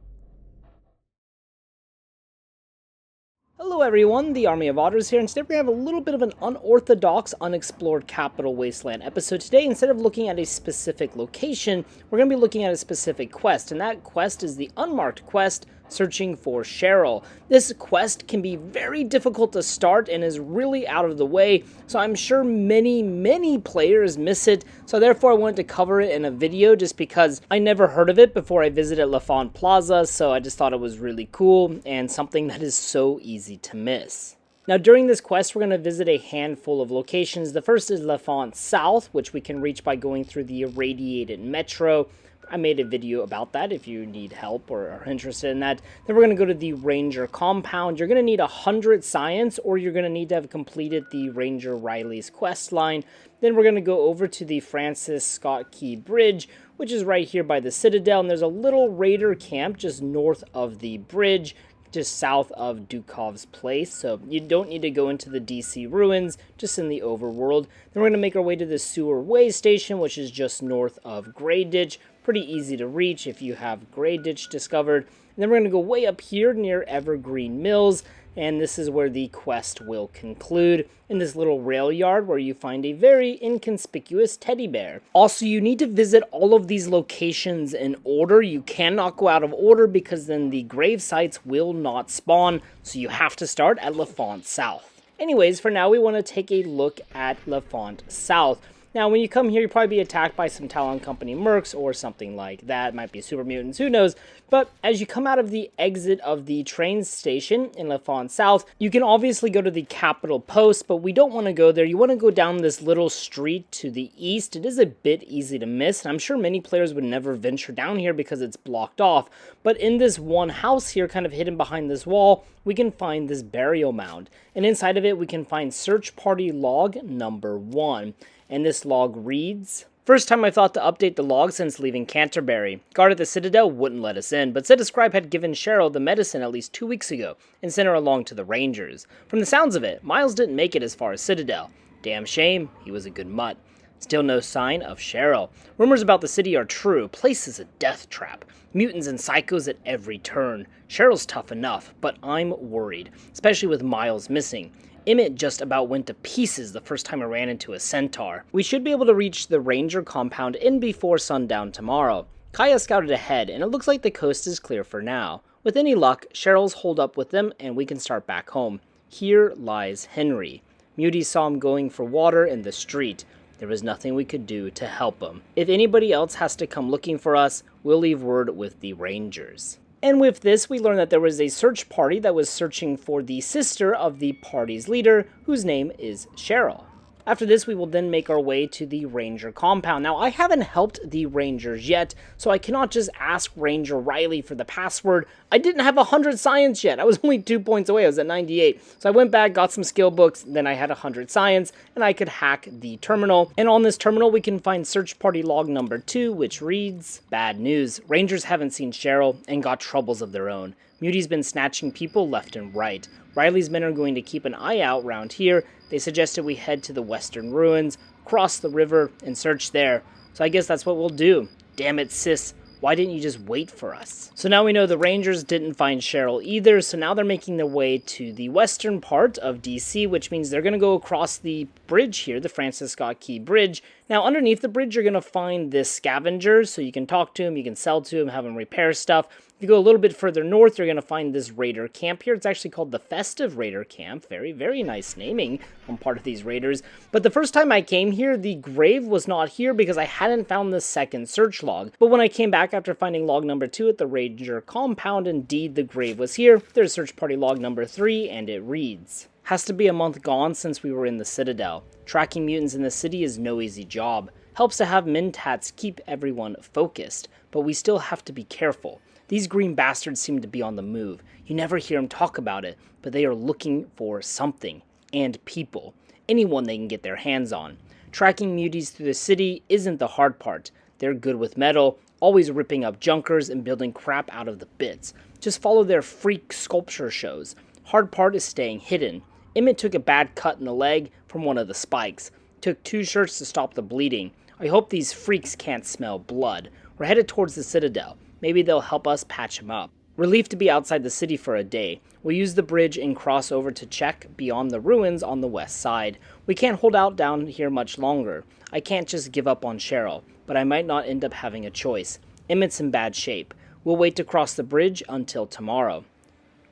Hello everyone, the Army of Otters here, and today we have a little bit of an unorthodox Unexplored Capital Wasteland episode. Today, instead of looking at a specific location, we're going to be looking at a specific quest, and that quest is the unmarked quest, searching for Cheryl. This quest can be very difficult to start and is really out of the way, so I'm sure many players miss it, so therefore I wanted to cover it in a video just because I never heard of it before I visited L'Enfant Plaza, so I just thought it was really cool and something that is so easy to miss. Now during this quest we're going to visit a handful of locations. The first is L'Enfant South, which we can reach by going through the Irradiated Metro. I made a video about that if you need help or are interested in that. Then we're going to go to the Ranger Compound. You're going to need 100 science, or you're going to need to have completed the Ranger Riley's quest line. Then we're going to go over to the Francis Scott Key Bridge, which is right here by the Citadel, and there's a little raider camp just north of the bridge, just south of Dukov's place, so you don't need to go into the DC ruins, just in the overworld. Then we're going to make our way to the Sewer Wasystation, which is just north of Grey Ditch. Pretty easy to reach if you have Grey Ditch discovered. And then we're going to go way up here near Evergreen Mills, and this is where the quest will conclude, in this little rail yard where you find a very inconspicuous teddy bear. Also, you need to visit all of these locations in order. You cannot go out of order because then the grave sites will not spawn, so you have to start at L'Enfant South. Anyways, for now we want to take a look at L'Enfant South. Now, when you come here, you'll probably be attacked by some Talon Company mercs or something like that. Might be super mutants, who knows? But as you come out of the exit of the train station in L'Enfant South, you can obviously go to the Capitol Post, but we don't want to go there. You want to go down this little street to the east. It is a bit easy to miss, and I'm sure many players would never venture down here because it's blocked off. But in this one house here, kind of hidden behind this wall, we can find this burial mound. And inside of it, we can find Search Party Log number 1. And this log reads, "First time I thought to update the log since leaving Canterbury. Guard at the Citadel wouldn't let us in, but said a scribe had given Cheryl the medicine at least 2 weeks ago and sent her along to the Rangers. From the sounds of it, Miles didn't make it as far as Citadel. Damn shame, he was a good mutt. Still no sign of Cheryl. Rumors about the city are true. Place is a death trap. Mutants and psychos at every turn. Cheryl's tough enough, but I'm worried, especially with Miles missing. Emmett just about went to pieces the first time I ran into a centaur. We should be able to reach the Ranger compound in before sundown tomorrow. Kaya scouted ahead, and it looks like the coast is clear for now. With any luck, Cheryl's holed up with them, and we can start back home. Here lies Henry. Muty saw him going for water in the street. There was nothing we could do to help him. If anybody else has to come looking for us, we'll leave word with the Rangers." And with this, we learned that there was a search party that was searching for the sister of the party's leader, whose name is Cheryl. After this, we will then make our way to the Ranger compound. Now, I haven't helped the Rangers yet, so I cannot just ask Ranger Riley for the password. I didn't have 100 science yet. I was only 2 points away. I was at 98. So I went back, got some skill books, then I had 100 science, and I could hack the terminal. And on this terminal, we can find search party log number 2, which reads, "Bad news. Rangers haven't seen Cheryl and got troubles of their own. Muty's been snatching people left and right. Riley's men are going to keep an eye out round here. They suggested we head to the western ruins, cross the river, and search there. So I guess that's what we'll do. Damn it, sis. Why didn't you just wait for us?" So now we know the Rangers didn't find Cheryl either, so now they're making their way to the western part of DC, which means they're going to go across the bridge here, the Francis Scott Key Bridge. Now, underneath the bridge, you're going to find this scavenger, so you can talk to him, you can sell to him, have him repair stuff. If you go a little bit further north, you're going to find this raider camp here. It's actually called the Festive Raider Camp. Very, very nice naming on part of these raiders. But the first time I came here, the grave was not here because I hadn't found the second search log. But when I came back after finding log number 2 at the Ranger compound, indeed the grave was here. There's search party log number 3, and it reads, "Has to be a month gone since we were in the Citadel. Tracking mutants in the city is no easy job. Helps to have Mentats keep everyone focused, but we still have to be careful. These green bastards seem to be on the move. You never hear them talk about it, but they are looking for something, and people. Anyone they can get their hands on. Tracking muties through the city isn't the hard part. They're good with metal, always ripping up junkers and building crap out of the bits. Just follow their freak sculpture shows. Hard part is staying hidden. Emmett took a bad cut in the leg from one of the spikes. Took 2 shirts to stop the bleeding. I hope these freaks can't smell blood. We're headed towards the Citadel. Maybe they'll help us patch him up. Relief to be outside the city for a day. We'll use the bridge and cross over to check beyond the ruins on the west side. We can't hold out down here much longer. I can't just give up on Cheryl, but I might not end up having a choice. Emmett's in bad shape. We'll wait to cross the bridge until tomorrow.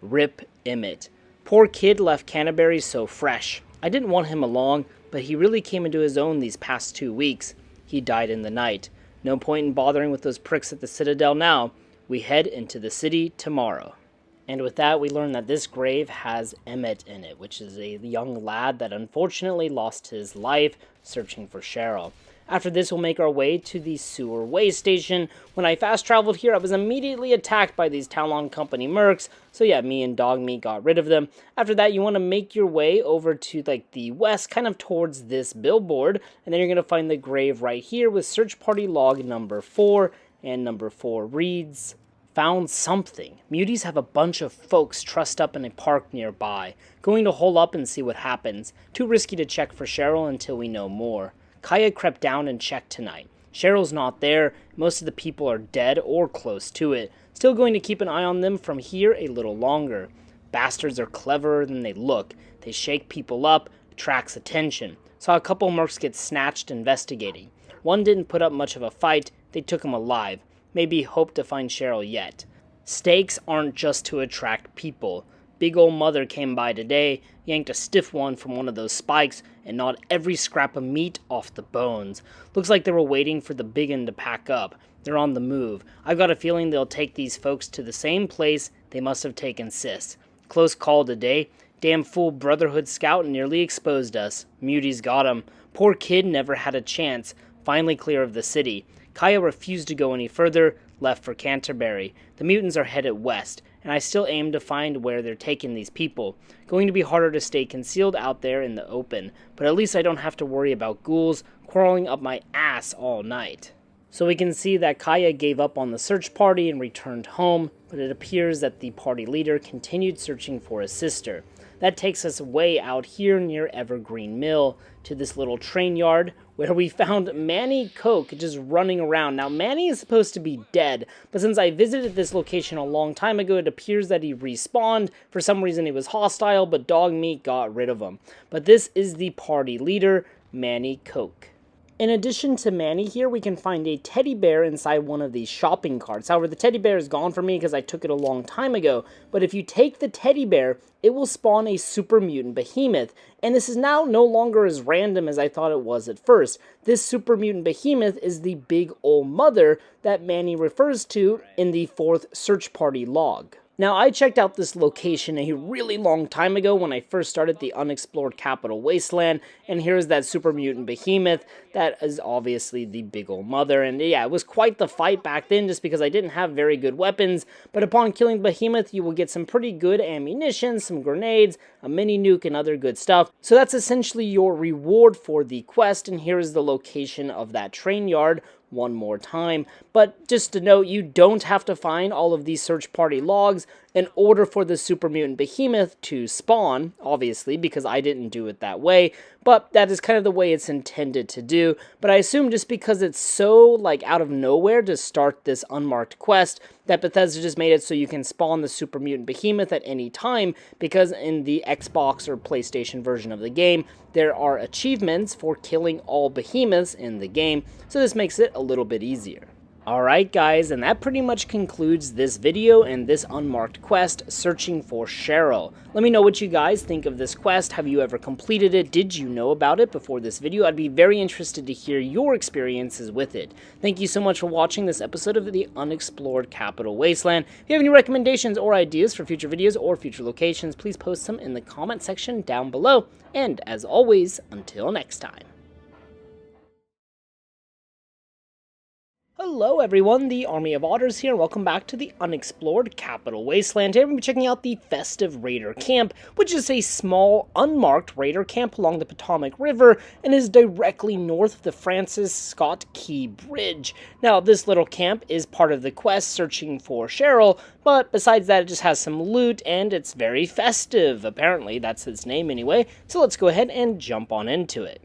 Rip Emmett. Poor kid left Canterbury so fresh. I didn't want him along, but he really came into his own these past 2 weeks. He died in the night. No point in bothering with those pricks at the Citadel now. We head into the city tomorrow. And with that, we learn that this grave has Emmett in it, which is a young lad that unfortunately lost his life searching for Cheryl. After this, we'll make our way to the Sewer Wasystation. When I fast traveled here, I was immediately attacked by these Talon Company mercs. So yeah, me and Dog Meat got rid of them. After that, you want to make your way over to like the west, kind of towards this billboard. And then you're going to find the grave right here with search party log number 4. And number 4 reads, "Found something. Muties have a bunch of folks trussed up in a park nearby. Going to hole up and see what happens. Too risky to check for Cheryl until we know more. Kaya crept down and checked tonight. Cheryl's not there. Most of the people are dead or close to it. Still going to keep an eye on them from here a little longer. Bastards are cleverer than they look. They shake people up, attracts attention. Saw a couple mercs get snatched investigating. One didn't put up much of a fight. They took him alive. Maybe hope to find Cheryl yet. Stakes aren't just to attract people. Big ol' mother came by today, yanked a stiff one from one of those spikes, and gnawed every scrap of meat off the bones. Looks like they were waiting for the biggin to pack up. They're on the move. I've got a feeling they'll take these folks to the same place they must have taken Sis. Close call today. Damn fool Brotherhood scout nearly exposed us. Muties got him. Poor kid never had a chance. Finally clear of the city. Kaya refused to go any further, left for Canterbury. The mutants are headed west, and I still aim to find where they're taking these people. Going to be harder to stay concealed out there in the open, but at least I don't have to worry about ghouls crawling up my ass all night." So we can see that Kaya gave up on the search party and returned home, but it appears that the party leader continued searching for his sister. That takes us way out here near Evergreen Mill to this little train yard where we found Manny Coke just running around. Now, Manny is supposed to be dead, but since I visited this location a long time ago, it appears that he respawned. For some reason, he was hostile, but Dog Meat got rid of him. But this is the party leader, Manny Coke. In addition to Manny here, we can find a teddy bear inside one of these shopping carts. However, the teddy bear is gone from me because I took it a long time ago. But if you take the teddy bear, it will spawn a super mutant behemoth. And this is now no longer as random as I thought it was at first. This super mutant behemoth is the big ol' mother that Manny refers to in the 4th search party log. Now, I checked out this location a really long time ago when I first started the Unexplored Capital Wasteland, and here's that super mutant behemoth that is obviously the big ol' mother, and yeah, it was quite the fight back then just because I didn't have very good weapons, but upon killing the behemoth, you will get some pretty good ammunition, some grenades, a mini nuke, and other good stuff. So that's essentially your reward for the quest, and here is the location of that train yard one more time. But just to note, you don't have to find all of these search party logs in order for the super mutant behemoth to spawn, obviously, because I didn't do it that way, but that is kind of the way it's intended to do. But I assume just because it's so, like, out of nowhere to start this unmarked quest, that Bethesda just made it so you can spawn the super mutant behemoth at any time, because in the Xbox or PlayStation version of the game, there are achievements for killing all behemoths in the game, so this makes it a little bit easier. Alright guys, and that pretty much concludes this video and this unmarked quest, searching for Cheryl. Let me know what you guys think of this quest. Have you ever completed it? Did you know about it before this video? I'd be very interested to hear your experiences with it. Thank you so much for watching this episode of the Unexplored Capital Wasteland. If you have any recommendations or ideas for future videos or future locations, please post them in the comment section down below. And as always, until next time. Hello everyone, the Army of Otters here, and welcome back to the Unexplored Capital Wasteland. Today we're going to be checking out the Festive Raider Camp, which is a small, unmarked raider camp along the Potomac River, and is directly north of the Francis Scott Key Bridge. Now, this little camp is part of the quest searching for Cheryl, but besides that, it just has some loot, and it's very festive. Apparently, that's its name anyway, so let's go ahead and jump on into it.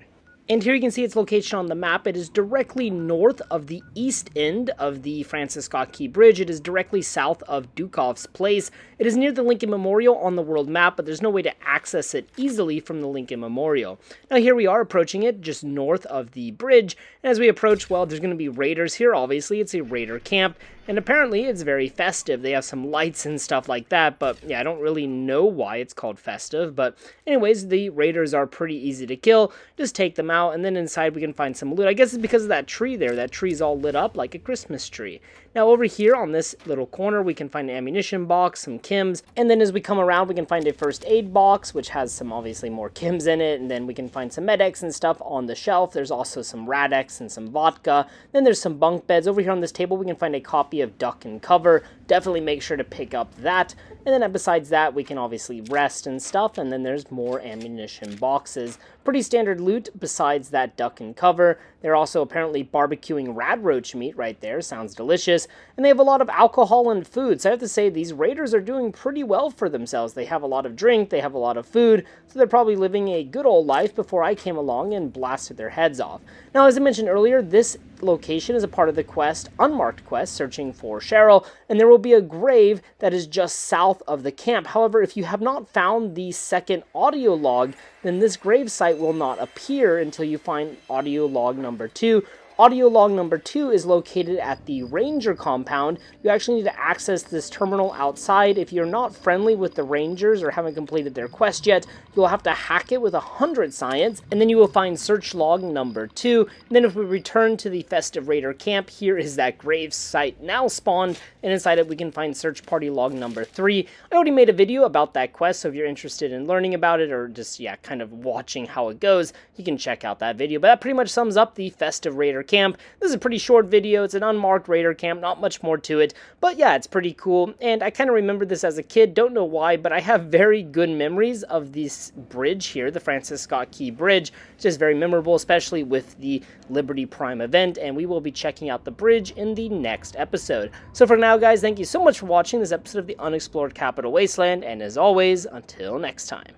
And here you can see its location on the map. It is directly north of the east end of the Francis Scott Key Bridge. It is directly south of Dukov's Place. It is near the Lincoln Memorial on the world map, but there's no way to access it easily from the Lincoln Memorial. Now here we are approaching it just north of the bridge, and as we approach, well, there's going to be raiders here. Obviously, it's a raider camp, and apparently it's very festive. They have some lights and stuff like that, but yeah, I don't really know why it's called festive. But anyways, the raiders are pretty easy to kill. Just take them out, and then inside we can find some loot. I guess it's because of that tree there. That tree's all lit up like a Christmas tree. Now over here on this little corner, we can find an ammunition box, some chems, and then as we come around, we can find a first aid box, which has some obviously more chems in it, and then we can find some Med-X and stuff on the shelf. There's also some Rad-X and some vodka. Then there's some bunk beds. Over here on this table, we can find a copy of Duck and Cover. Definitely make sure to pick up that. And then besides that, we can obviously rest and stuff, and then there's more ammunition boxes. Pretty standard loot besides that Duck and Cover. They're also apparently barbecuing rad roach meat right there. Sounds delicious. And they have a lot of alcohol and food. So I have to say, these raiders are doing pretty well for themselves. They have a lot of drink, they have a lot of food, so they're probably living a good old life before I came along and blasted their heads off. Now, as I mentioned earlier, this location is a part of the quest, unmarked quest, searching for Cheryl, and there will be a grave that is just south of the camp. However, if you have not found the second audio log, then this grave site will not appear until you find audio log number 2. Audio log number 2 is located at the Ranger compound. You actually need to access this terminal outside. If you're not friendly with the Rangers or haven't completed their quest yet, you'll have to hack it with 100 science, and then you will find search log number 2. And then if we return to the Festive Raider camp, here is that grave site now spawned, and inside it we can find search party log number 3. I already made a video about that quest, so if you're interested in learning about it or just, yeah, kind of watching how it goes, you can check out that video. But that pretty much sums up the Festive Raider camp. This is a pretty short video. It's an unmarked raider camp, not much more to it, but yeah, it's pretty cool, and I kind of remember this as a kid. Don't know why, but I have very good memories of this bridge here, the Francis Scott Key Bridge. It's just very memorable, especially with the Liberty Prime event, and we will be checking out the bridge in the next episode. So for now, guys, thank you so much for watching this episode of the Unexplored Capital Wasteland, and as always, until next time.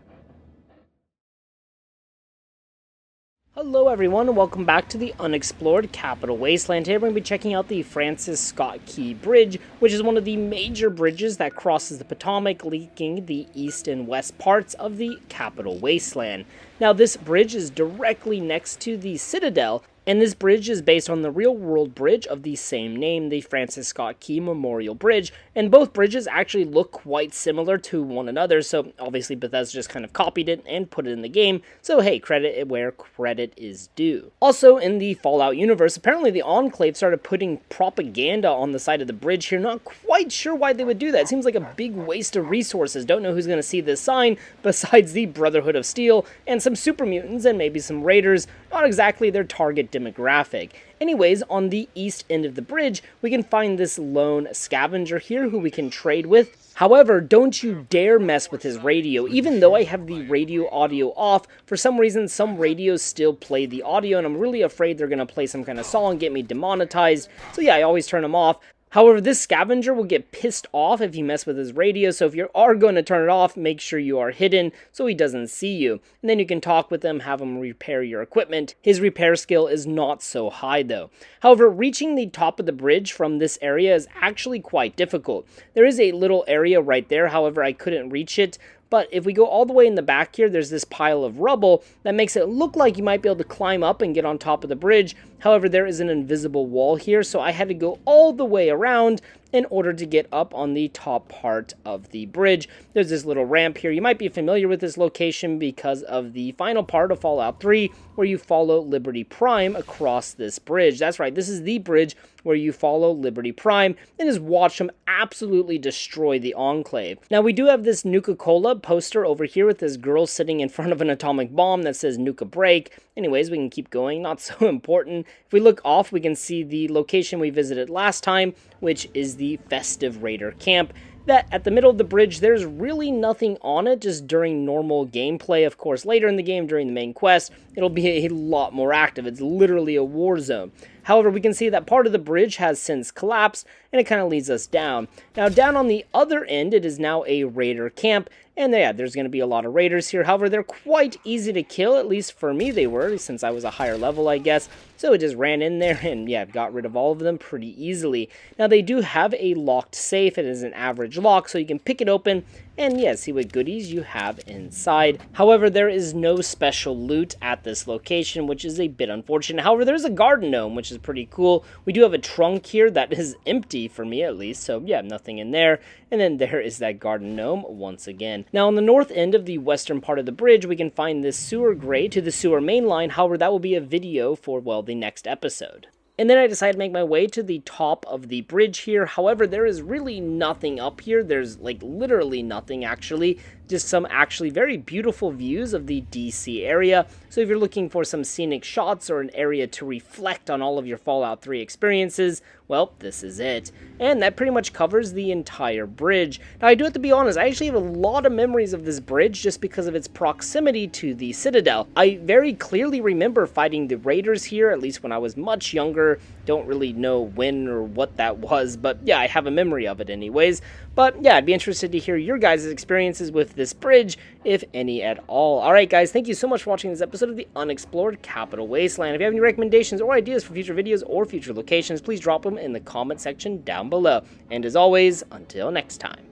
Hello everyone, and welcome back to the Unexplored Capital Wasteland. Today we're going to be checking out the Francis Scott Key Bridge, which is one of the major bridges that crosses the Potomac, linking the east and west parts of the Capital Wasteland. Now this bridge is directly next to the Citadel, and this bridge is based on the real-world bridge of the same name, the Francis Scott Key Memorial Bridge, and both bridges actually look quite similar to one another, so obviously Bethesda just kind of copied it and put it in the game, so hey, credit where credit is due. Also, in the Fallout universe, apparently the Enclave started putting propaganda on the side of the bridge here. Not quite sure why they would do that. It seems like a big waste of resources. Don't know who's going to see this sign, besides the Brotherhood of Steel, and some super mutants, and maybe some raiders. Not exactly their target demographic. Anyways, on the east end of the bridge, we can find this lone scavenger here who we can trade with. However, don't you dare mess with his radio. Even though I have the radio audio off, for some reason some radios still play the audio, and I'm really afraid they're going to play some kind of song and get me demonetized. So yeah, I always turn them off. However, this scavenger will get pissed off if you mess with his radio, so if you are going to turn it off, make sure you are hidden so he doesn't see you. And then you can talk with him, have him repair your equipment. His repair skill is not so high though. However, reaching the top of the bridge from this area is actually quite difficult. There is a little area right there, however I couldn't reach it. But if we go all the way in the back here, there's this pile of rubble that makes it look like you might be able to climb up and get on top of the bridge. However, there is an invisible wall here, so I had to go all the way around in order to get up on the top part of the bridge. There's this little ramp here. You might be familiar with this location because of the final part of Fallout 3, where you follow Liberty Prime across this bridge. That's right, this is the bridge where you follow Liberty Prime and just watch him absolutely destroy the Enclave. Now, we do have this Nuka-Cola poster over here with this girl sitting in front of an atomic bomb that says Nuka Break. Anyways, we can keep going, not so important. If we look off, we can see the location we visited last time, which is the Festive Raider camp. That at the middle of the bridge, there's really nothing on it, just during normal gameplay. Of course, later in the game, during the main quest, it'll be a lot more active. It's literally a war zone. However, we can see that part of the bridge has since collapsed, and it kind of leads us down. Now, down on the other end, it is now a raider camp, and yeah, there's going to be a lot of raiders here. However, they're quite easy to kill, at least for me they were, since I was a higher level, I guess. So it just ran in there and, yeah, got rid of all of them pretty easily. Now, they do have a locked safe. It is an average lock, so you can pick it open and, yeah, see what goodies you have inside. However, there is no special loot at this location, which is a bit unfortunate. However, there's a garden gnome, which is pretty cool. We do have a trunk here that is empty for me, at least, so, yeah, nothing in there. And then there is that garden gnome once again. Now, on the north end of the western part of the bridge, we can find this sewer grate to the sewer main line. However, that will be a video for, well, the next episode. And then I decided to make my way to the top of the bridge here. However, there is really nothing up here. There's, like, literally nothing, actually. Just some actually very beautiful views of the DC area. So if you're looking for some scenic shots or an area to reflect on all of your Fallout 3 experiences, well, this is it. And that pretty much covers the entire bridge. Now, I do have to be honest, I actually have a lot of memories of this bridge just because of its proximity to the Citadel. I very clearly remember fighting the raiders here, at least when I was much younger. Don't really know when or what that was, but yeah, I have a memory of it anyways. But yeah, I'd be interested to hear your guys' experiences with this bridge, if any at all. Alright guys, thank you so much for watching this episode of the Unexplored Capital Wasteland. If you have any recommendations or ideas for future videos or future locations, please drop them in the comment section down below. And as always, until next time.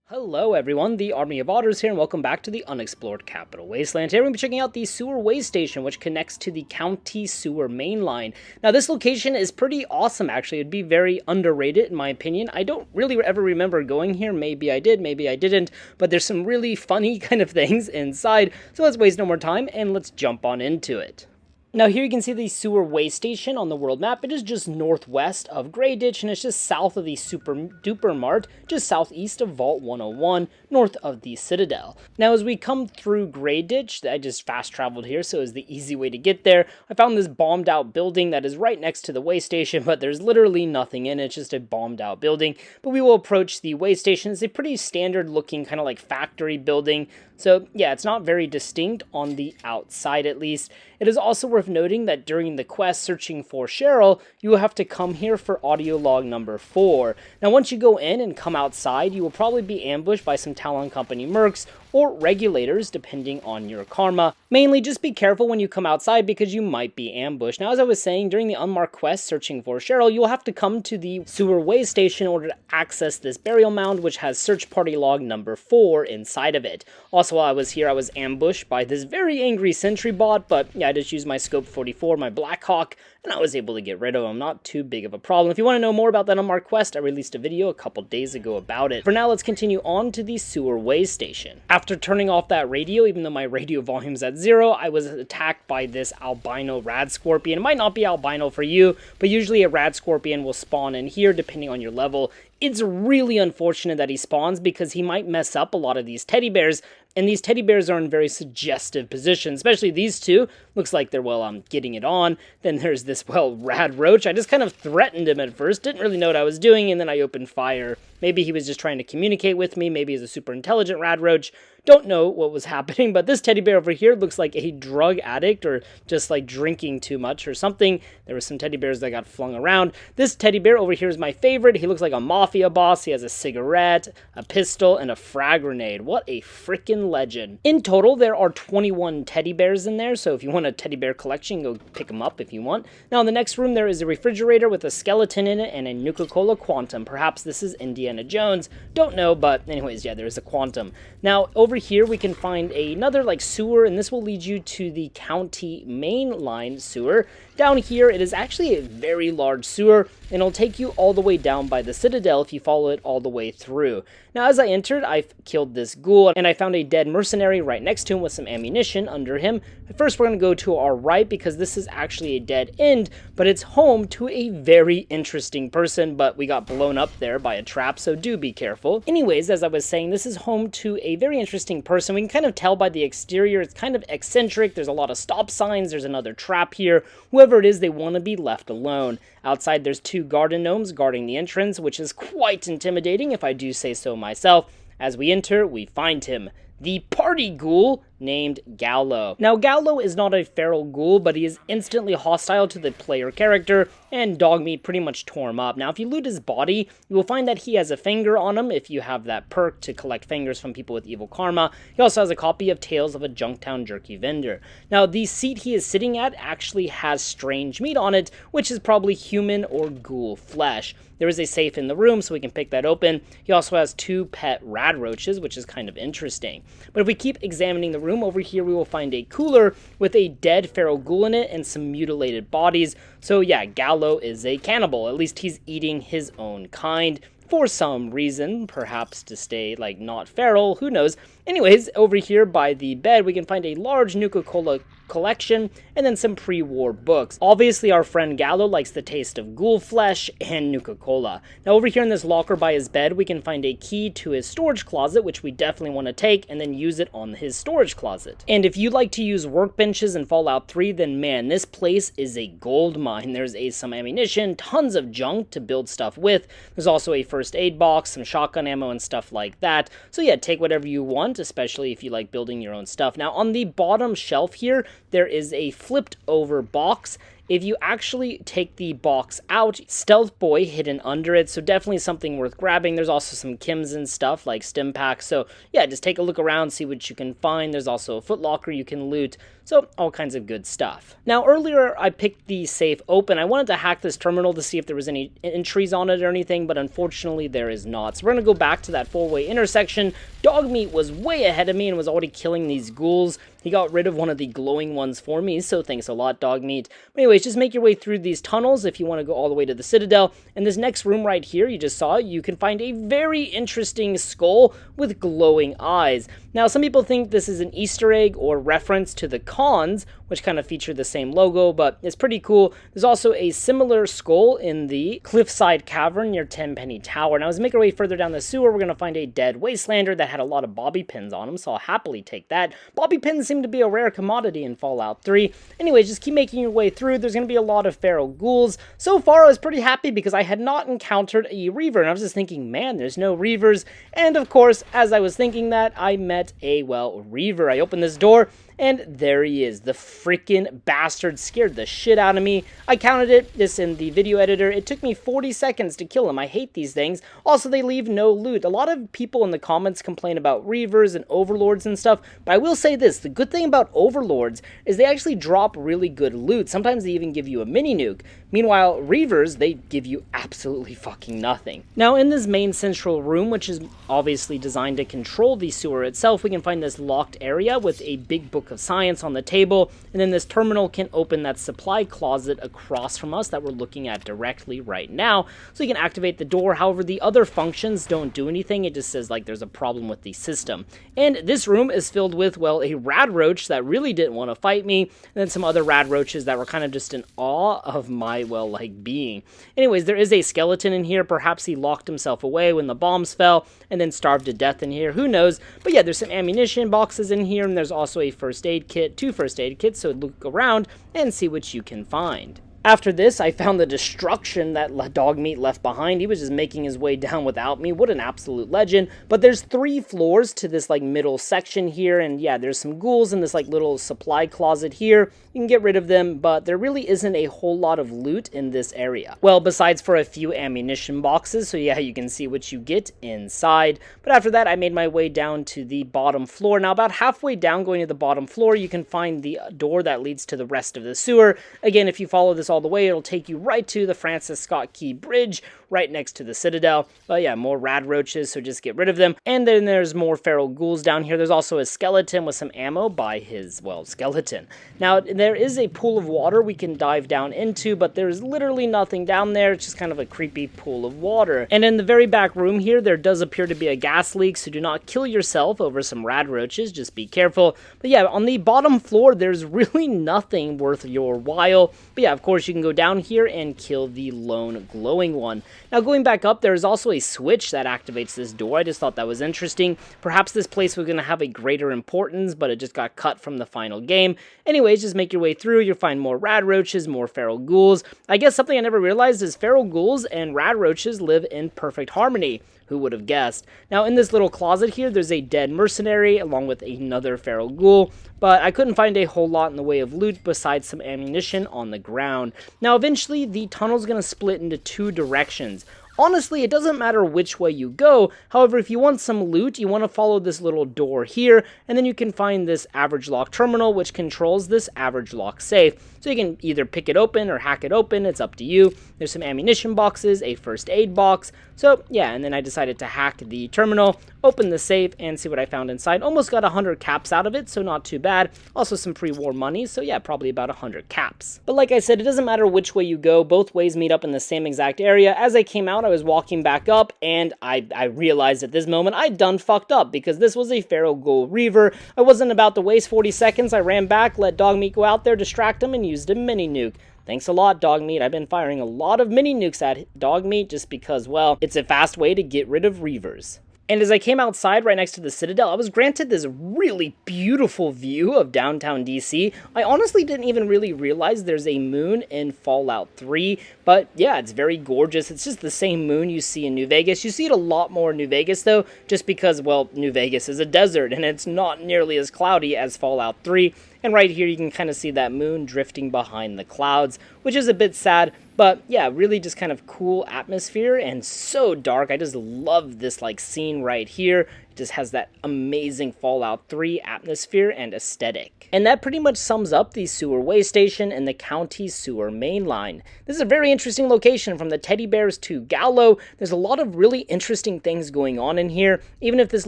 Hello everyone, the Army of Otters here, and welcome back to the Unexplored Capital Wasteland. Today we're going to be checking out the Sewer Wasystation, which connects to the County Sewer main line. Now this location is pretty awesome actually. It'd be very underrated in my opinion. I don't really ever remember going here. Maybe I did, maybe I didn't, but there's some really funny kind of things inside. So let's waste no more time and let's jump on into it. Now here you can see the Sewer Wasystation on the world map. It is just northwest of Grey Ditch, and it's just south of the Super Duper Mart, just southeast of Vault 101, north of the Citadel. Now as we come through Grey Ditch, I just fast traveled here, so it was the easy way to get there. I found this bombed out building that is right next to the Wasystation, but there's literally nothing in it. It's just a bombed out building. But we will approach the Wasystation. It's a pretty standard looking kind of like factory building. So yeah, it's not very distinct on the outside at least. It is also worth noting that during the quest searching for Cheryl, you will have to come here for audio log number 4. Now once you go in and come outside, you will probably be ambushed by some Talon Company mercs or regulators depending on your karma. Mainly just be careful when you come outside because you might be ambushed. Now as I was saying, during the unmarked quest searching for Cheryl, you'll have to come to the Sewer Wasystation in order to access this burial mound, which has search party log number 4 inside of it. Also while I was here, I was ambushed by this very angry sentry bot, but yeah, I just used my scope 44, my Blackhawk, and I was able to get rid of him. Not too big of a problem. If you want to know more about that unmarked quest, I released a video a couple days ago about it. For now, let's continue on to the Sewer Wasystation. After turning off that radio, even though my radio volume's at 0, I was attacked by this albino rad scorpion. It might not be albino for you, but usually a rad scorpion will spawn in here depending on your level. It's really unfortunate that he spawns because he might mess up a lot of these teddy bears, and these teddy bears are in very suggestive positions, especially these two. Looks like they're, well, getting it on. Then there's this, well, rad roach. I just kind of threatened him at first, didn't really know what I was doing, and then I opened fire. Maybe he was just trying to communicate with me, maybe he's a super intelligent rad roach. Don't know what was happening, but this teddy bear over here looks like a drug addict or just like drinking too much or something. There were some teddy bears that got flung around. This teddy bear over here is my favorite. He looks like a mafia boss. He has a cigarette, a pistol, and a frag grenade. What a freaking legend. In total, there are 21 teddy bears in there, so if you want a teddy bear collection, go pick them up if you want. Now, in the next room, there is a refrigerator with a skeleton in it and a Nuka-Cola Quantum. Perhaps this is Indiana Jones. Don't know, but anyways, yeah, there is a Quantum. Now, over here, we can find another, like, sewer, and this will lead you to the county main line sewer. Down here, it is actually a very large sewer, and it'll take you all the way down by the Citadel if you follow it all the way through. Now, as I entered, I killed this ghoul, and I found a dead mercenary right next to him with some ammunition under him. At first, we're going to go to our right because this is actually a dead end, but it's home to a very interesting person, but we got blown up there by a trap, so do be careful. Anyways, as I was saying, this is home to a very interesting person. We can kind of tell by the exterior, it's kind of eccentric. There's a lot of stop signs. There's another trap here. Whoever it is, they want to be left alone. Outside, there's 2 garden gnomes guarding the entrance, which is quite intimidating if I do say so myself. As we enter, we find him, the party ghoul named Gallo. Now, Gallo is not a feral ghoul, but he is instantly hostile to the player character, and Dogmeat pretty much tore him up. Now, if you loot his body, you will find that he has a finger on him if you have that perk to collect fingers from people with evil karma. He also has a copy of Tales of a Junktown Jerky Vendor. Now, the seat he is sitting at actually has strange meat on it, which is probably human or ghoul flesh. There is a safe in the room, so we can pick that open. He also has 2 pet rad roaches, which is kind of interesting. But if we keep examining the room, over here we will find a cooler with a dead feral ghoul in it and some mutilated bodies. So yeah, Gallo is a cannibal. At least he's eating his own kind for some reason, perhaps to stay, like, not feral, who knows. Anyways, over here by the bed, we can find a large Nuka-Cola collection and then some pre-war books. Obviously, our friend Gallo likes the taste of ghoul flesh and Nuka-Cola. Now, over here in this locker by his bed, we can find a key to his storage closet, which we definitely want to take and then use it on his storage closet. And if you like to use workbenches in Fallout 3, then man, this place is a gold mine. There's some ammunition, tons of junk to build stuff with. There's also a first aid box, some shotgun ammo and stuff like that. So yeah, take whatever you want, especially if you like building your own stuff. Now, on the bottom shelf here, there is a flipped over box. If you actually take the box out, Stealth Boy hidden under it, so definitely something worth grabbing. There's also some Kims and stuff, like stim packs, so yeah, just take a look around, see what you can find. There's also a footlocker you can loot, so all kinds of good stuff. Now, earlier I picked the safe open. I wanted to hack this terminal to see if there was any entries on it or anything, but unfortunately there is not. So we're going to go back to that 4-way intersection. Dogmeat was way ahead of me and was already killing these ghouls. He got rid of one of the glowing ones for me, so thanks a lot, Dogmeat. But anyways, just make your way through these tunnels if you want to go all the way to the Citadel. In this next room right here, you just saw, you can find a very interesting skull with glowing eyes. Now, some people think this is an Easter egg or reference to the Cons, which kind of feature the same logo, but it's pretty cool. There's also a similar skull in the Cliffside Cavern near Tenpenny Tower. Now, as we make our way further down the sewer, we're going to find a dead Wastelander that had a lot of bobby pins on him, so I'll happily take that. Bobby pins seem to be a rare commodity in Fallout 3. Anyways, just keep making your way through. There's going to be a lot of feral ghouls. So far, I was pretty happy because I had not encountered a Reaver, and I was just thinking, man, there's no Reavers. And of course, as I was thinking that, I met a, well, Reaver. I opened this door, and there he is. The freaking bastard scared the shit out of me. I counted this in the video editor. It took me 40 seconds to kill him. I hate these things. Also, they leave no loot. A lot of people in the comments complain about Reavers and Overlords and stuff, but I will say this. The good thing about Overlords is they actually drop really good loot. Sometimes they even give you a mini nuke. Meanwhile, Reavers, they give you absolutely fucking nothing. Now, in this main central room, which is obviously designed to control the sewer itself, we can find this locked area with a big book of science on the table, and then this terminal can open that supply closet across from us that we're looking at directly right now, so you can activate the door. However, the other functions don't do anything. It just says like there's a problem with the system. And this room is filled with, well, a rad roach that really didn't want to fight me, and then some other rad roaches that were kind of just in awe of my, well, like, being. Anyways, there is a skeleton in here. Perhaps he locked himself away when the bombs fell and then starved to death in here, who knows. But yeah, there's some ammunition boxes in here, and there's also a first aid kit, 2 first aid kits, so look around and see what you can find. After this, I found the destruction that Dogmeat left behind. He was just making his way down without me. What an absolute legend. But there's 3 floors to this like middle section here, and yeah, there's some ghouls in this like little supply closet here. You can get rid of them, but there really isn't a whole lot of loot in this area. Well, besides for a few ammunition boxes, so yeah, you can see what you get inside. But after that, I made my way down to the bottom floor. Now, about halfway down going to the bottom floor, you can find the door that leads to the rest of the sewer. Again, if you follow this all the way, it'll take you right to the Francis Scott Key Bridge, right next to the Citadel. But yeah, more rad roaches, so just get rid of them. And then there's more feral ghouls down here. There's also a skeleton with some ammo by his, well, skeleton. Now, there is a pool of water we can dive down into, but there's literally nothing down there. It's just kind of a creepy pool of water. And in the very back room here, there does appear to be a gas leak, so do not kill yourself over some rad roaches. Just be careful. But yeah, on the bottom floor, there's really nothing worth your while. But yeah, of course, you can go down here and kill the lone glowing one. Now, going back up, there is also a switch that activates this door. I just thought that was interesting. Perhaps this place was going to have a greater importance, but it just got cut from the final game. Anyways, just make your way through. You'll find more rad roaches, more feral ghouls. I guess something I never realized is feral ghouls and rad roaches live in perfect harmony. Who would have guessed? Now, in this little closet here, there's a dead mercenary along with another feral ghoul, but I couldn't find a whole lot in the way of loot besides some ammunition on the ground. Now, eventually, the tunnel's going to split into two directions. Honestly, it doesn't matter which way you go. However, if you want some loot, you want to follow this little door here, and then you can find this average lock terminal, which controls this average lock safe. So you can either pick it open or hack it open, it's up to you. There's some ammunition boxes, a first aid box. So yeah, and then I decided to hack the terminal, open the safe, and see what I found inside. Almost got 100 caps out of it, so not too bad. Also some pre-war money, so yeah, probably about 100 caps. But like I said, it doesn't matter which way you go, both ways meet up in the same exact area. As I came out, I was walking back up, and I realized at this moment I'd done fucked up, because this was a feral ghoul reaver. I wasn't about to waste 40 seconds. I ran back, let Dogmeat go out there, distract him, and used a mini nuke. Thanks a lot, Dogmeat. I've been firing a lot of mini nukes at Dogmeat just because, well, it's a fast way to get rid of reavers. And as I came outside right next to the Citadel, I was granted this really beautiful view of downtown DC. I honestly didn't even really realize there's a moon in Fallout 3, but yeah, it's very gorgeous. It's just the same moon you see in New Vegas. You see it a lot more in New Vegas though, just because, well, New Vegas is a desert and it's not nearly as cloudy as Fallout 3. And right here you can kind of see that moon drifting behind the clouds, which is a bit sad. But yeah, really just kind of cool atmosphere and so dark. I just love this like scene right here. It just has that amazing Fallout 3 atmosphere and aesthetic. And that pretty much sums up the sewer Wasystation and the county sewer main line. This is a very interesting location, from the teddy bears to Gallo. There's a lot of really interesting things going on in here. Even if this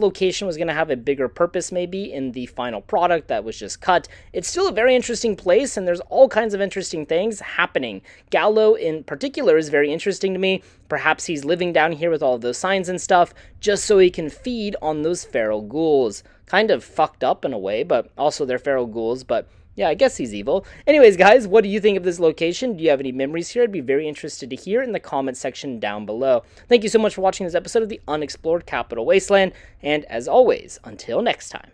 location was going to have a bigger purpose maybe in the final product that was just cut, it's still a very interesting place and there's all kinds of interesting things happening. Gallo in particular is very interesting to me. Perhaps he's living down here with all of those signs and stuff just so he can feed on those feral ghouls. Kind of fucked up in a way, but also they're feral ghouls, but yeah, I guess he's evil. Anyways, guys, what do you think of this location? Do you have any memories here? I'd be very interested to hear in the comment section down below. Thank you so much for watching this episode of the Unexplored Capital Wasteland, and as always, until next time.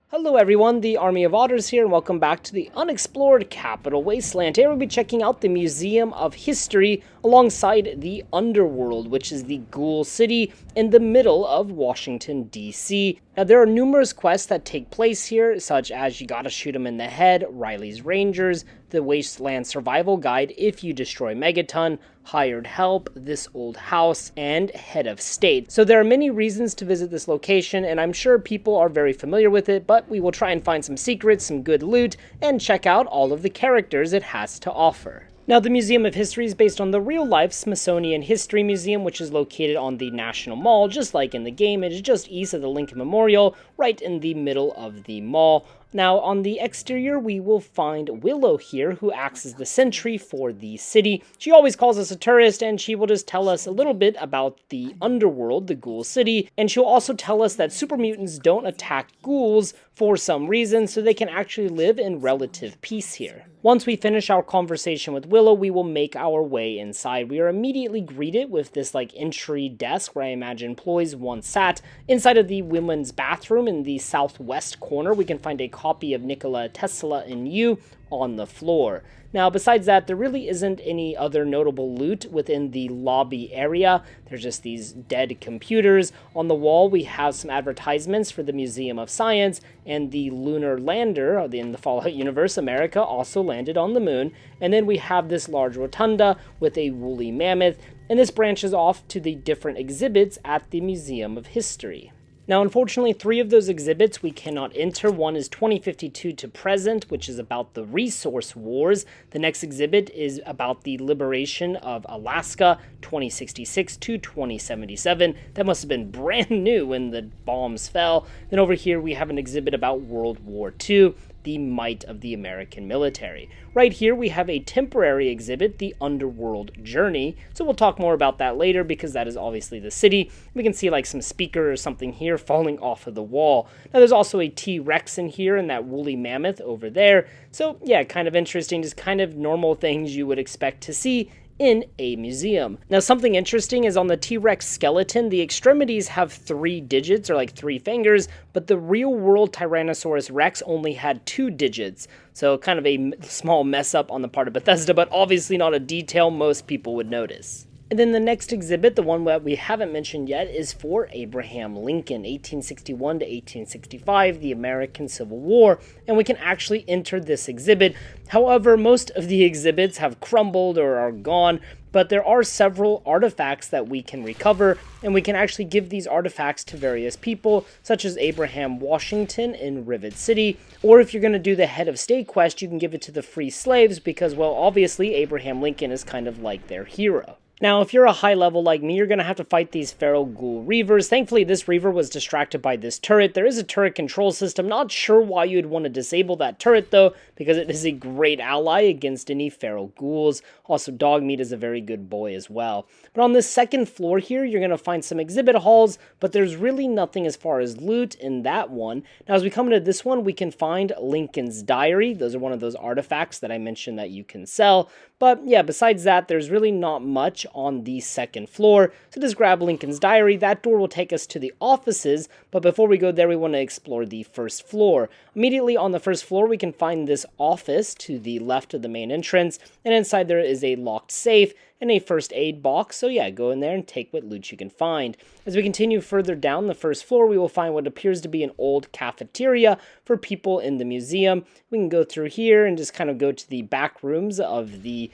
Hello everyone, the Army of Otters here, and welcome back to the Unexplored Capital Wasteland. Today we'll be checking out the Museum of History alongside the Underworld, which is the ghoul city in the middle of Washington, D.C. Now there are numerous quests that take place here, such as You Gotta Shoot 'Em in the Head, Riley's Rangers, the Wasteland Survival Guide, If You Destroy Megaton, Hired Help, This Old House, and Head of State. So there are many reasons to visit this location, and I'm sure people are very familiar with it, but we will try and find some secrets, some good loot, and check out all of the characters it has to offer. Now, the Museum of History is based on the real-life Smithsonian History Museum, which is located on the National Mall, just like in the game. It is just east of the Lincoln Memorial, right in the middle of the mall. Now, on the exterior, we will find Willow here, who acts as the sentry for the city. She always calls us a tourist, and she will just tell us a little bit about the Underworld, the ghoul city, and she'll also tell us that super mutants don't attack ghouls for some reason, so they can actually live in relative peace here. Once we finish our conversation with Willow, we will make our way inside. We are immediately greeted with this entry desk where I imagine employees once sat. Inside of the women's bathroom in the southwest corner, we can find a copy of Nikola Tesla and You on the floor. Now, besides that, there really isn't any other notable loot within the lobby area. There's just these dead computers. On the wall, we have some advertisements for the Museum of Science, and the lunar lander in the Fallout universe, America, also landed on the moon. And then we have this large rotunda with a woolly mammoth, and this branches off to the different exhibits at the Museum of History. Now, unfortunately, 3 of those exhibits we cannot enter. One is 2052 to present, which is about the resource wars. The next exhibit is about the liberation of Alaska, 2066 to 2077. That must have been brand new when the bombs fell. Then over here, we have an exhibit about World War II, the might of the American military. Right here we have a temporary exhibit, the Underworld Journey. So we'll talk more about that later because that is obviously the city. We can see some speaker or something here falling off of the wall. Now there's also a T-Rex in here and that woolly mammoth over there. So yeah, kind of interesting, just kind of normal things you would expect to see in a museum. Now, something interesting is on the T-Rex skeleton, the extremities have 3 digits, or like 3 fingers, but the real-world Tyrannosaurus Rex only had 2 digits. So kind of a small mess up on the part of Bethesda, but obviously not a detail most people would notice. And then the next exhibit, the one that we haven't mentioned yet, is for Abraham Lincoln, 1861 to 1865, the American Civil War, and we can actually enter this exhibit. However, most of the exhibits have crumbled or are gone, but there are several artifacts that we can recover, and we can actually give these artifacts to various people, such as Abraham Washington in Rivet City, or if you're going to do the head of state quest, you can give it to the free slaves, because, well, obviously Abraham Lincoln is kind of like their hero. Now, if you're a high level like me, you're going to have to fight these feral ghoul reavers. Thankfully, this reaver was distracted by this turret. There is a turret control system. Not sure why you'd want to disable that turret, though, because it is a great ally against any feral ghouls. Also, Dogmeat is a very good boy as well. But on this second floor here, you're going to find some exhibit halls, but there's really nothing as far as loot in that one. Now, as we come into this one, we can find Lincoln's diary. Those are one of those artifacts that I mentioned that you can sell. But yeah, besides that, there's really not much on the second floor. So just grab Lincoln's diary. That door will take us to the offices. But before we go there, we want to explore the first floor. Immediately on the first floor, we can find this office to the left of the main entrance. And inside there is a locked safe and a first aid box. So yeah, go in there and take what loot you can find. As we continue further down the first floor, we will find what appears to be an old cafeteria for people in the museum. We can go through here and just kind of go to the back rooms of the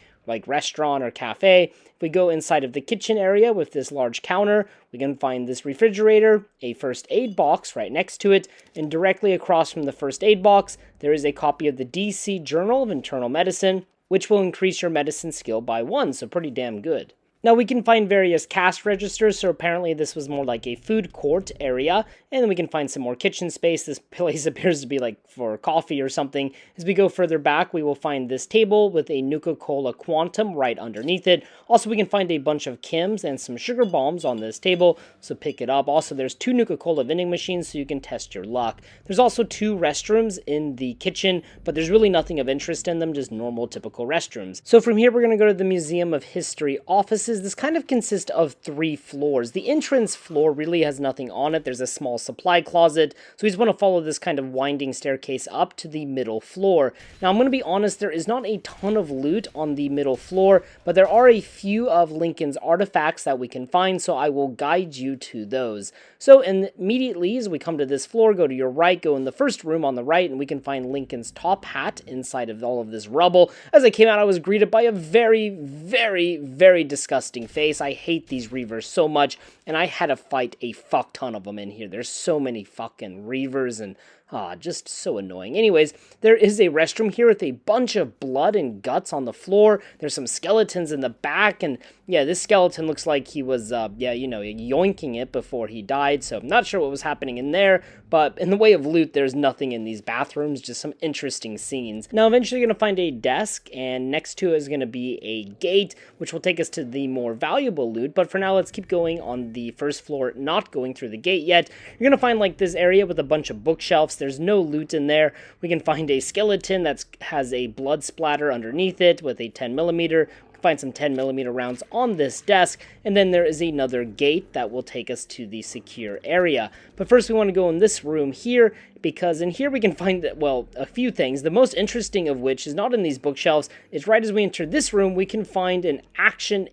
restaurant or cafe. If we go inside of the kitchen area with this large counter, we can find this refrigerator, a first aid box right next to it, and directly across from the first aid box, there is a copy of the DC Journal of Internal Medicine, which will increase your medicine skill by 1, so pretty damn good. Now we can find various cash registers, so apparently this was more like a food court area, and then we can find some more kitchen space. This place appears to be like for coffee or something. As we go further back, we will find this table with a Nuka-Cola Quantum right underneath it. Also, we can find a bunch of Kims and some sugar bombs on this table, so pick it up. Also, there's 2 Nuka-Cola vending machines, so you can test your luck. There's also 2 restrooms in the kitchen, but there's really nothing of interest in them, just normal, typical restrooms. So from here, we're going to go to the Museum of History offices. This kind of consists of 3 floors. The entrance floor really has nothing on it. There's a small supply closet, so we just want to follow this kind of winding staircase up to the middle floor. Now, I'm going to be honest, there is not a ton of loot on the middle floor, but there are a few of Lincoln's artifacts that we can find, so I will guide you to those. So immediately, as we come to this floor, go to your right, go in the first room on the right, and we can find Lincoln's top hat inside of all of this rubble. As I came out, I was greeted by a very, very, very disgusting face. I hate these reavers so much, and I had to fight a fuck ton of them in here. There's so many fucking reavers, and just so annoying. Anyways, there is a restroom here with a bunch of blood and guts on the floor. There's some skeletons in the back, and yeah, this skeleton looks like he was, yoinking it before he died, so I'm not sure what was happening in there, but in the way of loot, there's nothing in these bathrooms, just some interesting scenes. Now, eventually you're going to find a desk, and next to it is going to be a gate, which will take us to the more valuable loot, but for now, let's keep going on the first floor, not going through the gate yet. You're going to find, like, this area with a bunch of bookshelves. There's no loot in there. We can find a skeleton that has a blood splatter underneath it with a 10mm. Find some 10mm rounds on this desk, and then there is another gate that will take us to the secure area. But first we want to go in this room here, because in here we can find, well, a few things. The most interesting of which is not in these bookshelves. It's right as we enter this room, we can find an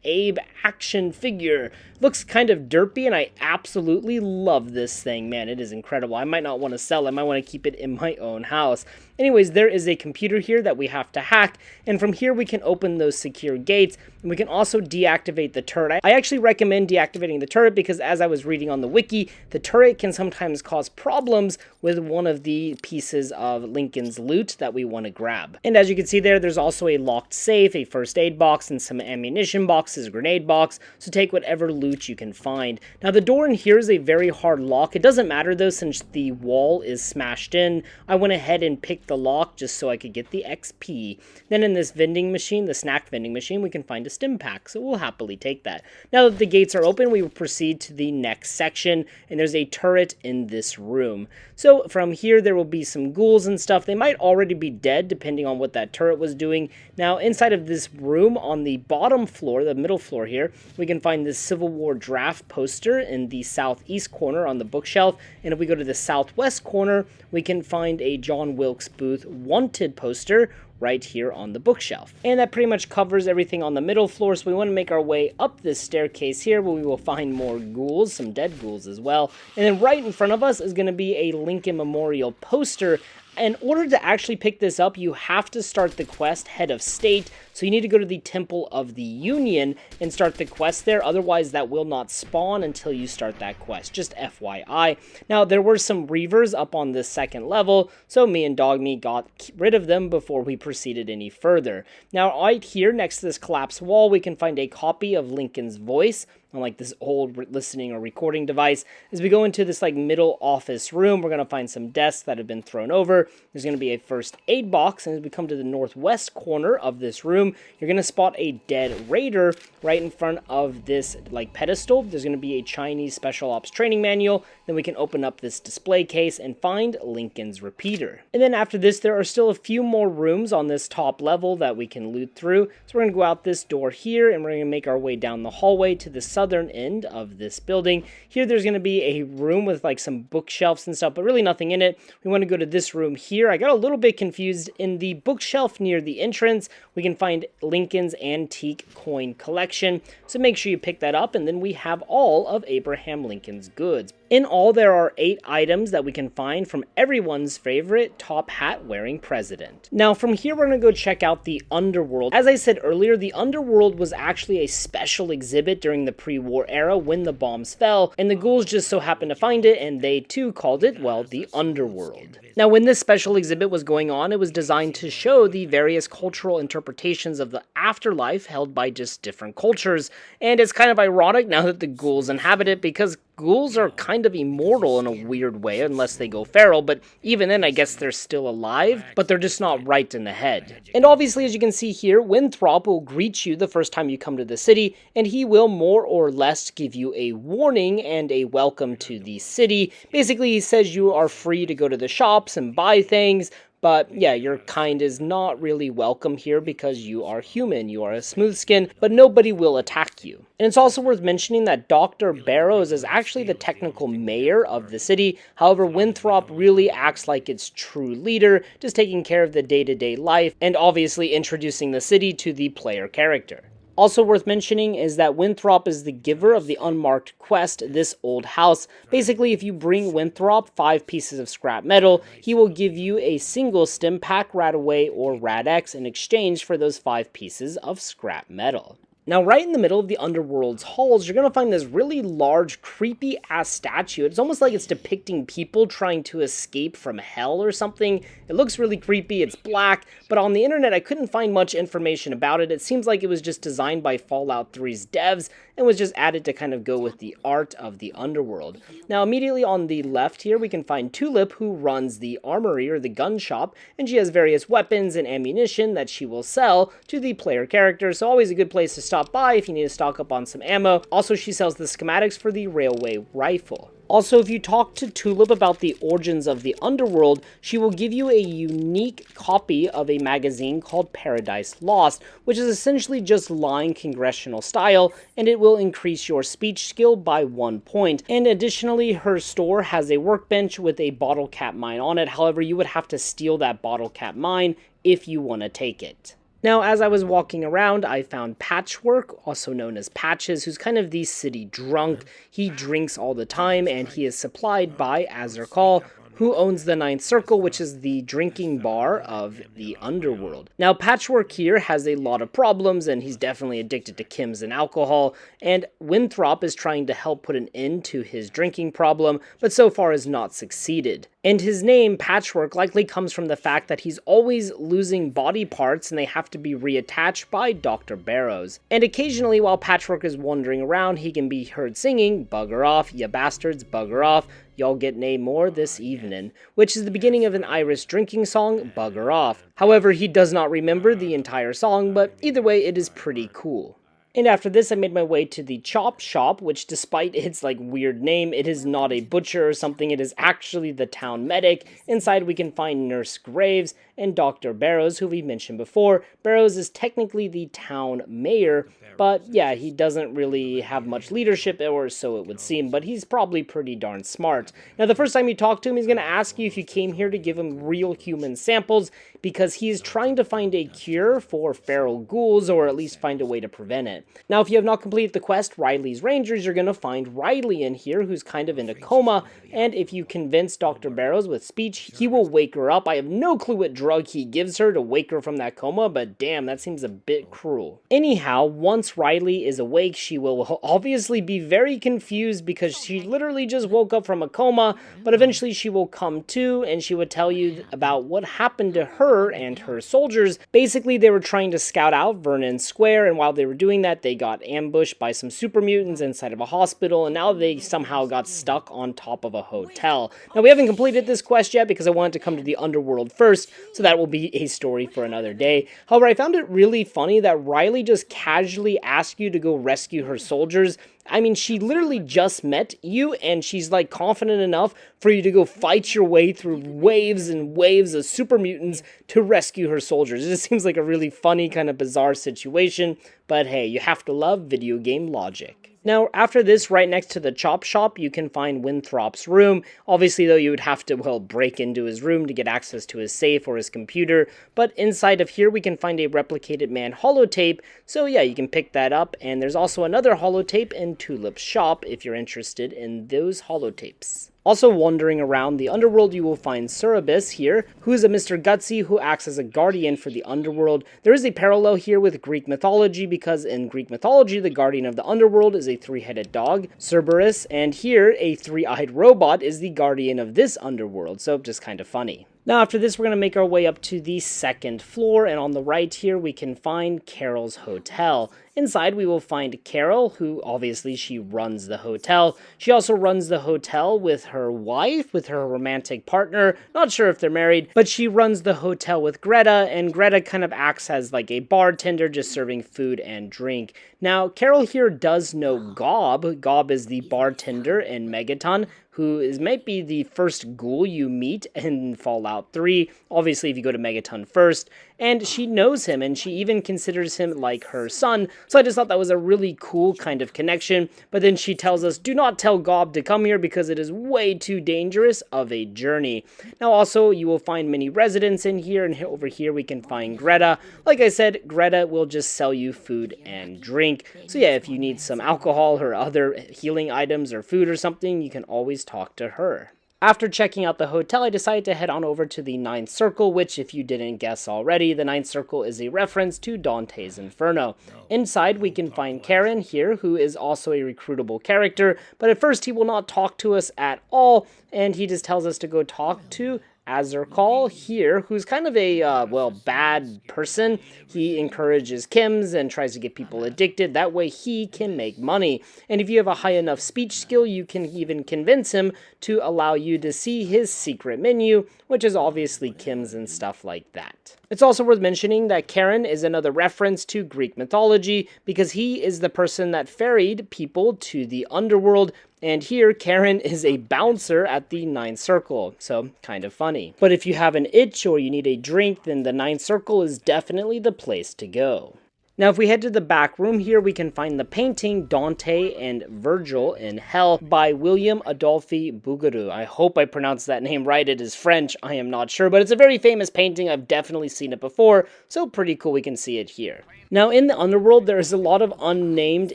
Abe action figure. Looks kind of derpy, and I absolutely love this thing. Man, it is incredible. I might not want to sell it. I might want to keep it in my own house. Anyways, there is a computer here that we have to hack, and from here we can open those secure gates, and we can also deactivate the turret. I actually recommend deactivating the turret because, as I was reading on the wiki, the turret can sometimes cause problems with one of the pieces of Lincoln's loot that we want to grab. And as you can see there's also a locked safe, a first aid box, and some ammunition boxes, a grenade box, so take whatever loot you can find. Now, the door in here is a very hard lock. It doesn't matter though, since the wall is smashed in. I went ahead and picked the lock just so I could get the XP. Then in this vending machine, the snack vending machine, we can find a stim pack, so we'll happily take that. Now that the gates are open, we will proceed to the next section, and there's a turret in this room. So from from here, there will be some ghouls and stuff. They might already be dead, depending on what that turret was doing. Now, inside of this room, on the bottom floor, the middle floor here, we can find this Civil War draft poster in the southeast corner on the bookshelf. And if we go to the southwest corner, we can find a John Wilkes Booth wanted poster right here on the bookshelf. And that pretty much covers everything on the middle floor, so we want to make our way up this staircase here where we will find more ghouls, some dead ghouls as well. And then right in front of us is going to be a Lincoln Memorial poster. In order to actually pick this up, you have to start the quest Head of State, so you need to go to the Temple of the Union and start the quest there, otherwise that will not spawn until you start that quest, just FYI. Now, there were some Reavers up on this second level, so me and Dogme got rid of them before we proceeded any further. Now, right here next to this collapsed wall, we can find a copy of Lincoln's voice on like this old listening or recording device. As we go into this like middle office room, we're going to find some desks that have been thrown over. There's going to be a first aid box, and as we come to the northwest corner of this room, you're going to spot a dead raider right in front of this like pedestal. There's going to be a Chinese special ops training manual. Then we can open up this display case and find Lincoln's repeater. And then after this, there are still a few more rooms on this top level that we can loot through. So we're going to go out this door here, and we're going to make our way down the hallway to the southern end of this building. Here there's going to be a room with like some bookshelves and stuff, but really nothing in it. We want to go to this room here. I got a little bit confused. In the bookshelf near the entrance, we can find Lincoln's antique coin collection. So make sure you pick that up, and then we have all of Abraham Lincoln's goods. In all, there are 8 items that we can find from everyone's favorite top hat wearing president. Now from here, we're going to go check out the Underworld. As I said earlier, the Underworld was actually a special exhibit during the pre-war era when the bombs fell, and the ghouls just so happened to find it, and they too called it, well, the Underworld. Now when this special exhibit was going on, it was designed to show the various cultural interpretations of the afterlife held by just different cultures, and it's kind of ironic now that the ghouls inhabit it, because ghouls are kind of immortal in a weird way, unless they go feral, but even then I guess they're still alive, but they're just not right in the head. And obviously, as you can see here, Winthrop will greet you the first time you come to the city, and he will more or less give you a warning and a welcome to the city. Basically, he says you are free to go to the shops and buy things, but yeah, your kind is not really welcome here because you are human, you are a smooth skin, but nobody will attack you. And it's also worth mentioning that Dr. Barrows is actually the technical mayor of the city. However, Winthrop really acts like its true leader, just taking care of the day-to-day life, and obviously introducing the city to the player character. Also worth mentioning is that Winthrop is the giver of the unmarked quest, This Old House. Basically, if you bring Winthrop 5 pieces of scrap metal, he will give you a single stim pack, Radaway, or Rad-X in exchange for those 5 pieces of scrap metal. Now, right in the middle of the Underworld's halls, you're going to find this really large, creepy-ass statue. It's almost like it's depicting people trying to escape from hell or something. It looks really creepy, it's black, but on the internet I couldn't find much information about it. It seems like it was just designed by Fallout 3's devs and was just added to kind of go with the art of the Underworld. Now, immediately on the left here, we can find Tulip, who runs the armory or the gun shop, and she has various weapons and ammunition that she will sell to the player character, so always a good place to stop by if you need to stock up on some ammo. Also, she sells the schematics for the railway rifle. Also, if you talk to Tulip about the origins of the Underworld, she will give you a unique copy of a magazine called Paradise Lost, which is essentially just lying congressional style, and it will increase your speech skill by 1 point. And additionally, her store has a workbench with a bottle cap mine on it. However, you would have to steal that bottle cap mine if you want to take it. Now, as I was walking around, I found Patchwork, also known as Patches, who's kind of the city drunk. He drinks all the time, and he is supplied by Azarkal, who owns the Ninth Circle, which is the drinking bar of the Underworld. Now, Patchwork here has a lot of problems, and he's definitely addicted to chems and alcohol, and Winthrop is trying to help put an end to his drinking problem, but so far has not succeeded. And his name, Patchwork, likely comes from the fact that he's always losing body parts and they have to be reattached by Dr. Barrows. And occasionally, while Patchwork is wandering around, he can be heard singing, "Bugger off, ya bastards, bugger off, y'all get nae more this evening," which is the beginning of an Irish drinking song, Bugger Off. However, he does not remember the entire song, but either way, it is pretty cool. And after this, I made my way to the chop shop, which despite its like weird name, it is not a butcher or something. It is actually the town medic. Inside we can find Nurse Graves and Dr. Barrows, who we mentioned before. Barrows is technically the town mayor, but yeah, he doesn't really have much leadership, or so it would seem, but he's probably pretty darn smart. Now, the first time you talk to him, he's going to ask you if you came here to give him real human samples, because he's trying to find a cure for feral ghouls, or at least find a way to prevent it. Now, if you have not completed the quest, Riley's Rangers, you're going to find Riley in here, who's kind of in a coma, and if you convince Dr. Barrows with speech, he will wake her up. I have no clue what drug he gives her to wake her from that coma, but damn, that seems a bit cruel. Anyhow, once Riley is awake, she will obviously be very confused because she literally just woke up from a coma, but eventually she will come to, and she would tell you about what happened to her and her soldiers. Basically, they were trying to scout out Vernon Square, and while they were doing that, they got ambushed by some super mutants inside of a hospital, and now they somehow got stuck on top of a hotel. Now, we haven't completed this quest yet because I wanted to come to the Underworld first, so that will be a story for another day. However, I found it really funny that Riley just casually asked you to go rescue her soldiers. I mean, she literally just met you, and she's like confident enough for you to go fight your way through waves and waves of super mutants to rescue her soldiers. It just seems like a really funny, kind of bizarre situation, but hey, you have to love video game logic. Now, after this, right next to the chop shop, you can find Winthrop's room. Obviously, though, you would have to, well, break into his room to get access to his safe or his computer. But inside of here, we can find a replicated man holotape. So yeah, you can pick that up. And there's also another holotape in Tulip's shop if you're interested in those holotapes. Also wandering around the Underworld, you will find Surabis here, who is a Mr. Gutsy who acts as a guardian for the Underworld. There is a parallel here with Greek mythology, because in Greek mythology, the guardian of the Underworld is a three-headed dog, Cerberus, and here, a three-eyed robot is the guardian of this Underworld, so just kind of funny. Now, after this, we're going to make our way up to the second floor, and on the right here, we can find Carol's hotel. Inside, we will find Carol, who obviously she runs the hotel. She also runs the hotel with her wife, with her romantic partner. Not sure if they're married, but she runs the hotel with Greta, and Greta kind of acts as like a bartender, just serving food and drink. Now, Carol here does know Gob. Gob is the bartender in Megaton, who might be the first ghoul you meet in Fallout 3, obviously if you go to Megaton first, and she knows him, and she even considers him like her son, so I just thought that was a really cool kind of connection. But then she tells us, do not tell Gob to come here because it is way too dangerous of a journey. Now also, you will find many residents in here, and over here we can find Greta. Like I said, Greta will just sell you food and drink, so yeah, if you need some alcohol or other healing items or food or something, you can always talk to her. After checking out the hotel, I decided to head on over to the Ninth Circle, which, if you didn't guess already, the Ninth Circle is a reference to Dante's Inferno. Inside, we can find Karen here, who is also a recruitable character, but at first he will not talk to us at all, and he just tells us to go talk to Azurkal here, who's kind of a, bad person. He encourages chems and tries to get people addicted. That way he can make money. And if you have a high enough speech skill, you can even convince him to allow you to see his secret menu, which is obviously chems and stuff like that. It's also worth mentioning that Karen is another reference to Greek mythology, because he is the person that ferried people to the Underworld, and here Karen is a bouncer at the Ninth Circle, so kind of funny. But if you have an itch or you need a drink, then the Ninth Circle is definitely the place to go. Now, if we head to the back room here, we can find the painting Dante and Virgil in Hell by William Adolphe Bouguereau. I hope I pronounced that name right. It is French, I am not sure, but it's a very famous painting. I've definitely seen it before, so pretty cool we can see it here. Now, in the Underworld, there is a lot of unnamed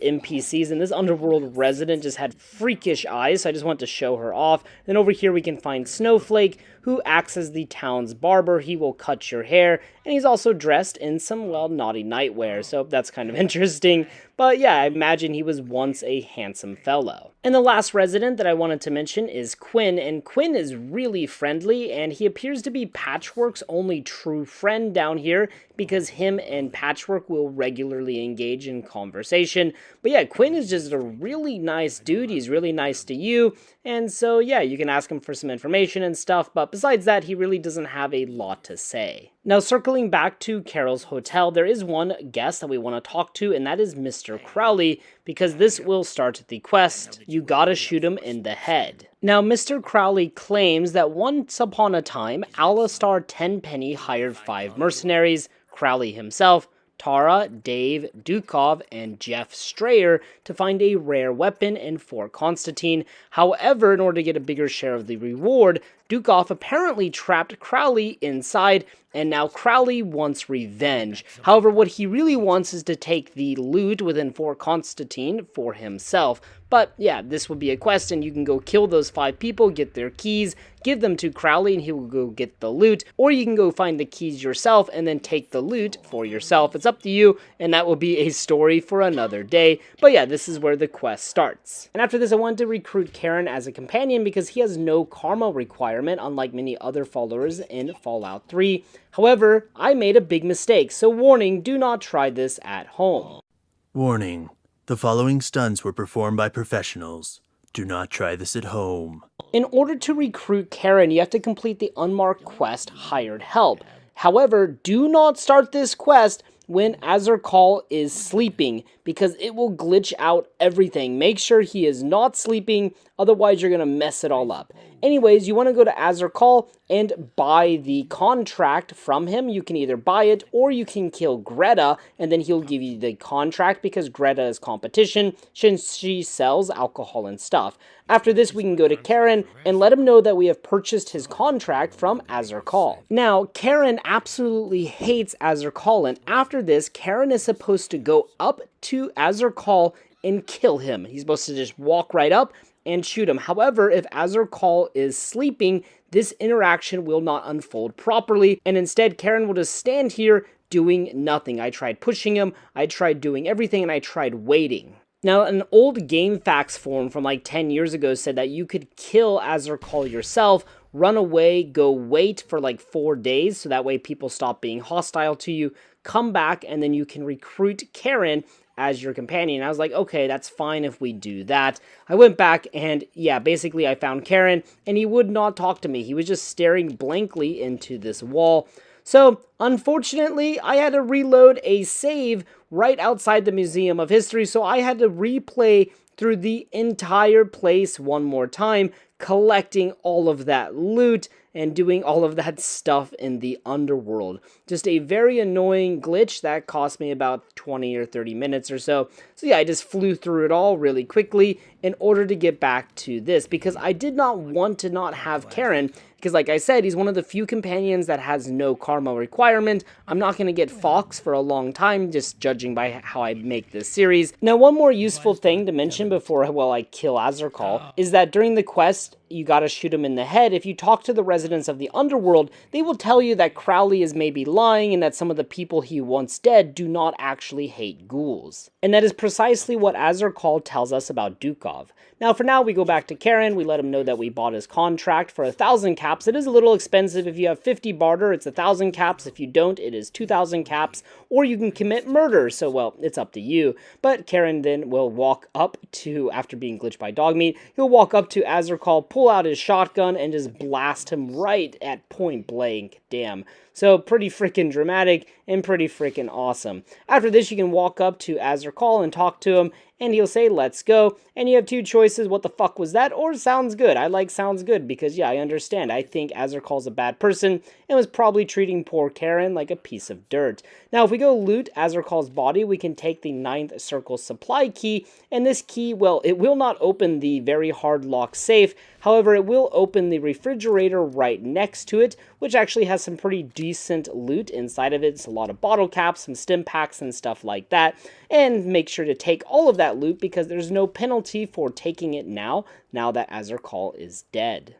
NPCs, and this Underworld resident just had freakish eyes, so I just want to show her off. Then over here we can find Snowflake, who acts as the town's barber. He will cut your hair, and he's also dressed in some, naughty nightwear, so that's kind of interesting. But yeah, I imagine he was once a handsome fellow. And the last resident that I wanted to mention is Quinn, and Quinn is really friendly, and he appears to be Patchwork's only true friend down here, because him and Patchwork will he'll regularly engage in conversation. But yeah, Quinn is just a really nice dude. He's really nice to you. And so yeah, you can ask him for some information and stuff, but besides that, he really doesn't have a lot to say. Now, circling back to Carol's hotel, there is one guest that we want to talk to, and that is Mr. Crowley, because this will start the quest. You gotta shoot him in the head. Now, Mr. Crowley claims that once upon a time, Alistar Tenpenny hired 5 mercenaries, Crowley himself, Tara, Dave, Dukov, and Jeff Strayer to find a rare weapon in Fort Constantine. However, in order to get a bigger share of the reward, Dukov apparently trapped Crowley inside, and now Crowley wants revenge. However, what he really wants is to take the loot within Fort Constantine for himself. But yeah, this will be a quest, and you can go kill those 5 people, get their keys, give them to Crowley, and he will go get the loot. Or you can go find the keys yourself and then take the loot for yourself. It's up to you, and that will be a story for another day. But yeah, this is where the quest starts. And after this, I wanted to recruit Karen as a companion because he has no karma requirement, unlike many other followers in Fallout 3. However, I made a big mistake, so warning, do not try this at home. Warning. The following stunts were performed by professionals. Do not try this at home. In order to recruit Karen, you have to complete the unmarked quest, Hired Help. However, do not start this quest when Azarkal is sleeping, because it will glitch out everything. Make sure he is not sleeping, otherwise you're going to mess it all up. Anyways, you want to go to Azarkal and buy the contract from him. You can either buy it or you can kill Greta, and then he'll give you the contract because Greta is competition since she sells alcohol and stuff. After this, we can go to Karen and let him know that we have purchased his contract from Azarkal. Now, Karen absolutely hates Azarkal, and after this, Karen is supposed to go up to Azarkal and kill him. He's supposed to just walk right up and shoot him. However, if Azarkal is sleeping, this interaction will not unfold properly, and instead Karen will just stand here doing nothing. I tried pushing him, I tried doing everything, and I tried waiting. Now, an old GameFAQs forum from like 10 years ago said that you could kill Azarkal yourself, run away, go wait for like 4 days, so that way people stop being hostile to you, come back, and then you can recruit Karen as your companion. I was like, okay, that's fine if we do that. I went back and yeah, basically I found Karen and he would not talk to me. He was just staring blankly into this wall. So unfortunately, I had to reload a save right outside the Museum of History, so I had to replay through the entire place one more time, collecting all of that loot and doing all of that stuff in the Underworld. Just a very annoying glitch that cost me about 20 or 30 minutes or so. So yeah, I just flew through it all really quickly in order to get back to this, because I did not want to not have Karen, because like I said, he's one of the few companions that has no karma requirement. I'm not going to get Fox for a long time, just judging by how I make this series. Now, one more useful thing to mention before, well, I kill Azarkal, is that during the quest, you gotta shoot him in the head. If you talk to the residents of the Underworld, they will tell you that Crowley is maybe lying and that some of the people he wants dead do not actually hate ghouls. And that is precisely what Azarkal tells us about Dukov. Now, for now, we go back to Karen. We let him know that we bought his contract for 1,000 caps. It is a little expensive. If you have 50 barter, it's 1,000 caps. If you don't, it is 2,000 caps. Or you can commit murder. So, well, it's up to you. But Karen then will walk up to, after being glitched by Dogmeat, he'll walk up to Azarkal, pull out his shotgun, and just blast him right at point blank. Damn. So pretty freaking dramatic and pretty freaking awesome. After this, you can walk up to Azarkal and talk to him, and he'll say, let's go. And you have 2 choices, what the fuck was that, or sounds good. I like sounds good because, yeah, I understand. I think Azarkal's a bad person and was probably treating poor Karen like a piece of dirt. Now, if we go loot Azarkal's body, we can take the 9th circle supply key, and this key, well, it will not open the very hard lock safe. However, it will open the refrigerator right next to it, which actually has some pretty decent loot inside of it. It's a lot of bottle caps, some stim packs, and stuff like that. And make sure to take all of that loot because there's no penalty for taking it now that Azarkal is dead.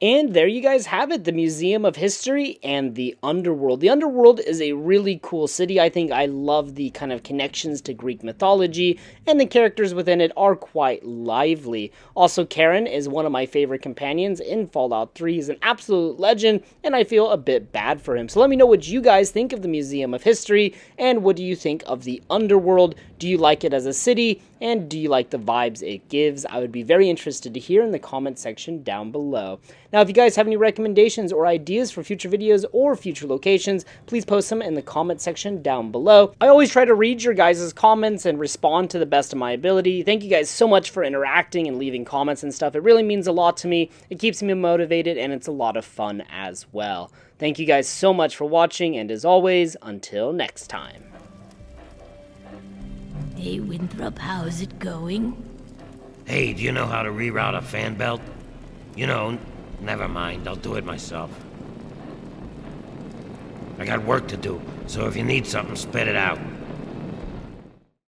And there you guys have it, the Museum of History and the Underworld. The Underworld is a really cool city. I think I love the kind of connections to Greek mythology, and the characters within it are quite lively. Also, Karen is one of my favorite companions in Fallout 3. He's an absolute legend, and I feel a bit bad for him. So let me know what you guys think of the Museum of History, and what do you think of the Underworld? Do you like it as a city, and do you like the vibes it gives? I would be very interested to hear in the comment section down below. Now, if you guys have any recommendations or ideas for future videos or future locations, please post them in the comment section down below. I always try to read your guys' comments and respond to the best of my ability. Thank you guys so much for interacting and leaving comments and stuff. It really means a lot to me. It keeps me motivated, and it's a lot of fun as well. Thank you guys so much for watching, and as always, until next time. Hey, Winthrop, how's it going? Hey, do you know how to reroute a fan belt? You know, never mind, I'll do it myself. I got work to do, so if you need something, spit it out.